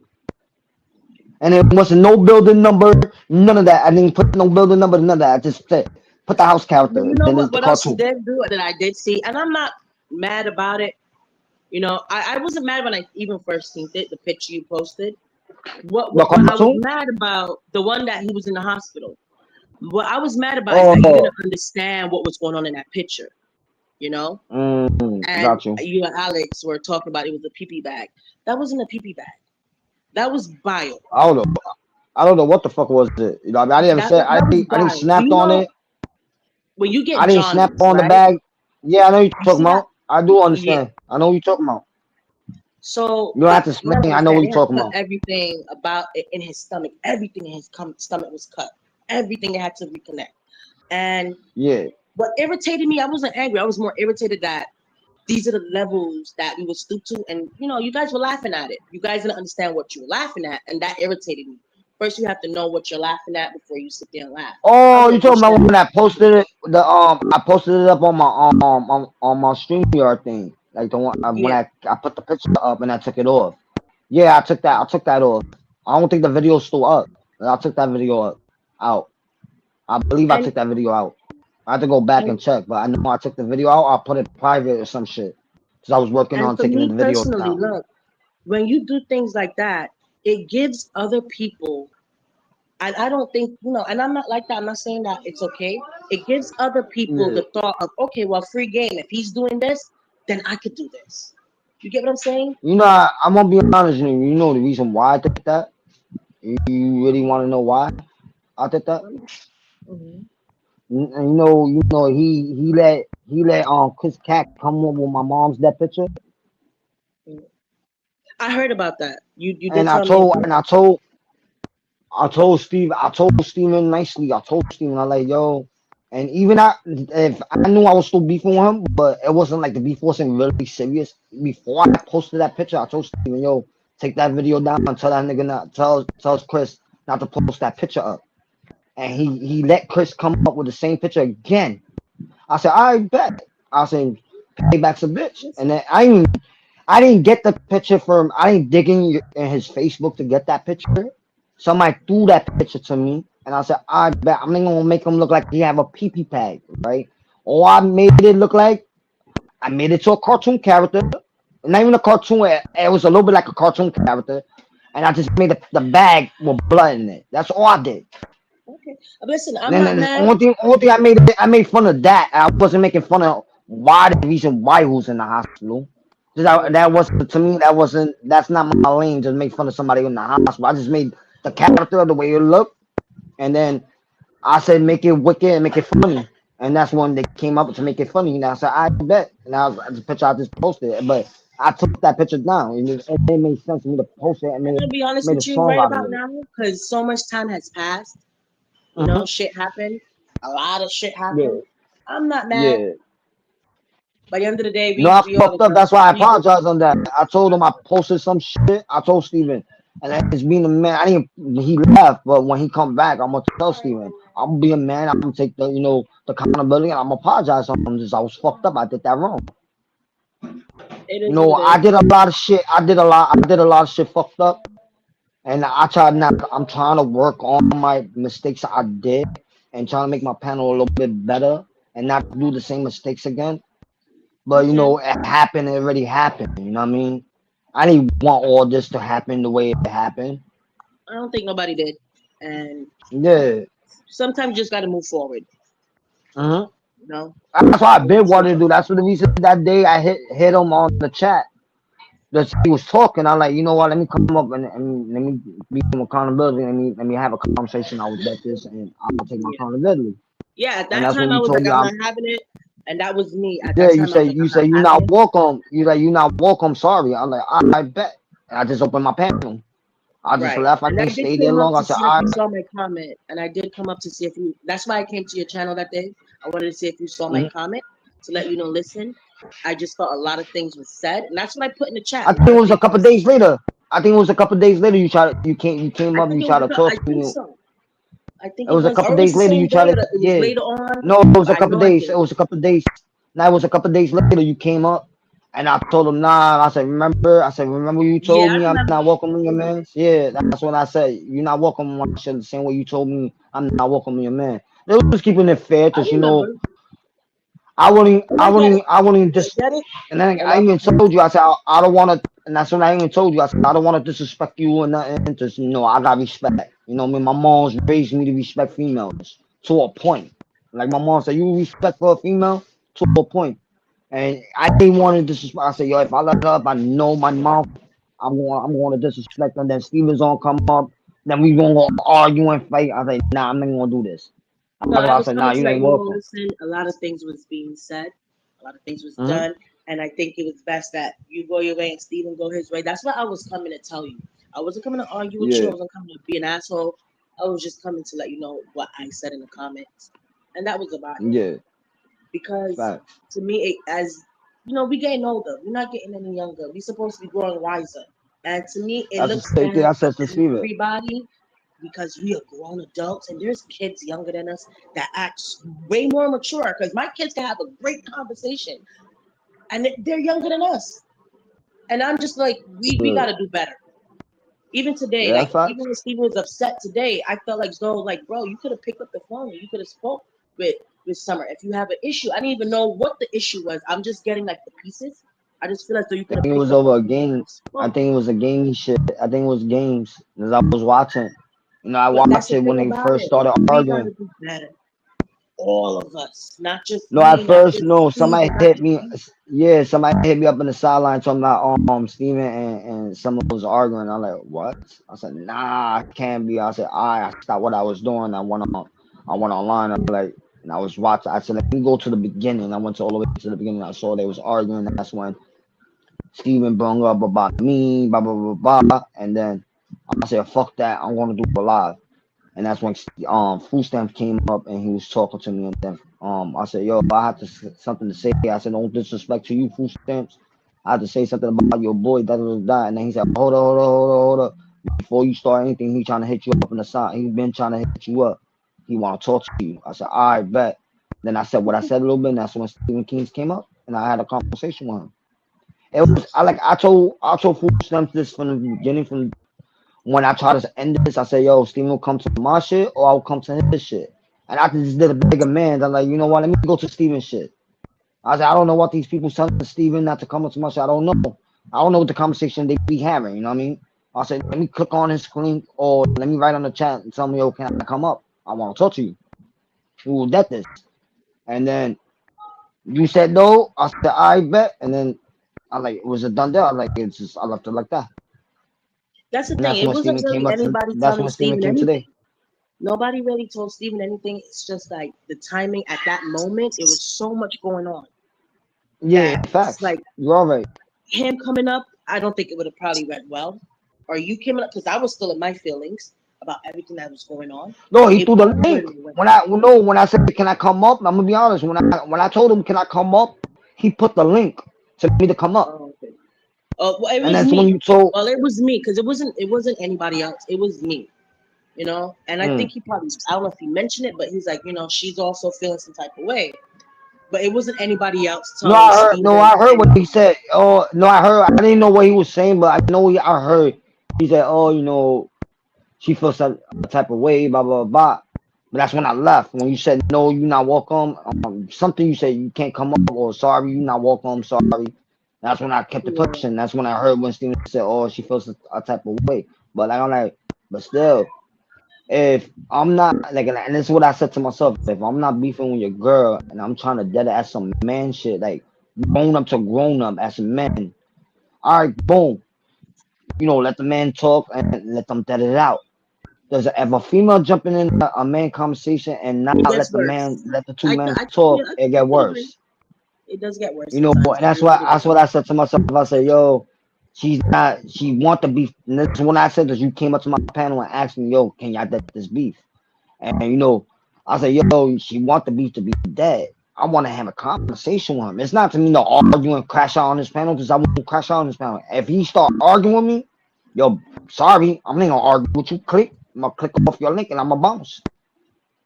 And it wasn't no building number, none of that. I didn't put no building number, none of that. I just said, put the house But character, you know then it's the what else he cartoon. did do that I did see, and I'm not mad about it. You know, I wasn't mad when I even first seen it, the picture you posted. The What I was cartoon? mad about, the one that he was in the hospital. What I was mad about is that you Oh, didn't understand what was going on in that picture. You know, and got you. you and Alex were talking about it was a pee pee bag. That wasn't a pee pee bag. That was bile. I don't know. I don't know what the fuck was it. You know, I mean, I didn't say That was I didn't bile. Do snap you on know it. when you I get didn't snap jaundice, on the right? bag. Yeah, I know you're You talking see that? about. I do Yeah. understand. I know what you're talking about. So You don't have to you gotta explain. I know what understand, you're they had talking cut about. everything about it in his stomach. Everything in his stomach was cut. Everything had to reconnect. And Yeah. what irritated me, I wasn't angry. I was more irritated that these are the levels that we would stoop to. And you know, you guys were laughing at it. You guys didn't understand what you were laughing at, and that irritated me. First, you have to know what you're laughing at before you sit there and laugh. I'm Oh, you like, talking bitch, about that when I posted it? I posted it up on my on my StreamYard thing. Like the one when yeah. I put the picture up and I took it off. Yeah, I took that off. I don't think the video's still up. I took that video out. I believe I And took that video out. I have to go back and and check, but I know I took the video out. I put it private or some shit because I was working and on for taking the me video personally, down. look, when you do things like that, it gives other people. And I don't think, you know, and I'm not like that. I'm not saying that it's okay. It gives other people Yeah. the thought of, okay, well, free game. If he's doing this, then I could do this. You get what I'm saying? You know, I'm gonna be honest with you. You know the reason why I did that? You really want to know why I did that? Mhm. And he let Chris Cat come up with my mom's dead picture, I heard about that. You did and I tell me told about and that. I told Steven nicely. I told Steven, I like, yo, and even if I knew I was still beefing with him, but it wasn't like the beef wasn't really serious. Before I posted that picture, I told Steven, yo, take that video down and tell that nigga not tells Chris not to post that picture up. And he let Chris come up with the same picture again. I said, I bet. I said, payback's a bitch. And then I didn't get the picture from. I didn't dig in his Facebook to get that picture. Somebody threw that picture to me, and I said, I bet I'm not gonna make him look like he have a pee pee pad, right? Or I made it look like I made it to a cartoon character, not even a cartoon. It was a little bit like a cartoon character, and I just made the bag with blood in it. That's all I did. Okay. Listen, I'm And not then the mad. only thing I made fun of that. I wasn't making fun of why the reason why he was in the hospital. Mhm. That wasn't to me. That's not my lane. Just make fun of somebody in the hospital. I just made the character the way it looked, and then I said make it wicked and make it funny. And that's when they came up to make it funny. And I said I bet. And I was the picture I just posted, but I took that picture down, and it made sense for me to post it and And I'll be honest made a with you song right out of about it. now, because so much time has passed. You Hmm. know, shit happened. A lot of shit Yeah, happened. I'm not mad. yeah. By the end of the day, No, I we all fucked up. adults. That's why I We grown. apologize on that. I told him I posted some shit. I told Steven. And that's being a man. I didn't. He left, but when he come back, I'm gonna tell Steven. I'm gonna be a man. I'm gonna take the the accountability, and I'm gonna apologize on him. Just I was fucked up. I did that wrong. It is what it I is. did a lot of shit. I did a lot of shit fucked up, and I tried not. I'm trying to work on my mistakes I did, and trying to make my panel a little bit better, and not do the same mistakes again. But Okay. it happened. It already happened. You know what I mean? I didn't want all this to happen the way it happened. I don't think nobody did. And Yeah. sometimes you just got to move forward. hmm You know. That's why I And been that's wanting to it. do. That's what the reason that day I hit him on the chat. That he was talking. I'm like, you know what? Let me come up and let me be some accountability. Let me have a conversation. I was at this, and I'll take my Yeah. accountability. Yeah. At And that that's time, when I you was told like, me, I'm not having it, and that was me. At yeah, that you time, I say was like, you I'm say not you having not it. welcome. You like you not welcome. Sorry. I'm like, I bet. And I just opened my panel. I just Right. left. I And I didn't did stay there come up long. I to said, see if you saw my comment. And I did come up to see if you, that's why I came to your channel that day. I wanted to see if you saw my mhm. comment to let you know, listen, I just thought a lot of things was said. And that's what I put in the chat. I A think lot it of was a things couple was days said. later. I think it was a couple days later. You came I up. think You it was, tried to talk I to think me. so. I think It it was a was, couple or it was days the later. You same day tried or to it was yeah. later on. No, it was a But I couple know I days. It did. was a couple days. Now it was a couple days later. You came up, and I told him nah. I said remember. I said remember you told Yeah, I me I'm remember. not welcome in your man. Yeah, that's what I said. You're not welcome in my shit. The same way you told me I'm not welcome in your man. It was keeping it fair, I cause remember. I wouldn't, And I I get it. wouldn't, I wouldn't I just. get it. And then And I I'm, even told you, I said I don't want to, and that's when I even told you, I said I don't want to disrespect you or nothing. Just I got respect. You know, what I mean, my mom's raised me to respect females to a point. Like my mom said, you respect for a female to a point. And I didn't want to disrespect. I said, yo, if I let her up, I know my mouth. I'm going to disrespect her. And then Steven's gonna come up. Then we gonna go argue and fight. I said, nah, I'm not gonna do this. no, I I was said, nah, coming to you let ain't you know, welcome. listen, a lot of things was being said, a lot of things was hmm done, and I think it was best that you go your way and Steven go his way. That's what I was coming to tell you. I wasn't coming to argue with you. I Yeah, wasn't coming to be an asshole. I was just coming to let you know what I said in the comments, and that was about it. yeah, Because facts. to me, as you know, we getting older. We're not getting any younger. We're supposed to be growing wiser. And to me, it That's the looks same thing bad I for said to Steven. everybody because we are grown adults and there's kids younger than us that act way more mature. Because my kids can have a great conversation and they're younger than us. And I'm just like, we got Yeah, to do better. Even today, yeah, like facts. even when Steven was upset today, I felt like though, like bro, you could have picked up the phone and you could have spoke with Summer. If you have an issue, I didn't even know what the issue was. I'm just getting like the pieces. I just feel as though you I could have think it picked was up the over a phone game. and I spoke. think it was a gaming shit. I think it was games. As I was watching, I But that's watched the it when thing they about first it. started We gotta arguing. do better. All of us, not just No, at me, not first, just no. Somebody Steven, not hit just me. you. Yeah, somebody hit me up in the sideline talking about Steven and someone was arguing. I'm like, what? I said, nah, I can't be. I said, I stopped what I was doing. I went online. And I was watching. I said, let me go to the beginning. I went to all the way to the beginning. I saw they was arguing. That's when Steven brought up about me, blah blah blah blah. And then I said, fuck that. I'm gonna do it live. And that's when food stamps came up and he was talking to me. And then I said, yo, I had something to say. I said, don't disrespect to you, food stamps. I had to say something about your boy that was dying. And then he said, hold up. Before you start anything, he trying to hit you up on the side. He's been trying to hit you up. He want to talk to you. I said, all right, bet. Then I said what I said a little bit. And that's when Stephen Kings came up, and I had a conversation with him. It was I told food stamps this from the beginning, from when I try to end this, I say, yo, Steven will come to my shit or I'll come to his shit. And I just did a bigger man. I'm like, you know what? Let me go to Steven's shit. I said, I don't know what these people telling Steven not to come to my shit. I don't know. I don't know what the conversation they be having. You know what I mean? I said, let me click on his screen or let me write on the chat and tell me, yo, can I come up? I want to talk to you. Who will get this? And then you said no. I said, I bet. And then I like, it was a done deal. I like, it's just, I left it like that. That's the And thing. that's It when wasn't Steven came really up. anybody That's telling when Steven Steven came anything. today. Nobody really told Steven anything. It's just like the timing at that moment. It was so much going on Yeah, that it's facts. like You're all right. him coming up. I don't think it would have probably went well. Or you came up because I was still in my feelings about everything that was going on. No, he It threw the probably link. wouldn't have went When well. I no, when I said can I come up, I'm gonna be honest. When I told him can I come up, He put the link to me to come up, Oh, okay. Well, it and was that's when me. you told. Well, it was me because it wasn't anybody else. It was me. And I think Mm. he probably, I don't know if he mentioned it, but he's like, she's also feeling some type of way. But it wasn't anybody else No, telling I heard. No, Steven I heard what he anything. said. Oh, no, I heard. I didn't know what he was saying, but I know I heard. He said, "Oh, she feels some type of way, blah blah blah." But that's when I left. When you said no, you're not welcome. Something you said you can't come up, or sorry, you're not welcome. Sorry. That's when I kept it Yeah. pushing. That's when I heard when Steven said, "Oh, she feels a type of way." But like I'm like, but still, if I'm not like, and this is what I said to myself: if I'm not beefing with your girl and I'm trying to dead it as some man shit, like grown up to grown up as men, all right, boom, let the man talk and let them dead it out. Does if a female jumping in a man conversation and not It let gets the man worse. let the two I, men I, talk, yeah, it I get can agree. worse. It does get worse sometimes. And I agree with that's that. what I said to myself. I said, yo, she want to beef. And this is when I said that you came up to my panel and asked me, yo, can y'all get this beef? And I said, yo, she want the beef to be dead. I want to have a conversation with him. It's not to me to argue and crash out on this panel because I won't crash out on this panel. If he start arguing with me, yo, sorry, I'm not gonna argue with you. I'm gonna click off your link and I'm gonna bounce.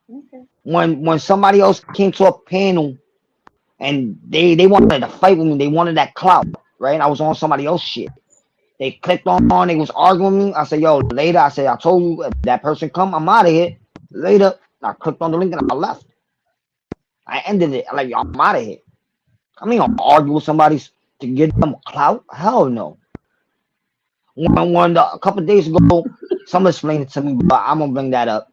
Okay. When somebody else came to a panel and they wanted to fight with me, they wanted that clout, right? I was on somebody else shit. They clicked on, they was arguing with me. I said, yo, later, I said, I told you if that person come, I'm out of here. Later, I clicked on the link and I left. I ended it. I'm like, yo, I'm out of here. I'm not gonna argue with somebody to get them clout. Hell no. A couple of days ago, someone explained it to me, but I'm gonna bring that up.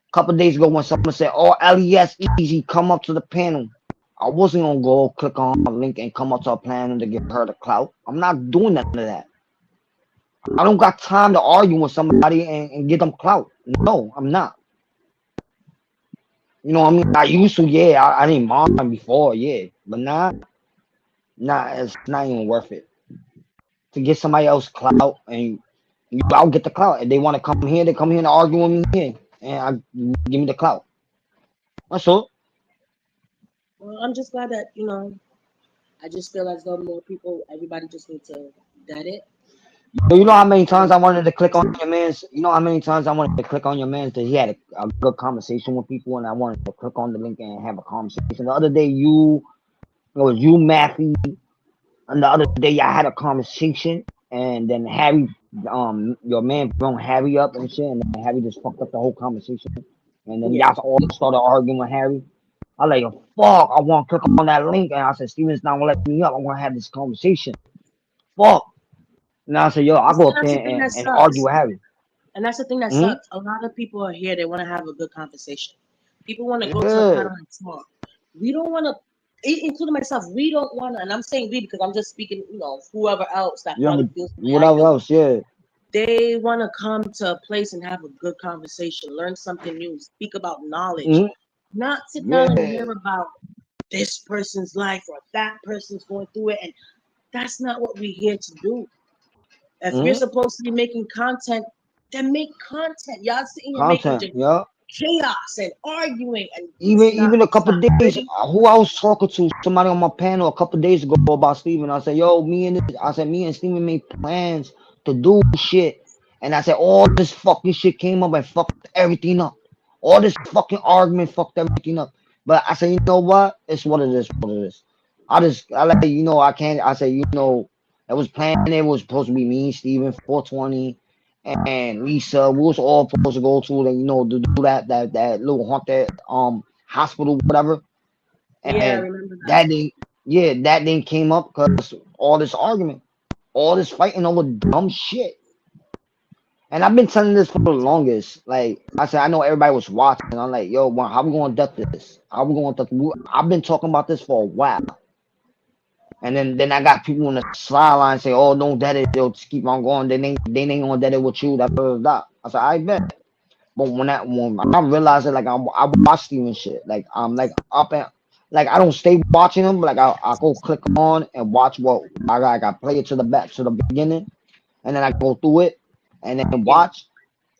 A couple of days ago, when someone said, "Oh, L.E.S. easy, come up to the panel," I wasn't gonna go click on a link and come up to a panel to get her the clout. I'm not doing none of that. I don't got time to argue with somebody and get them clout. No, I'm not. You know what I mean? I used to, yeah. I didn't mind before, yeah, but it's not even worth it to get somebody else clout and I'll get the clout. If they want to come here, they come here and argue with me here, and give me the clout. That's all. Well, I'm just glad that, I just feel as though more people, everybody just need to get it. But you know how many And times I wanted to click on your man's. You know how many times I wanted to click on your man's that he had a good conversation with people, and I wanted to click on the link and have a conversation. The other day, it was you, Matthew, and the other day I had a conversation, and then Harry, your man brought Harry up and shit, and then Harry just fucked up the whole conversation, and then yeah, y'all all started arguing with Harry. I like, fuck, I want to click on that link, and I said, Steven's not gonna let me up. I want to have this conversation. Fuck. And I said, yo, I'll go up that's the there thing that and argue sucks. with Harry. And that's the thing that Hmm? sucks. A lot of people are here. They want to have a good conversation. People want to go to a Yeah. panel and talk. We don't want to, including myself. We don't want to. And I'm saying we because I'm just speaking. Whoever else that Yeah, probably but feels the way I whatever feel. else, yeah. They want to come to a place and have a good conversation, learn something new, speak about knowledge, Hmm. not sit down and Yeah. hear about this person's life or that person's going through it. And that's not what we're here to do. If you're Hmm. supposed to be making content, then make content. Y'all sitting here making Content, just yeah. chaos and arguing, and Even a it's couple not of days, pretty. who I was talking to, somebody on my panel a couple of days ago about Steven. I said, yo, me and Steven made plans to do shit. And I said, all this fucking shit came up and fucked everything up. All this fucking argument fucked everything up. But I said, you know what? It's what it is. I like, I can't, I said, it was planned. It was supposed to be me, Steven, 420, and Lisa. We was all supposed to go to, to do that little haunted hospital, whatever. Yeah, I And remember that. that thing, yeah, that thing came up because all this argument, all this fighting over dumb shit. And I've been telling this for the longest. Like I said, I know everybody was watching. I'm like, yo, how we gonna duck this? How we gonna duck? I've been talking about this for a while. And then I got people on the sideline say, oh, don't dead it. They'll just keep on going. They ain't gonna dead it with you. That blah, blah, blah. I said, I bet. But when I realized it, like I watch Steven shit, like I'm like up and like I don't stay watching him, but like I go click on and watch what I play it to the back to the beginning, and then I go through it and then Yeah, watch.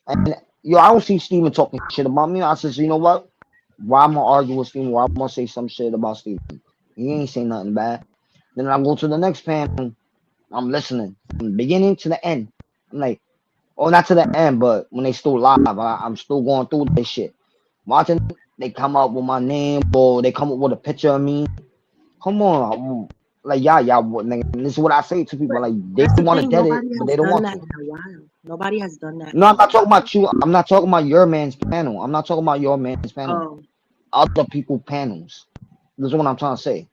And I don't see Steven talking shit about me. I says, you know what? Why I'm gonna argue with Steven? Why I'm gonna say some shit about Steven? He ain't say nothing bad. Then I go to the next panel. I'm listening from the beginning to the end. I'm like, oh, not to the end, but when they still live, I'm still going through this shit. Watching, they come up with my name or they come up with a picture of me. Come on, like y'all, nigga, this is what I say to people. But Like they that's the want to thing. dead it, Nobody but has they don't done want that to. in a while. Nobody has done that No, in I'm a not talking while. about you. I'm not talking about your man's panel. I'm not talking about your man's panel. Oh, Other people panels. This is what I'm trying to say.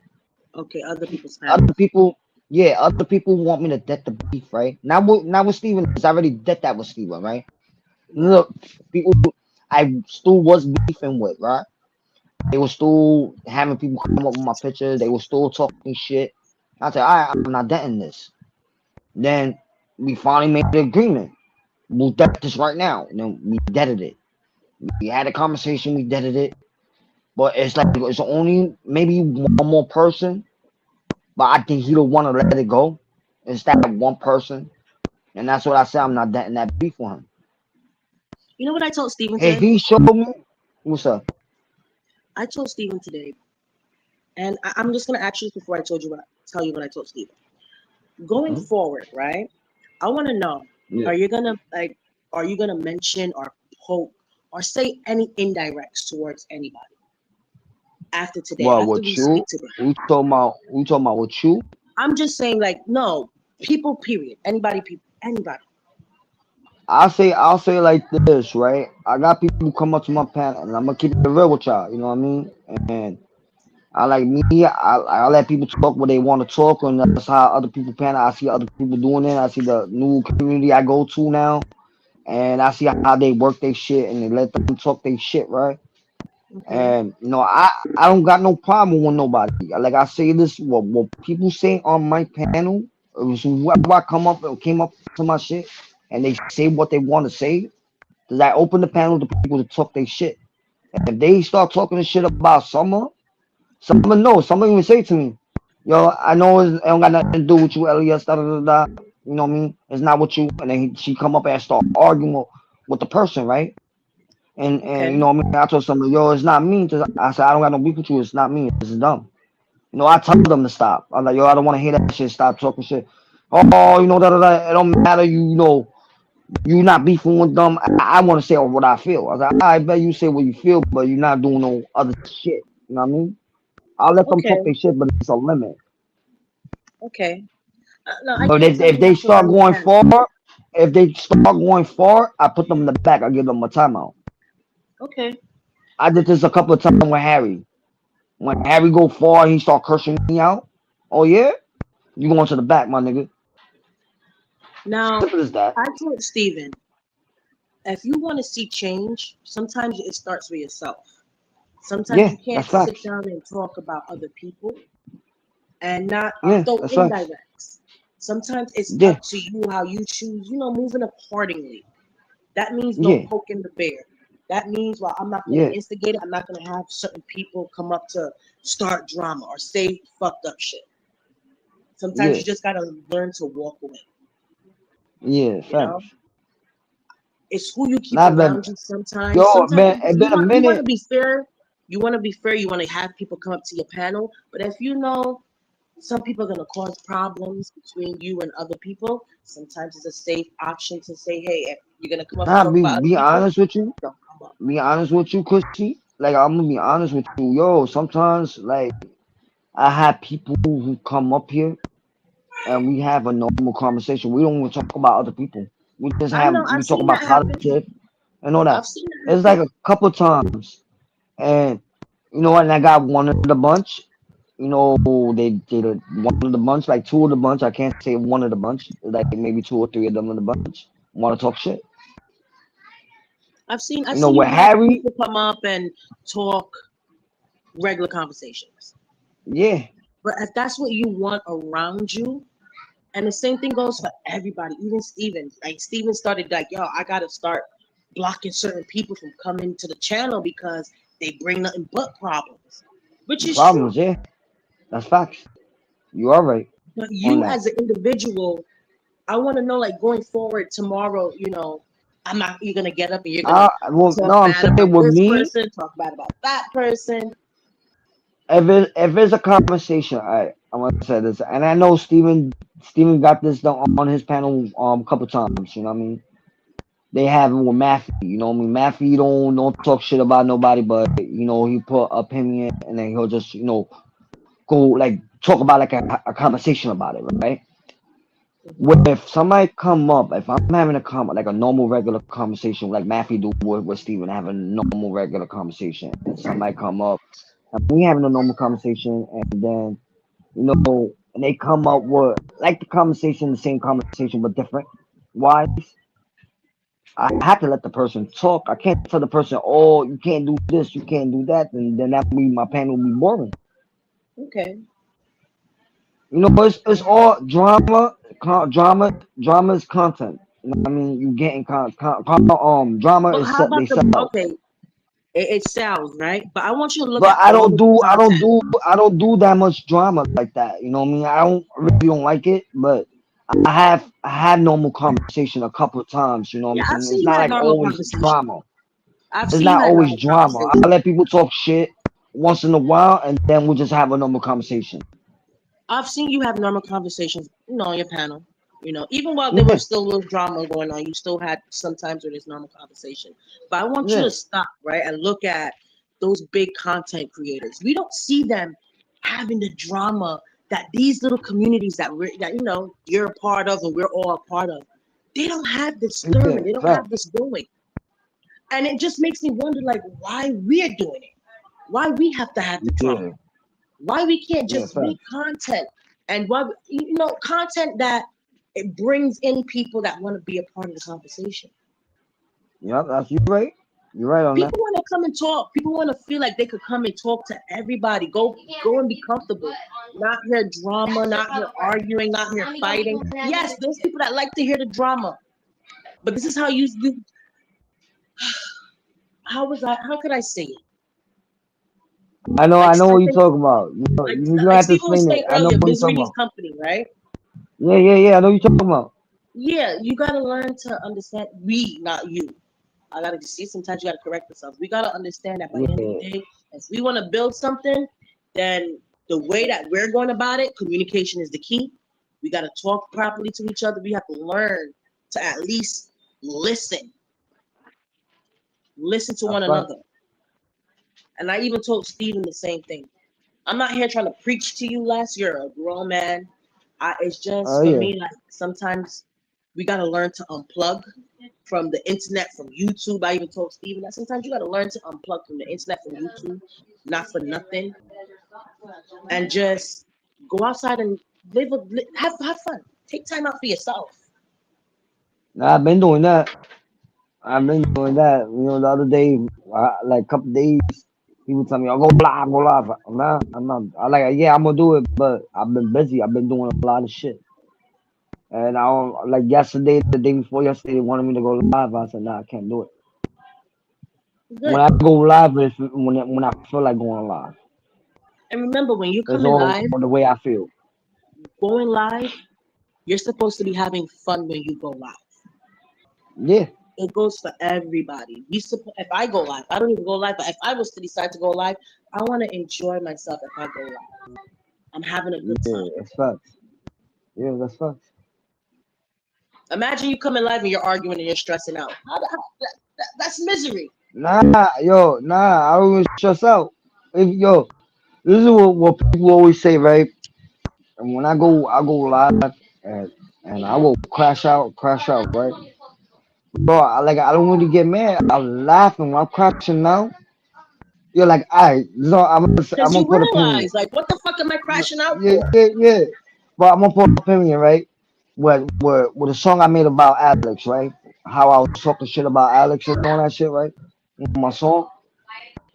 okay. Other people's Other panels. people, yeah, other people want me to debt the beef, right? Now with Steven, it's already debt that with Steven, right? Right. Look, people I still was beefing with, right? They were still having people come up with my pictures. They were still talking shit. I said, all right, I'm not denting this. Then we finally made an agreement. We'll debt this right now. And then we deaded it. We had a conversation. We deaded it. But it's like it's only maybe one more person. But I think he don't want to let it go. It's that one person. And that's what I said. I'm not denting that beef with him. You know what I told Steven Hey, today? he showed me. What's up? I told Steven today, and I'm just gonna ask you this before I tell you what I told Steven. Going Hmm? forward, right? I want to know: Yeah. Are you gonna Are you gonna mention or poke or say any indirects towards anybody after today? Well, After with we you, speak today, we talking about with you. I'm just saying, like, no people. Period. Anybody. People. Anybody. I'll say like this, right? I got people come up to my panel, and I'm gonna keep it real with y'all. You know what I mean? And I like me. I let people talk what they want to talk, and that's how other people panel. I see other people doing it. I see the new community I go to now, and I see how they work their shit, and they let them talk their shit, right? Okay. And I don't got no problem with nobody. Like I say this, what people say on my panel, it was whoever I come up and came up to my shit, and they say what they want to say. Cause I open the panel to people to talk their shit. If they start talking shit about Summer knows. Summer even say to me, "Yo, I know it don't got nothing to do with you, L.E.S. Da, da, da, da. You know what I mean? It's not with you." And then she come up and start arguing with the person, right? And you Okay. know what I mean? I told somebody, "Yo, it's not me." I said, "I don't got no beef with you. It's not me. It's dumb." You know, I tell them to stop. I'm like, "Yo, I don't want to hear that shit. Stop talking shit." Oh, you know that it don't matter. You know, you not beefing with them. I want to say what I feel. I was like, I bet you say what you feel, but you're not doing no other shit. You know what I mean? I'll let them talk Okay. their shit, but it's a limit. Okay. No, I But can't tell if you they not to start run the going panel. far, if they start going far, I put them in the back. I give them a timeout. Okay. I did this a couple of times with Harry. When Harry go far, he start cursing me out. Oh yeah, you going to the back, my nigga. Now, Simple as that. I told Steven, if you want to see change, sometimes it starts with yourself. Sometimes Yeah, you that's can't sit facts. down and talk about other people and not Yeah, throw that's facts. indirects. Sometimes it's Yeah, up to you how you choose, moving accordingly. That means no yeah, poking the bear. That means, well, I'm not going to yeah, instigate it. I'm not going to have certain people come up to start drama or say fucked up shit. Sometimes yeah, you just got to learn to walk away. yeah, You know, facts. it's who you keep Not bad. around you. Sometimes, Yo, sometimes man, it you been a want to minute. be fair. You want to be fair. You want to have people come up to your panel. But if you know some people are going to cause problems between you and other people, sometimes it's a safe option to say, hey, if you're going to come up and Nah, talk about other be people, honest with you. don't come up. Be honest with you, Cushy. Like I'm gonna be honest with you. Yo, sometimes like I have people who come up here and we have a normal conversation. We don't even talk about other people. I know. We I've talk seen about that happen. positive and all that. I've seen that It's like happen. a couple times, and you know what? And I got one of the bunch. You know, they the one of the bunch, like two of the bunch. I can't say one of the bunch. Like maybe two or three of them in the bunch want to talk shit. I've You know, seen you with have Harry, people come up and talk regular conversations. yeah, But if that's what you want around you, and the same thing goes for everybody, even Steven. Like Steven started like, yo, I gotta start blocking certain people from coming to the channel because they bring nothing but problems. Which is true. problems, yeah, that's facts. You are right But on you that. as an individual, I wanna know like going forward tomorrow, you're gonna get up and you're gonna Well, no, talk I'm bad saying about with this me, person, talk bad about that person. if it's a conversation, I want to say this, and I know Steven got this on his panel a couple times. You know what I mean? They have him with Matthew. You know what I mean? Matthew don't talk shit about nobody, but he put opinion, and then he'll just go like talk about like a conversation about it, right? Where if somebody come up, if I'm having like a normal regular conversation, like Matthew do with Steven, having a normal regular conversation, and somebody come up, and we having a normal conversation, and then and they come up with like the conversation, the same conversation but different. Why? I have to let the person talk. I can't tell the person, oh, you can't do this, you can't do that, and then that means my panel will be boring. Okay. It's all drama is content. You know what I mean? You getting drama But is how set about they the sell. okay? It sounds right, but I want you to look But at all of the content. I don't do that much drama like that. You know what I mean? I really don't like it, but I have normal conversation a couple of times. You know Yeah, what I'm I've saying? seen It's you not had like normal always conversation. drama. I've It's seen you not had always normal drama. conversation. I let people talk shit once in a while, and then we just have a normal conversation. I've seen you have normal conversations, on your panel. Even while there Yeah, was still a little drama going on, you still had sometimes where there's normal conversation. But I want you yeah, to stop, right, and look at those big content creators. We don't see them having the drama that these little communities that you're a part of and we're all a part of. They don't have this stirring. yeah. They don't have Fact. this going. And it just makes me wonder, like, why we're doing it. Why we have to have the drama. Yeah, Why we can't yeah. just make Fact. content and why content that it brings in people that want to be a part of the conversation. Yep, that's you right. You're right on that. People want to come and talk. People want to feel like they could come and talk to everybody. Go and be comfortable. Not hear drama, not hear arguing, not hear fighting. Yes, there's people that like to hear the drama. But this is how you how could I say it? I Like know I what you're think talking about. like You don't like have to Stephen was explain it. saying I know earlier, what you're misery talking means about. company, right? Yeah, yeah, yeah. I know what you're talking about. Yeah, you gotta learn to understand we, not you. I gotta see. Sometimes you gotta correct yourself. We gotta understand that by the end of Yeah, the day, if we want to build something, then the way that we're going about it, communication is the key. We gotta talk properly to each other. We have to learn to at least listen to that's one right. another. And I even told Steven the same thing. I'm not here trying to preach to you, Les. You're a grown man. It's Oh just for yeah, me, like sometimes we gotta learn to unplug from the internet, from YouTube. I even told Steven that sometimes you gotta learn to unplug from the internet, from YouTube, not for nothing, and just go outside and have fun. Take time out for yourself. nah, I've been doing that. I've been doing that. The other day, like a couple days, people tell me, "Oh, go live, go live." I'm not. I like, yeah, I'm gonna do it, but I've been busy. I've been doing a lot of shit, and I don't like yesterday, the day before yesterday, they wanted me to go live. I said, "Nah, I can't do it." When Good. I go live, is when I feel like going live. And remember, when you're It's coming all live, the way I feel. going live, you're supposed to be having fun when you go live. Yeah, It goes for everybody. If I go live, I don't even go live, but if I was to decide to go live, I want to enjoy myself if I go live. I'm having a good yeah, time. that's facts. Yeah, that's facts. Imagine you coming live and you're arguing and you're stressing out. That's misery. Nah, I don't even stress out. This is what people always say, right? And when I go live and I will crash out, right? Bro, I don't really get mad. I'm laughing when I'm crashing out. You're like, alright, I'm Because gonna you put a pin in realize, it. like, what the fuck am I crashing out Yeah, for? yeah, yeah. But I'm gonna put a pin in it, right? With a song I made about Alex, right? How I was talking shit about Alex and all that shit, right? My song.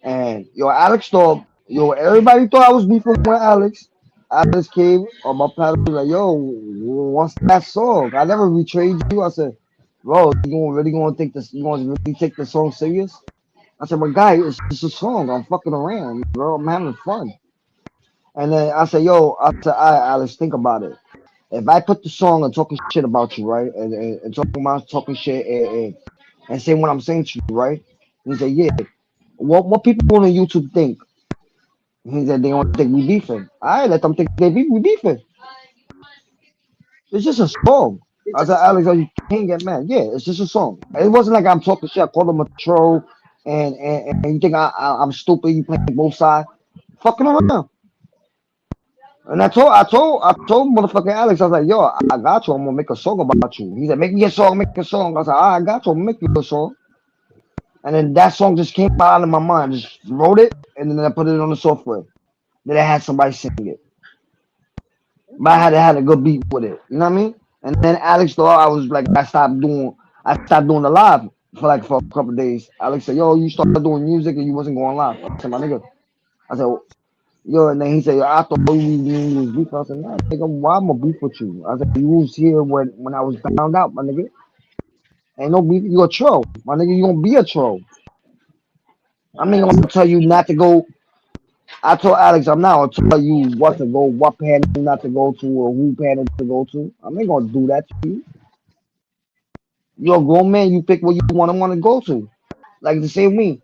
And Alex thought, everybody thought I was beefing with Alex. Alex came on my panel like, yo, what's that song? I never betrayed you. I said, bro, really gonna take this? You gonna really take the song serious? I said, but guy, it's just a song. I'm fucking around, bro. I'm having fun. And then I said, all right, Alex, think about it. If I put the song and talking shit about you, right, and talking shit and saying what I'm saying to you, right? And he said, yeah. What people on YouTube think? He said they don't think we beefing. I let them think we beefing. It's just a song. It's I just said, a song. Alex, oh, you can't get mad. Yeah, it's just a song. It wasn't like I'm talking shit. I called him a troll, and you think I'm stupid? You playing both sides, fucking around. And I told motherfucking Alex, I was like, yo, I got you. I'm gonna make a song about you. He said, make me a song, make a song. I was like, all right, I got you. I'm gonna make you a song. And then that song just came out of my mind. Just wrote it, and then I put it on the software. Then I had somebody sing it. But I Okay. had a good beat with it. You know what I mean? And then Alex thought I was like I stopped doing the live for a couple of days. Alex said, yo, you started doing music and you wasn't going live. I said, my nigga. I said, yo, and then he said, yo, I thought you was beef. I said, nah, nigga, why I'm gonna beef with you? I said, you was here when I was found out, my nigga. Ain't no beef, you a troll. My nigga, you gonna be a troll. I'm not That's gonna tell you not to go. I told Alex, I'm not gonna tell you what to go, what panel not to go to, or who panel to go to. I'm not gonna do that to you. You're a grown man. You pick what you want to go to. Like the same me.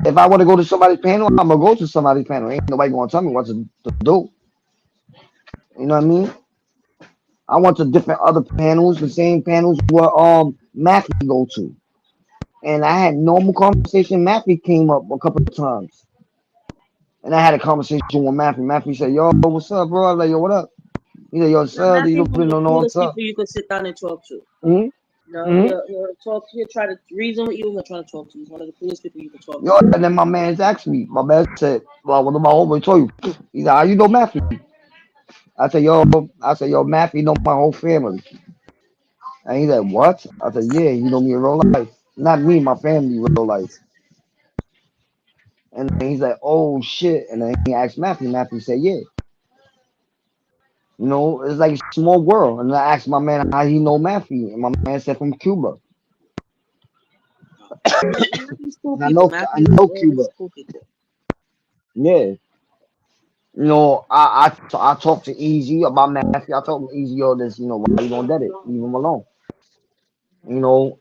If I want to go to somebody's panel, I'm gonna go to somebody's panel. Ain't nobody gonna tell me what to do. You know what I mean? I went to different other panels, the same panels where Matthew go to, and I had normal conversation. Matthew came up a couple of times, and I had a conversation with Matthew. Matthew said, "Yo, what's up, bro?" I was like, "Yo, what up?" He said, "Yo, now sir, you Matthew's don't one of really the know what's coolest up." people you could sit down and talk to. Mm-hmm. No, Mm-hmm. he'll talk. He'll try to reason with you. He'll try to talk to you. He's one of the coolest people you can talk Yo, to. and then my man asked me. My man said, "Well, what did my homeboy told you?" He said, "How you know Matthew?" I said, yo, Matthew know my whole family. And he said, what? I said, yeah, you know me in real life. Not me, my family in real life. And then he's like, oh shit. And then he asked Matthew. Matthew said, yeah. You know, it's like a small world. And I asked my man how he know Matthew. And my man said from Cuba. Yeah, Matthew's cool And I people. know I Matthew know is Cuba. cool people. Yeah. You know, I talked to Easy about Matthew. I told him Easy, yo, this, why you gonna dead it? Leave him alone. You know,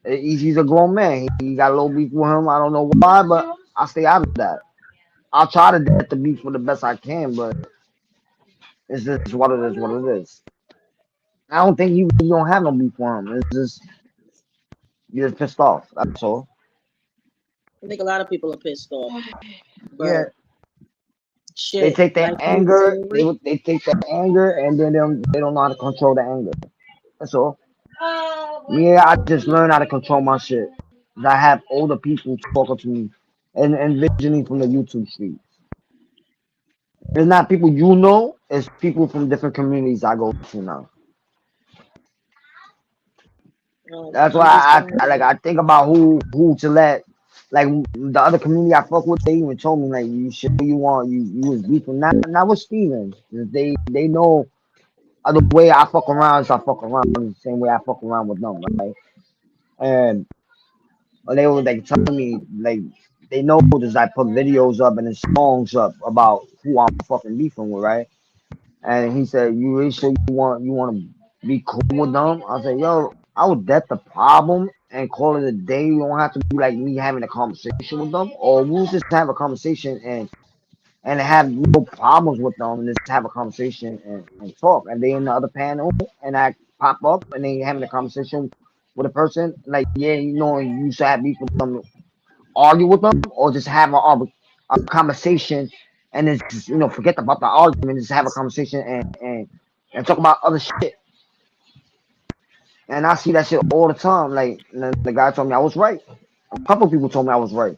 Easy's a grown man. He got a little beef with him. I don't know why, but I stay out of that. I'll try to get the beef for the best I can, but it's just what it is, what it is. I don't think you really don't have no beef for him. It's just you're just pissed off. That's all. I think a lot of people are pissed off, Yeah, but they shit, take that like you anger. said, They take that anger, and then they don't know how to control the anger. That's all. Yeah, I just learned how to control my shit. I have older people talking to me and envisioning from the YouTube street. It's not people you know. It's people from different communities I go to now. That's why I'm just glad that I think about who to let. Like the other community I fuck with, they even told me like you sure you want you was beefing not with Steven. They know the way I fuck around is I fuck around the same way I fuck around with them, right? And they were like telling me like they know this I put videos up and then songs up about who I'm fucking beefing with, right? And he said, "You really sure you want to be cool with them?" I said, "Yo, I would get the problem and call it a day. You don't have to be like me having a conversation with them, or we'll just have a conversation and have no problems with them, and just have a conversation and talk." And they in the other panel, and I pop up, and they having a conversation with a person like, yeah, you should have beef with them, argue with them, or just have a conversation and then just, forget about the argument, just have a conversation and talk about other shit. And I see that shit all the time. Like the guy told me I was right. A couple people told me I was right.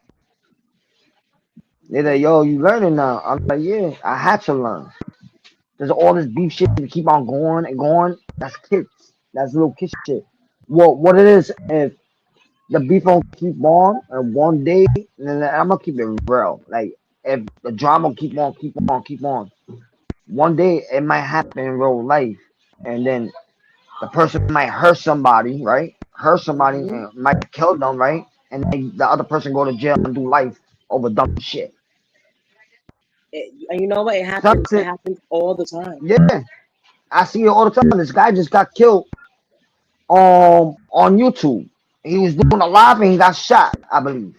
They're like, yo, you learning now? I'm like, yeah, I had to learn. There's all this beef shit to keep on going and going. That's kids. That's little kid shit. Well, what it is, if the beef don't keep on, and one day, and then I'm gonna keep it real. Like if the drama keep on, one day it might happen in real life, and then the person might hurt somebody, right? Hurt somebody hmm and might kill them, right? And then the other person go to jail and do life over dumb shit. and you know what? It happens. It Something, happens all the time. yeah. I see it all the time. This guy just got killed on YouTube. He was doing a live and he got shot, I believe.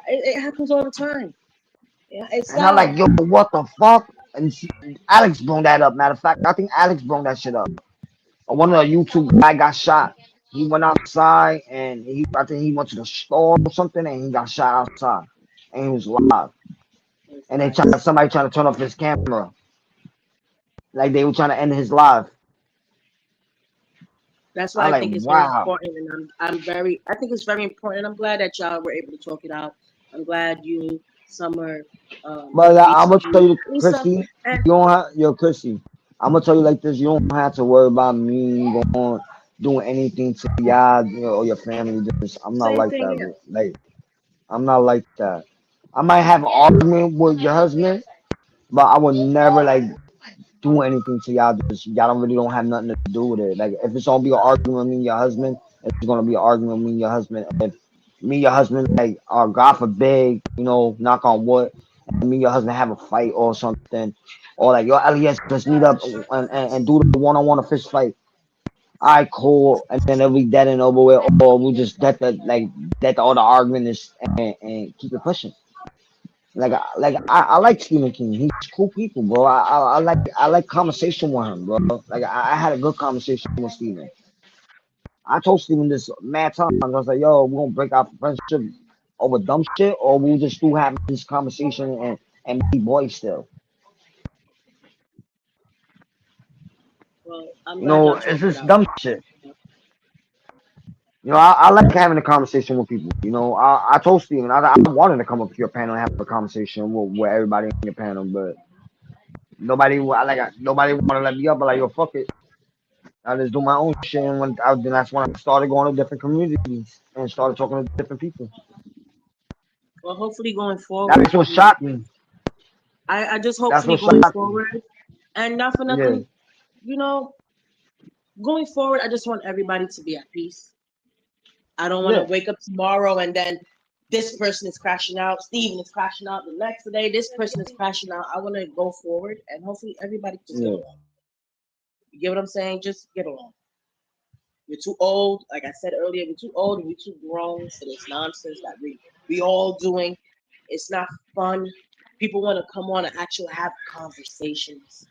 It happens all the time. Yeah, it's And I'm sad. like, yo, what the fuck? And Alex brought that up. Matter of fact, I think Alex brought that shit up. One of the YouTube guy got shot. He went outside and I think he went to the store or something and he got shot outside. And he was live. It's And sad. somebody trying to turn off his camera. Like they were trying to end his live. That's why I'm I like, think it's very wow. important, and I think it's very important. I'm glad that y'all were able to talk it out. I'm glad you, Summer, But I'm gonna tell basically, you, Lisa, Chrissy, and you don't have yo, Chrissy. I'm gonna tell you like this. You don't have to worry about me going doing anything to y'all, or your family. Just I'm not same like thing that. here. Like I'm not like that. I might have an argument with your husband, but I would never like do anything to y'all. Just y'all don't have nothing to do with it. Like if it's gonna be an argument with me and your husband, it's gonna be an argument with me and your husband. If me and your husband like, God forbid, knock on wood, and me and your husband have a fight or something, or like yo, L.E.S, let's meet up and do the one-on-one a fist fight. All right, cool, and then it'll be dead and over with, or we'll just let the other argument is and keep it pushing. I like Stephen King. He's cool people, bro. I like conversation with him, bro. Like I had a good conversation with Stephen. I told Stephen this mad times. I was like, yo, we're gonna break our friendship over dumb shit, or we'll just still have this conversation and be boys still. Well, I'm glad y'all It's talked it just out. dumb shit. I like having a conversation with people. I told Steven I wanted to come up to your panel and have a conversation with everybody in your panel, but nobody want to let me up. But like, yo, fuck it. I just do my own shit, and then that's when I started going to different communities and started talking to different people. Well, hopefully going forward, That's what shocked me. I just That's hopefully what going shocked me. forward, and not for Yeah, nothing, you know, going forward, I just want everybody to be at peace. I don't want to yeah, wake up tomorrow and then this person is crashing out, Steven is crashing out the next day, this person is crashing out. I want to go forward and hopefully everybody just get yeah, along. You get what I'm saying? Just get along. We're too old, like I said earlier, we're too old and we're too grown for this nonsense that we all doing. It's not fun. People want to come on and actually have conversations.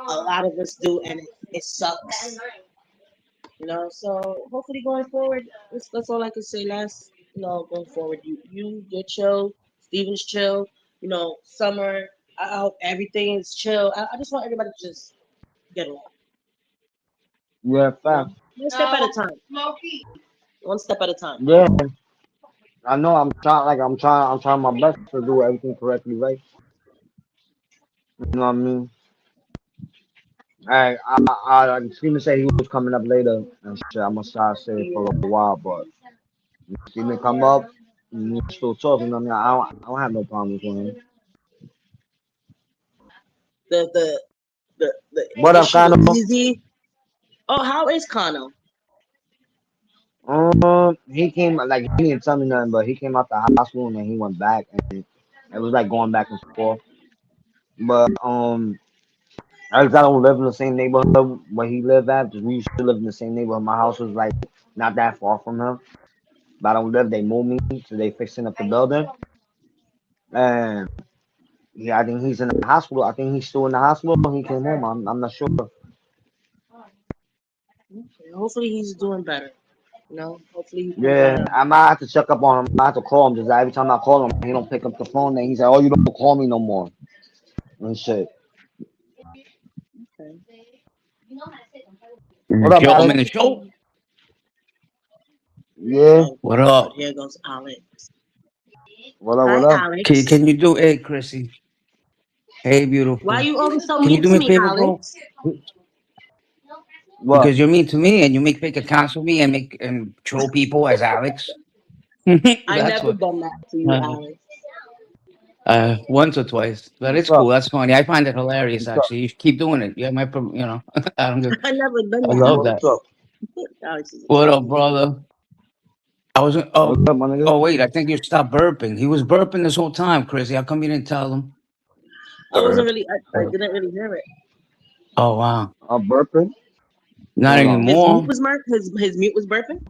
A lot of us do, and it sucks. So hopefully going forward, that's all I can say. Last, going forward, you're chill, Steven's chill, Summer. I hope everything is chill. I just want everybody to just get along. yeah, fast. One step at a time. One step at a time. Yeah, I know. I'm trying my best to do everything correctly, right? You know what I mean? Like Steven said he was coming up later and shit. I'm gonna try to say it for a Yeah. little while, but Steven come up, and you still talking. I mean, I don't have no problems with him. The the the What up, issue with Kano? Easy. Oh, how is Kano? He came like he didn't tell me nothing, but he came out the hospital and then he went back, and it was like going back and forth. But I don't live in the same neighborhood where he lived at. 'Cause we used to live in the same neighborhood. My house was like not that far from him, but I don't live. They moved me, so they fixing up the building, and yeah, I think he's in the hospital. I think he's still in the hospital. He came home. I'm not sure. Okay, hopefully he's doing better. Hopefully he comes out Yeah, of. I might have to check up on him. I have to call him just every time I call him, he don't pick up the phone. Then he's like, "Oh, you don't call me no more," and shit. Okay. What up, Gentlemen, Alex? the show. Yeah. Oh What God, up? here goes Alex. What up? Hi, What up? Can, Alex. can you do, hey, Chrissy? Hey, Why beautiful. you always so Can you mean do to me a me, favor, bro? Alex? What? Because you're mean to me and you make fake accounts with me and make and troll people as Alex. I That's never what. done that to you, Uh, Alex. once or twice, but What's it's up? cool. That's funny. I find it hilarious. What's up? Actually, you should keep doing it. Yeah, I don't give. I never done I that, love What's that. Alex. up? Alex is a What troll. up, brother? I was. What's Oh, up, my nigga? oh, wait. I think you stopped burping. He was burping this whole time, Chrissy. How come you didn't tell him? I wasn't Burp. really. I Burp. didn't really hear it. Oh wow. I'm burping. Not Hold on. His mute anymore. was his mute was burping.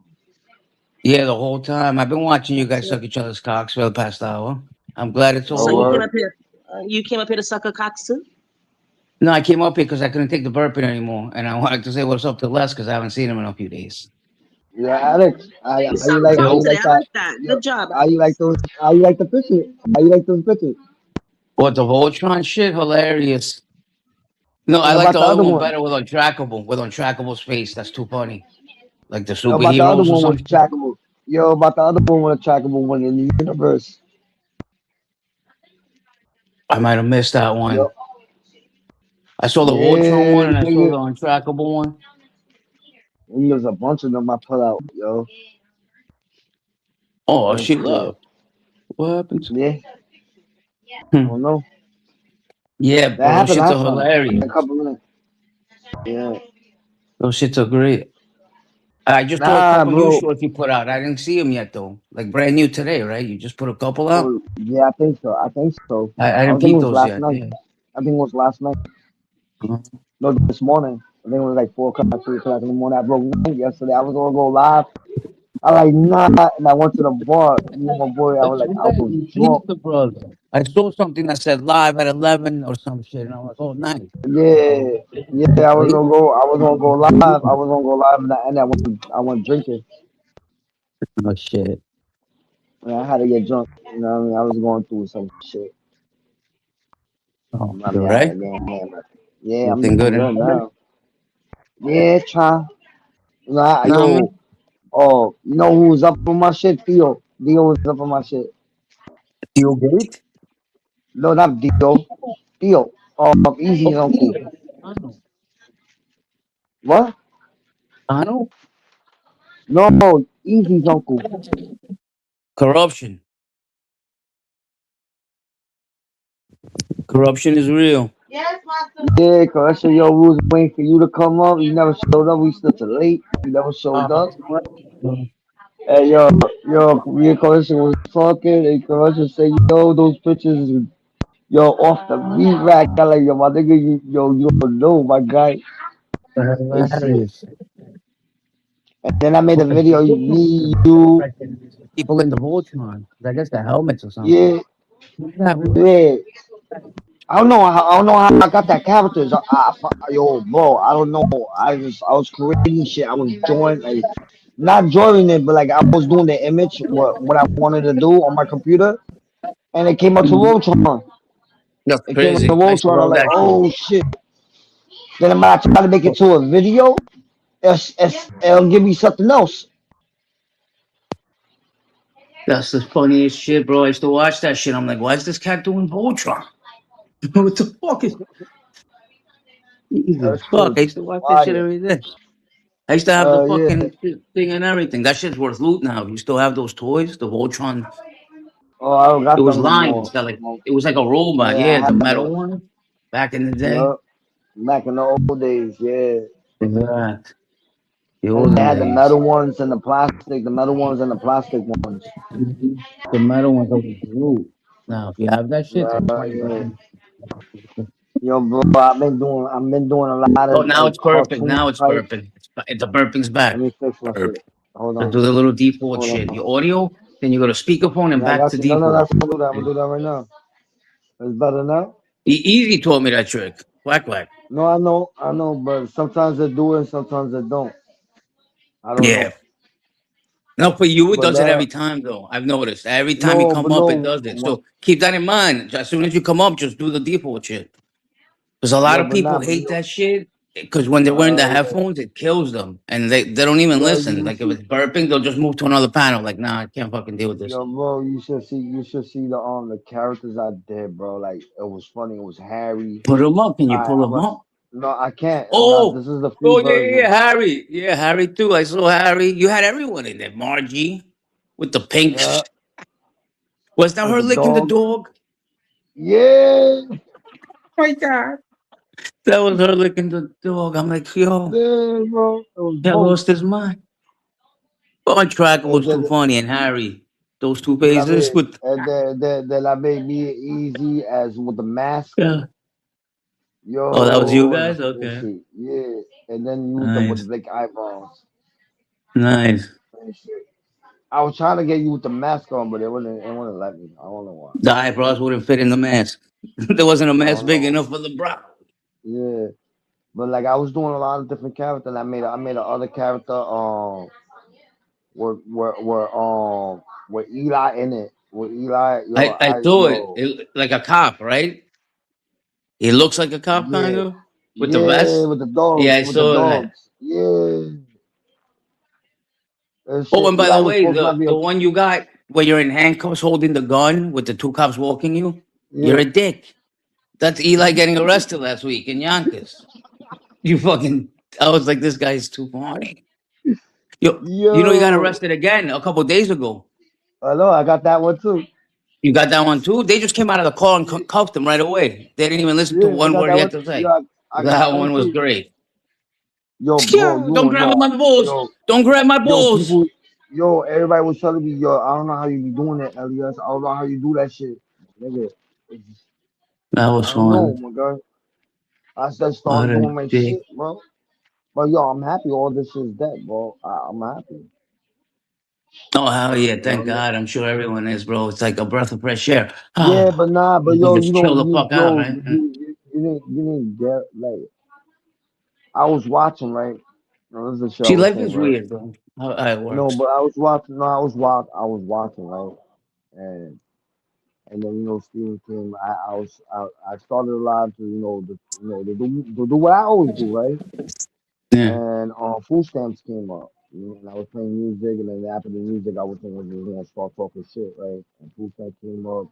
Yeah, the whole time. I've been watching you guys So suck each other's cocks for the past hour. I'm glad it's Oh, all So you came over. word. up here. You came up here to suck a cocks too. No, I came up here because I couldn't take the burping anymore, and I wanted to say what's up to Les because I haven't seen him in a few days. Yeah, Alex. You How you sound like? How calm you Yo, today. like I that? like that. Yo, Good job, how you like Alex. those? How you like the picture? How you like those pictures? what the Voltron shit? Hilarious. No, I And like about the the other other one one. better with Untrackable. With Untrackable Space, that's too funny. Like the Yo, about the other superheroes or one with something. trackable. Yo, about the other one with a trackable one in the universe. I might have missed that Yo, one. I saw the Voltron yeah, one and I saw nigga. the Untrackable one. There's a bunch of them I put out. Yo, Oh, real she shit. left. What happened? Yeah, I Hmm. don't know. Yeah, That bro, those happened shits are last time. Like a hilarious. couple minutes. Yeah. Those shits are great. I just saw a Nah, couple new bro. shorts you put out. I didn't see them yet though. Like brand new today, right? You just put a couple out. Oh, yeah, I think so. I think so. I I didn't think it peep was those last yet. night. Yeah. I think it was last night. Uh-huh. No, this morning. I think it was like 4 o'clock, 3 o'clock in the morning. I broke night yesterday. I was gonna go live. I like nah, and I went to the bar. Me and my boy. I was That's like, I right. was You drunk. teased the brother. I saw something that said live at 11 or some shit, and I was like, oh, nice. Yeah, yeah. I was Late? gonna go. I was gonna go live. I was gonna go live, and I went drinking. Oh shit. And I had to get drunk. You know what I mean? I was going through some shit. Oh, I you mean, I had right? to get hammered. Yeah, I'm Everything good doing in good heaven? now. Yeah, try. You know, Nah, man. yo, oh, you know who was up on my shit? Theo. Theo was up on my shit. You great? No, not Theo. Theo. Easy's Oh, uncle. Theo. I know. What? I know. No, Easy's uncle. Corruption. Corruption is real. Yeah, cause I said, yo, we was waiting for you to come up. You never showed up. We still too late. You never showed up. Hey, me and Carissa was talking, and Carissa said, yo, those pictures, yo, off the meat rack. I like, yo, my nigga, you don't know, my guy. And shit. Hilarious. And then I made a Well, video, me, you, people in the Voltron. I guess the helmets or something. yeah, yeah. I don't know how I got that characters. Yo, bro, I don't know. I was creating shit. I was drawing, like, not drawing it, but like I was doing the image, what I wanted to do on my computer, and it came up to Mhm. Voltron. That's It came up to crazy. I used to Voltron. I'm love like, that shit. oh shit. Then when I try to make it to a video, it'll give me something else. That's the funniest shit, bro. I used to watch that shit. I'm like, why is this cat doing Voltron? What the fuck is Jesus That shit fuck? was I used to watch that shit fire. every day. I used to have the Yeah. fucking thing and everything. That shit's worth loot now. You still have those toys, the Voltron. Oh, I don't It got was them no lines more. that like it was like a robot. Yeah, I Yeah, the had metal the one back in the day. yeah, back in the old days. Yeah. Exact. The And they olden had the days. metal ones and the plastic, the metal ones and the plastic ones. Mhm. The metal ones always loot. Now, if you have that shit, it's like 20 Yeah. grand. Yo, bro, I've been doing a lot Oh, of now like it's perfect. cartoon Now it's type. perfect. The burping's Let back. me fix my Burp. shit. Hold Let's on. do the little default Hold shit. on. Your audio, then you go to speakerphone and Yeah, I back got to you. No, default. that's I'm gonna do that. I'm gonna do that right now. It's better now. Easy taught me that trick. Whack whack. No, I know, but sometimes they do it, sometimes they don't. I don't Yeah. know. No, for you, it But does it every time, though. I've noticed. Every time you no, come but up, it no, does it. So keep that in mind. As soon as you come up, just do the default shit. Because a lot yo, of but people nah, but hate you, that shit. Because when they're wearing the yeah, headphones, it kills them. And they don't even yo, listen. you Like if should, it's burping, they'll just move to another panel. Like, nah, I can't fucking deal with this. yo, bro, you should see the characters I did, bro. Like it was funny. It was Harry. Put them up. Can you pull I'm them a, up? no, I can't. I'm not. Oh, This is the free oh yeah, yeah, yeah, version. Harry. Yeah, Harry too. I saw Harry. You had everyone in there. Margie with the pink. Yeah, Was that with her the licking the dog. dog? Yeah, My God. That was her licking the dog. I'm like, yo, yeah, bro. It was that both. lost his mind. But track And was too then, funny. And Harry, those two then I faces made, with, then I made me easy as with the mask. yeah. Oh, that was you Yo, guys? this Okay. shit, yeah. And then use them with Nice. the big eyebrows. Nice. And shit. I was trying to get you with the mask on, but it wouldn't let me. I don't know why. The eyebrows wouldn't fit in the mask. There wasn't a I mask don't big know. enough for the brow. Yeah, but like I was doing a lot of different characters. And I made a other character with Eli in it. With Eli, I saw it. Like a cop, right? He looks like a cop, kind yeah, of, with the yeah, vest. with the Yeah, dogs, I with the saw that. dogs. Yeah, and Oh, shit. and by the Eli was way, supposed to not the be a the one you got where you're in handcuffs holding the gun with the two cops walking you, you're yeah. a dick. That's Eli getting arrested last week in Yonkers. You fucking. I was like, this guy's too funny. You got Yo, arrested again a couple days ago. I know I got that one too. You got that one too. They just came out of the car and cuffed him right away. They didn't even listen to Yeah, I one got word that he one. had to Yo, say. I got That that one one was too. great. Yo, bro, Yeah, you don't don't grab know. my balls. Yo, Don't grab my yo, balls. people, yo, everybody was telling me, yo, I don't know how you be doing that, L.E.S. I don't know how you do that shit, nigga. That I was don't know, fun. my guy. I just What started a doing my dick. shit, bro. But yo, I'm happy all this shit's dead, bro. I'm happy. Oh hell yeah! You know what Thank I mean? God. I'm sure everyone is, bro. It's like a breath of fresh air. Yeah, but Ah, nah, but you can yo, just chill the fuck out, yo, man. you didn't get like I was watching, right? No, this is the shit I See, was life saying, is right? weird, bro. How it No, works. but I was watching. No, I was watching, right? And and then Stephen came. I started live to to do what I always do, right? Yeah. And food stamps came up, and I was playing music, and then after the music, I was thinking we was gonna start talking shit, right? And food stamp came up,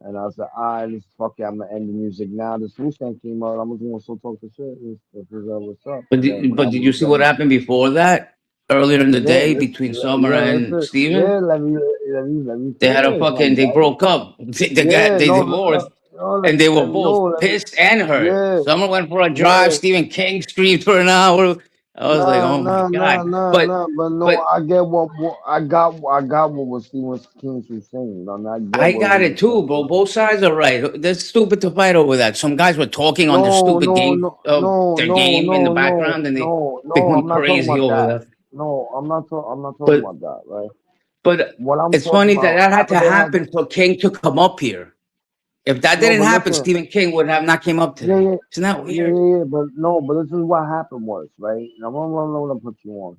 and I was like, alright, this fuck it, I'm gonna end the music now. This food stamp came up, I'm just gonna still talk the shit. This is what's up, But and then when I did you was see what done, happened before that? Earlier in the yeah, day between Summer yeah, and listen, yeah, Steven? let me They had a finish, my fucking they brother. broke up. Yeah, They no, divorced no, and they were no, both let me, pissed and hurt. yeah, Summer went for a drive, yeah. Stephen King streamed for an hour. I was like, Nah, oh my nah, nah, God. nah, But nah. But no, but I get what I got what was Stephen King was saying. I mean, I get I what he got it was too, saying. bro. Right? Both sides are right. That's stupid to fight over that. Some guys were talking on the No, stupid no, game no, of no, their no, game in the no, no, background and no, they no. went I'm not talking crazy about over that. that. No, I'm not talking But about that. Right? but What I'm it's talking funny that about that had after to they had happen for King to come up here. If that no, didn't but happen, listen, Stephen King would have not came up yeah, today. yeah, Isn't that yeah, weird? yeah, yeah, but no, but this is what happened was right. Now I'm gonna put you on.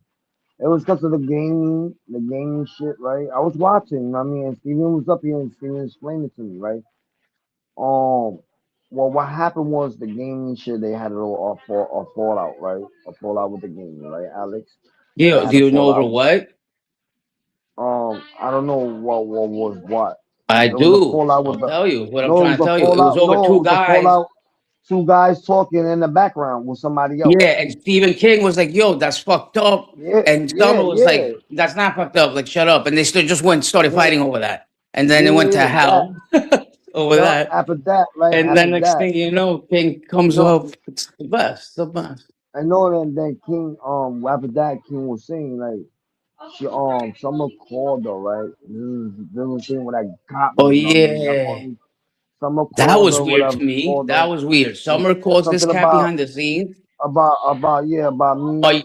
It was because of the gaming shit, right? I was watching. I mean, and Steven was up here, and Steven explained it to me, right? Um, well, what happened was the gaming shit. They had a little a fallout, right? A fallout with the gaming, right, Alex? They Yeah, had do a you know over fallout. what? I don't know what was what. I It was a do. fallout with I'll the. tell you what I'm No, it trying was to a tell you. It was fallout. over No, it two was a guys. fallout. Two guys talking in the background with somebody else. Yeah, and Stephen King was like, "Yo, that's fucked up," Yeah, and yeah, Summer was yeah, like, "That's not fucked up. Like, shut up." And they just went started yeah, fighting over that, and then it yeah, went to yeah. That, hell over yeah. that. After that, right? And After then next that, thing you know, King comes no, up. It's the best, the best. I know that King after that King was saying like she someone called her, right. This is the thing when I got Oh me, you know what I mean? That's yeah. when someone That called was her, weird whatever, to me. called her That was weird. and Summer calls this something cat behind the scenes. about yeah, about Are me, you,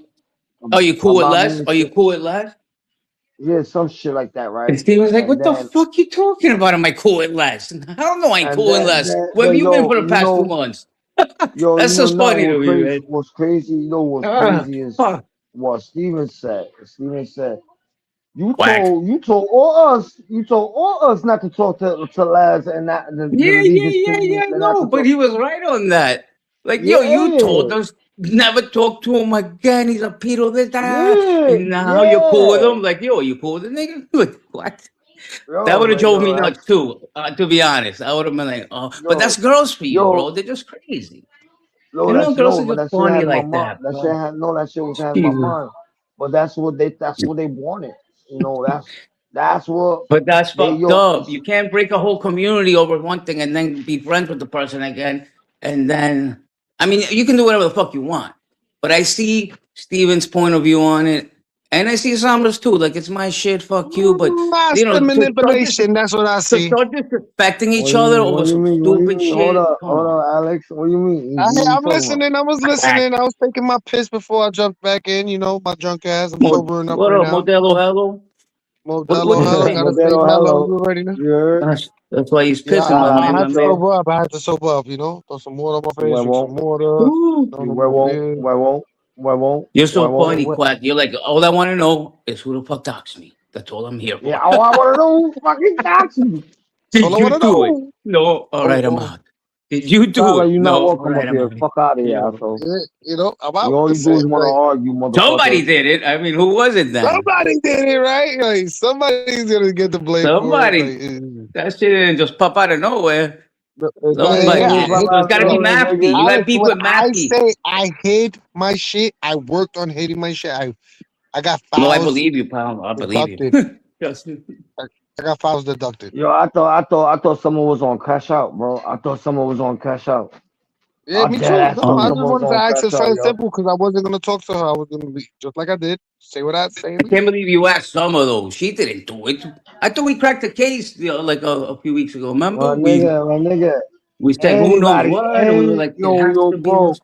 are you cool with about me Les? and Are you shit. cool with Les? Yeah, some shit like that, And right? Steven's like, And what the then fuck you talking about? Am I cool with Les? I don't know I ain't and cool with then Les. then, Where have then you been yo, for the past 2 months? That's just now funny to me, man. what's crazy, what's Ah, crazy is fuck. what Steven said. Steven said You Quack. told you told all us not to talk to lads and not to Yeah, leave yeah, this yeah, thing yeah. and not No, to but talk. he was right on that. Like, yo, you Yeah, told us never talk to him again. He's a pedo, this, that. yeah, And now you're cool with yeah. him. Like, yo, you cool with the nigga? Like, what? That Yo, would have but drove yo, me nuts that's too, to be honest. I would have been like, oh, but yo, that's girls for you, yo, bro. They're just crazy. no, You know, that's girls no, are but just that shit funny had my like mind. that, bro. That shit was had my Jesus. mind. But that's what they wanted. That's what But that's they fucked yo. up. You can't break a whole community over one thing and then be friends with the person again. And then, I mean, you can do whatever the fuck you want. But I see Steven's point of view on it. And I see Samra's too. Like, it's my shit, fuck you. But, Master manipulation. That's what I to see. start disrespecting What each do you other mean? over What do you some mean? What do you stupid mean? Hold shit, up, come hold on. up, Alex. What do you mean? What are you I'm talking about? listening. I was listening. I was taking my piss before I jumped back in. My drunk ass. I'm sobering up What right up, now. Modelo Hello? What Modelo, you hello, say? gotta stay Modelo, mellow. hello. You already know. Yeah. That's why he's Yeah, pissing, Shout my out, man, I my had to man. macho. sober up. I had to sober up. You know, throw some water on my face, drink some Huevo. water. Ooh, Throw You them over huevo. there. Huevo. Huevo. you're so Huevo. funny, What? Quack. You're like, all I want to know is who the fuck doxed me. That's all I'm here Yeah, for. all I want to know is fucking taxi. That's all Did I you want to do it? know. No. All Oh, right, I'm oh. out. Did you do Tyler, it? you're not No. All welcome up right, I'm here. out. Fuck out of here, Yeah. asshole. Yeah, you know, I'm out. You all you That's do it. is want to Like argue, Somebody motherfucker. did it. I mean, who was it then? somebody did it, right? Like somebody's gonna get the blame for it. Like Somebody. That shit didn't just pop out of nowhere. Yeah, Somebody. it's my So it's last got to be name, Mappy. nigga. You had Alex, beef when with I Mappy. say I hate my shit, I worked on hating my shit. I got No, I files believe you, pal. I believe you. deducted. Trust me. I got files deducted. Yo, I thought someone was on cash out, bro. I thought someone was on cash out. Yeah, I me dead too. ass No, thought I Um, just someone was wanted to on ask cash it out, something yo. simple because I wasn't gonna talk to her. I was gonna be just like I did. Say what I say and I leave. can't believe you asked Summer though. She didn't do it. I thought we cracked the case, like a few weeks ago. Remember? My nigga, We said who knows anybody, what, and we were any, like, it yo, has yo, to be bro, this.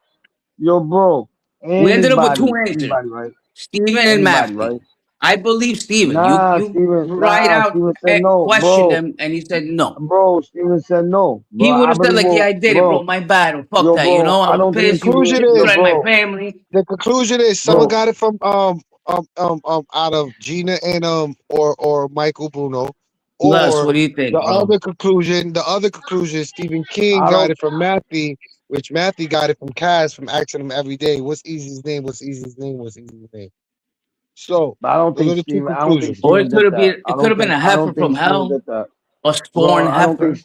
yo, bro, We ended up with two answers: anybody, right? Steven and Anybody, Mappy. right? I believe Steven. You right Nah, out Steven said no, questioned bro, him, and he said no. Steven said no, bro. He would I have said really like, "Yeah, will, I did it, bro. bro, My bad. Or fuck yo, that. You bro, know, I I was don't think, pissed. Conclusion yo, You is threatened my bro, family." the conclusion is someone bro, got it from out of Gina and or Michael Bruno, Les, or what do you think, bro? the other conclusion is Stephen King I got don't, it from Matthew, which Matthew got it from Cass from asking him every day, what's Easy's name? What's Easy's name? What's Easy's name? So those are the two I don't think conclusions. Or Steven it could did have that. been. It could have been a I heifer don't from think Steven hell, did that. a Bro, sworn heifer.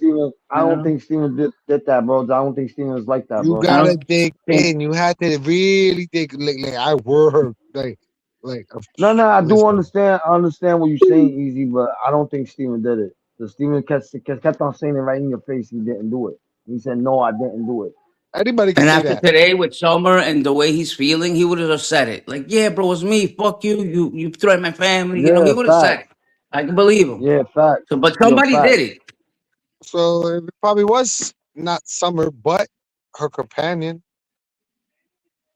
I You don't know, think Steven did that, bro. I don't think Steven was like that, You bro. I gotta don't dig think. in. You had to really dig. Like I were No, no, I do listen. understand. I understand what you're saying, Easy, but I don't think Steven did it. So Steven kept on saying it right in your face. He didn't do it. He said, "No, I didn't do it." Anybody can And say after that. today with Summer and the way he's feeling, he would have just said it. Like, yeah, bro, it's me. Fuck you. You threatened my family. You know, he Yeah, would have said it. facts. I can believe him. Yeah, facts. So, but Yo, somebody did facts. it. So it probably was not Summer, but her companion.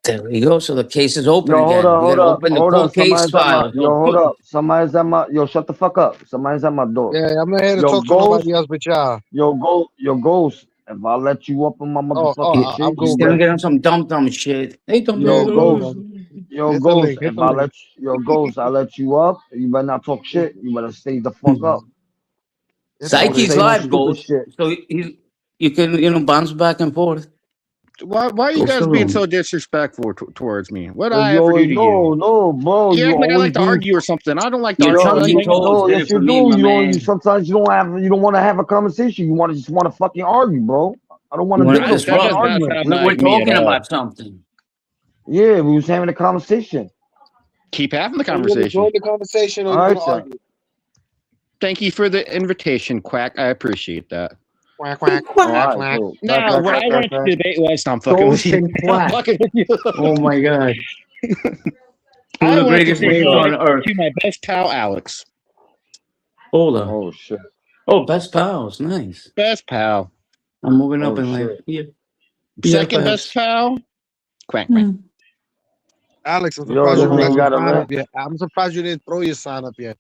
There we go. So the case is open Yo, again. We got to open the hold up. cold case files. Yo, hold up. Somebody's at my. Yo, shut the fuck up. Somebody's at my door. Yeah, I'm not here to Yo, talk to Ghost. nobody else but y'all. Yo, Ghost. If I let you up on my motherfucking I'm shit, He's you good, gonna better. bro. get on some dumb shit. Hey, dumb Yeah, Yo, it's cool, Ghost. man. Yo, Hit the Ghost. link. Hit If the I link. let Yo, Ghost, I let you up. You better not talk shit. You better stay the fuck up. Hit the Don't link. Psyche's say no live stupid goes. shit. So you can bounce back and forth. Why are you Ghost guys the being room. so disrespectful towards me? What did Cause I you ever do always to you? no, bro. You You act like I always like to being argue or something. I don't like to Your argue. I yo. like to chunky hang out. toes No, did yes it you for me, do. my You don't. You man. sometimes you don't have. You don't want to have a conversation. You want to just want to fucking argue, bro. I don't want You to want deal to with no That fucking does disrupt. not argument. sound We're like me at talking all. about something. Yeah, we was having a conversation. Keep having the So you want to join conversation. the conversation or All you want right, to sir. argue? Thank you for the invitation, Quack. I appreciate that. Quack quack All quack right, quack. cool. Crack, Now, crack, what crack, I crack, wanted crack. to debate was I'm fucking with Ghost you. and I'm Quack. fucking with you. Oh my god. Two of I the wanted to greatest say names hello on earth. to my best pal, Alex. Hola. Oh shit. Oh, best pals. Nice. Best pal. I'm moving up Oh in life. shit. Yeah. Second best BFFs. pal, Quack Quack. Alex, I'm Yo, surprised you this didn't nigga let your got a sign ring. up yet. I'm surprised you didn't throw your sign up yet.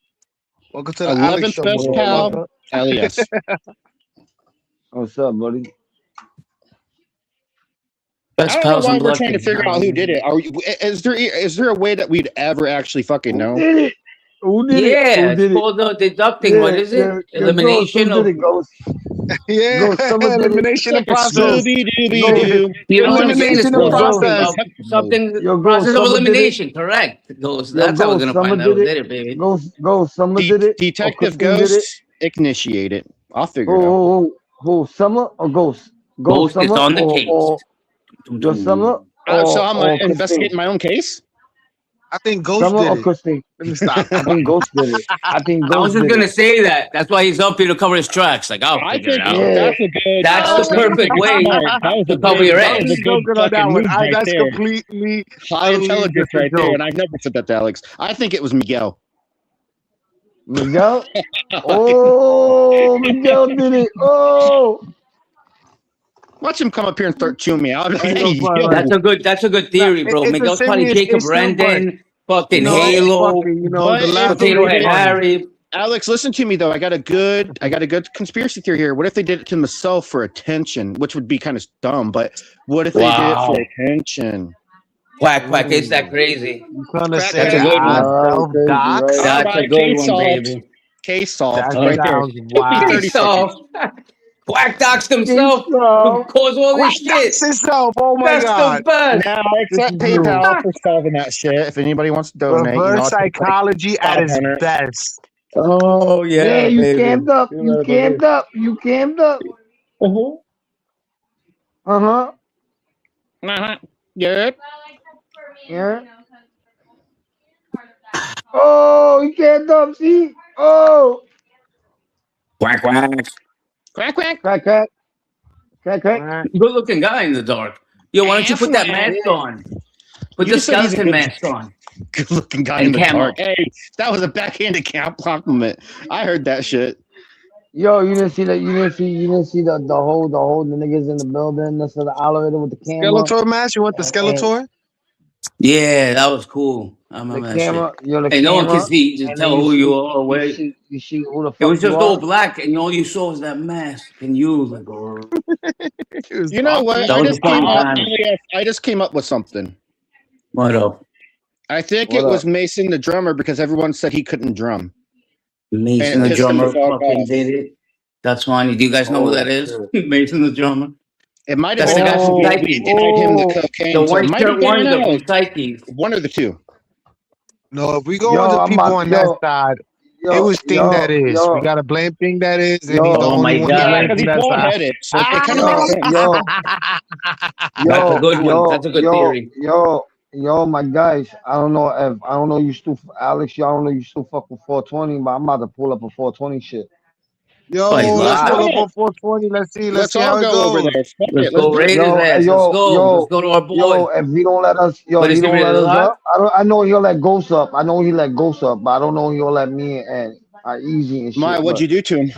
Welcome to the Alex 11th Show, best Yeah, man. pal, motherfucker. L.E.S. What's up, buddy? I Best don't know pals why and we're blood trying to kings. figure out who did it. Are you, is there a way that we'd ever actually fucking Who know? did it? Who did it? Yeah, Who it's did it? called deducting. What Yeah, is it? your ghost. Who Elimination did of. it, ghost? Yeah, Ghost. Someone did it. It's elimination of like a process. Ghost. Scooby Dooby Ghost. Doo. You know what I'm saying? It's Elimination of called Yo, ghost. something. process. Something. Yo, ghost. Process of Someone did it. elimination. Correct. Goes. Yo, That's how we're ghost. gonna Someone find out did who it. did it, baby. Ghost. Someone did it. Or Detective Christine did it. Ghost, initiate it. I'll figure it out. Who? Summer or Ghost? Ghost Ghost is Summer on the case. or your Summer So I'm or Christine? investigating my own case. I think Ghost Summer did or it. Christine? Let me stop. I think Ghost did it. I think I was Ghost just did gonna it. say that. That's why he's up here to cover his tracks. Like I'll I figure it think out. Yeah. that's a good That's the Alex. Now you perfect think way smart. to cover your That I was was a ass. good joking on that fucking one. move right That's there. completely, High utterly intelligence just a right there, joke. and I've never said that to Alex. I think it was Miguel. Miguel. Oh, Miguel did it. Oh, Watch him come up here and start chewing me out. I'll be I ain't like, gonna hey, front like yo. That's a good Nah, theory, bro. it's a Miguel's probably serious Jacob issue, but Rendon, fucking you know, But fuck Halo, it. You know, but the if laughter Potato is Head if funny. Harry. Alex, listen to me though. I got a good conspiracy theory here. What if they did it to themselves for attention, which would be kind of dumb, but what if they did it for Wow. attention? Quack, is that crazy? You trying to Crack, That's say a crack. good I one. Right, crazy, self-dox? right? All That's a right, good case one, solved. baby. Case solved That All right. right there. sounds Took me wild. 30 seconds. Quack docs Peace, himself to bro. cause all Quack this dox shit. himself. Oh my That's the God. best. Now I This accept is you. PayPal for solving that shit. If anybody wants to donate, Reverse I'll take like psychology at its 500. best. Oh Yeah, yeah, you baby. cammed up. You You better cammed believe. up. You cammed up. Uh-huh. Uh-huh. Uh-huh. Good. Yeah. Oh, you cammed up. See? Oh. Quack. Quack, quack. Crack, crack. Crack, crack. Right. Good looking guy in the dark. Yo, why don't you put that mask on? Put You the just said he's a skeleton good, mask on good looking guy in and the camo. dark. Hey, that was a backhanded compliment. I heard that shit. Yo, you didn't see that? You didn't see the the niggas in the building. That's the elevator with the camera. Skeletor mask? You want the And Skeletor? Yeah, that was cool. I the remember that shit. camera, you're the And no one could camera, see, just and then tell who you are. Or where. you see who the It fuck was you just all are. black, and all you saw was that mask. And you was like, oh, It was You know what? awkward. that I was a just came funny up. time. I just came up with something. What up? I think What it was up? Mason the drummer because everyone said he couldn't drum, Mason and the it pissed him the drummer fuck fucking off. did it. That's funny. Do you guys know who Oh that is? shit. Mason the drummer. It might have That's been the guy us. from Oh, We Psyche. tied him the oh, The cocaine, so it white might have shirt been wonder from us. Psyche. One of the two. No, if we go yo, on the I'm people about on that side, it was Thing That Is. We got to blame Thing That Is, and he's the Oh only my one to Yeah, god. blame because from he's that bald side. headed, so it kind of makes sense. yo, That's a good one. That's a good theory. my guys. I don't know you still Alex. I don't know you still fuck with 420, but I'm about to pull up a 420 shit. Oh, he's Yo, let's live. pull up Fuck it. on 420. Let's Let's see all how it go over goes. there. Fuck Let's it. Let's go do it. raid his ass. Let's go. Let's go to our boy. If he don't let us, But if is he he don't let really us live? up, I know he'll let Ghost up. I know he let Ghost up, but I don't know he'll let me and Easy and Maya, shit. what'd But you do to him?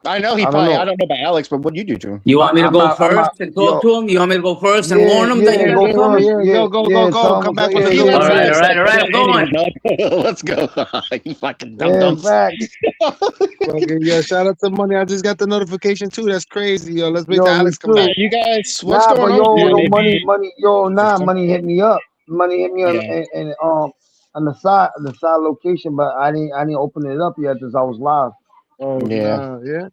I know he I don't probably. I know. don't know about Alex, but what'd you do to him? You want me to go I'm first not, and talk yo, to him? You want me to go first and warn him that you yeah, guys go are coming? first, Yeah, go. tell him, Come back yeah, with the He yeah, went All story. right, yeah, all right, all right. I'm going. Let's go. You fucking dum yeah, dums. facts. Fucking, yo, shout out to Money. I just got the notification too. That's crazy, yo. Let's wait till Yo, me Alex come Yeah, back. too. you guys, what's Nah, going but on with yo, you? no Maybe. money hit me up. Money hit me on Yeah. and on the side location, but I didn't open it up yet because I was live. Oh Yeah. nah, yeah.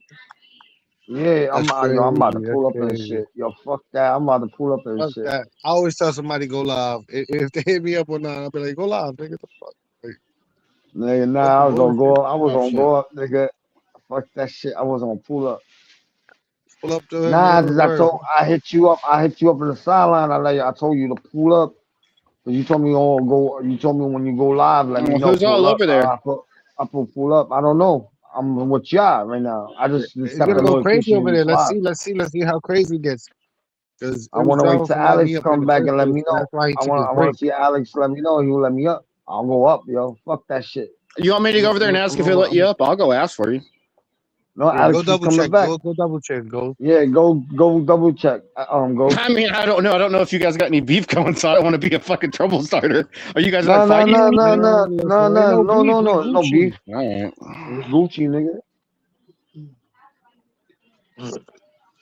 Yeah, That's I'm about to crazy. That's pull up and crazy. shit. Yo, fuck that. I'm about to pull up and Fuck shit. that. I always tell somebody go live. If they hit me up or not, I'll be like, go live, nigga. The fuck? Like, Nigga, fuck nah, the bullshit. I was Live gonna shit. go up, nigga. Fuck that shit. I was gonna pull up. Pull up to him, Nah, yo. cause Word. I hit you up in the sideline. I told you to pull up. Cause you told me you told me when you go live, let me know, Who's all pull up. over there? I put pull up. I don't know. I'm with y'all right now. I just It's got gonna the go crazy notification over you there. was live. Let's see how crazy it gets. Cause I it was wanna wait drama till from letting Alex me up in come the back first and let place. me So know. that's why he took his I break. wanna see Alex let me know. He will let me up. I'll go up, yo. Fuck that shit. You want me to go over there and ask if he'll let you up? I'll go ask for you. No, Yeah, go Alex is double coming check. back. Go double check. Go. Yeah, go double check. Go. I mean, I don't know. I don't know if you guys got any beef going, so I don't want to be a fucking trouble starter. Are you guys No, like no, fighting? no, Or no, anything? no, Listen, no, ain't no, no no, beef. no, We no, no Gucci. beef. All right. It's Gucci, nigga.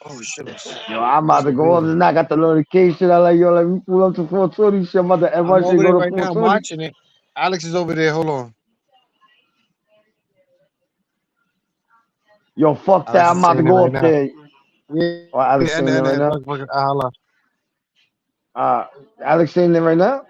Oh shit. Yo, I'm about to go up and I got the notification. I like, yo, let me pull up to 420 shit. I'm about to I'm everybody should over there go to right now. I'm 420. watching it. Alex is over there. Hold on. Yo, fuck that. Alex I'm is about to saying it go right up now. there. Yeah, Oh, Alex saying it right now. fucking Allah. Uh, Alex saying it right now.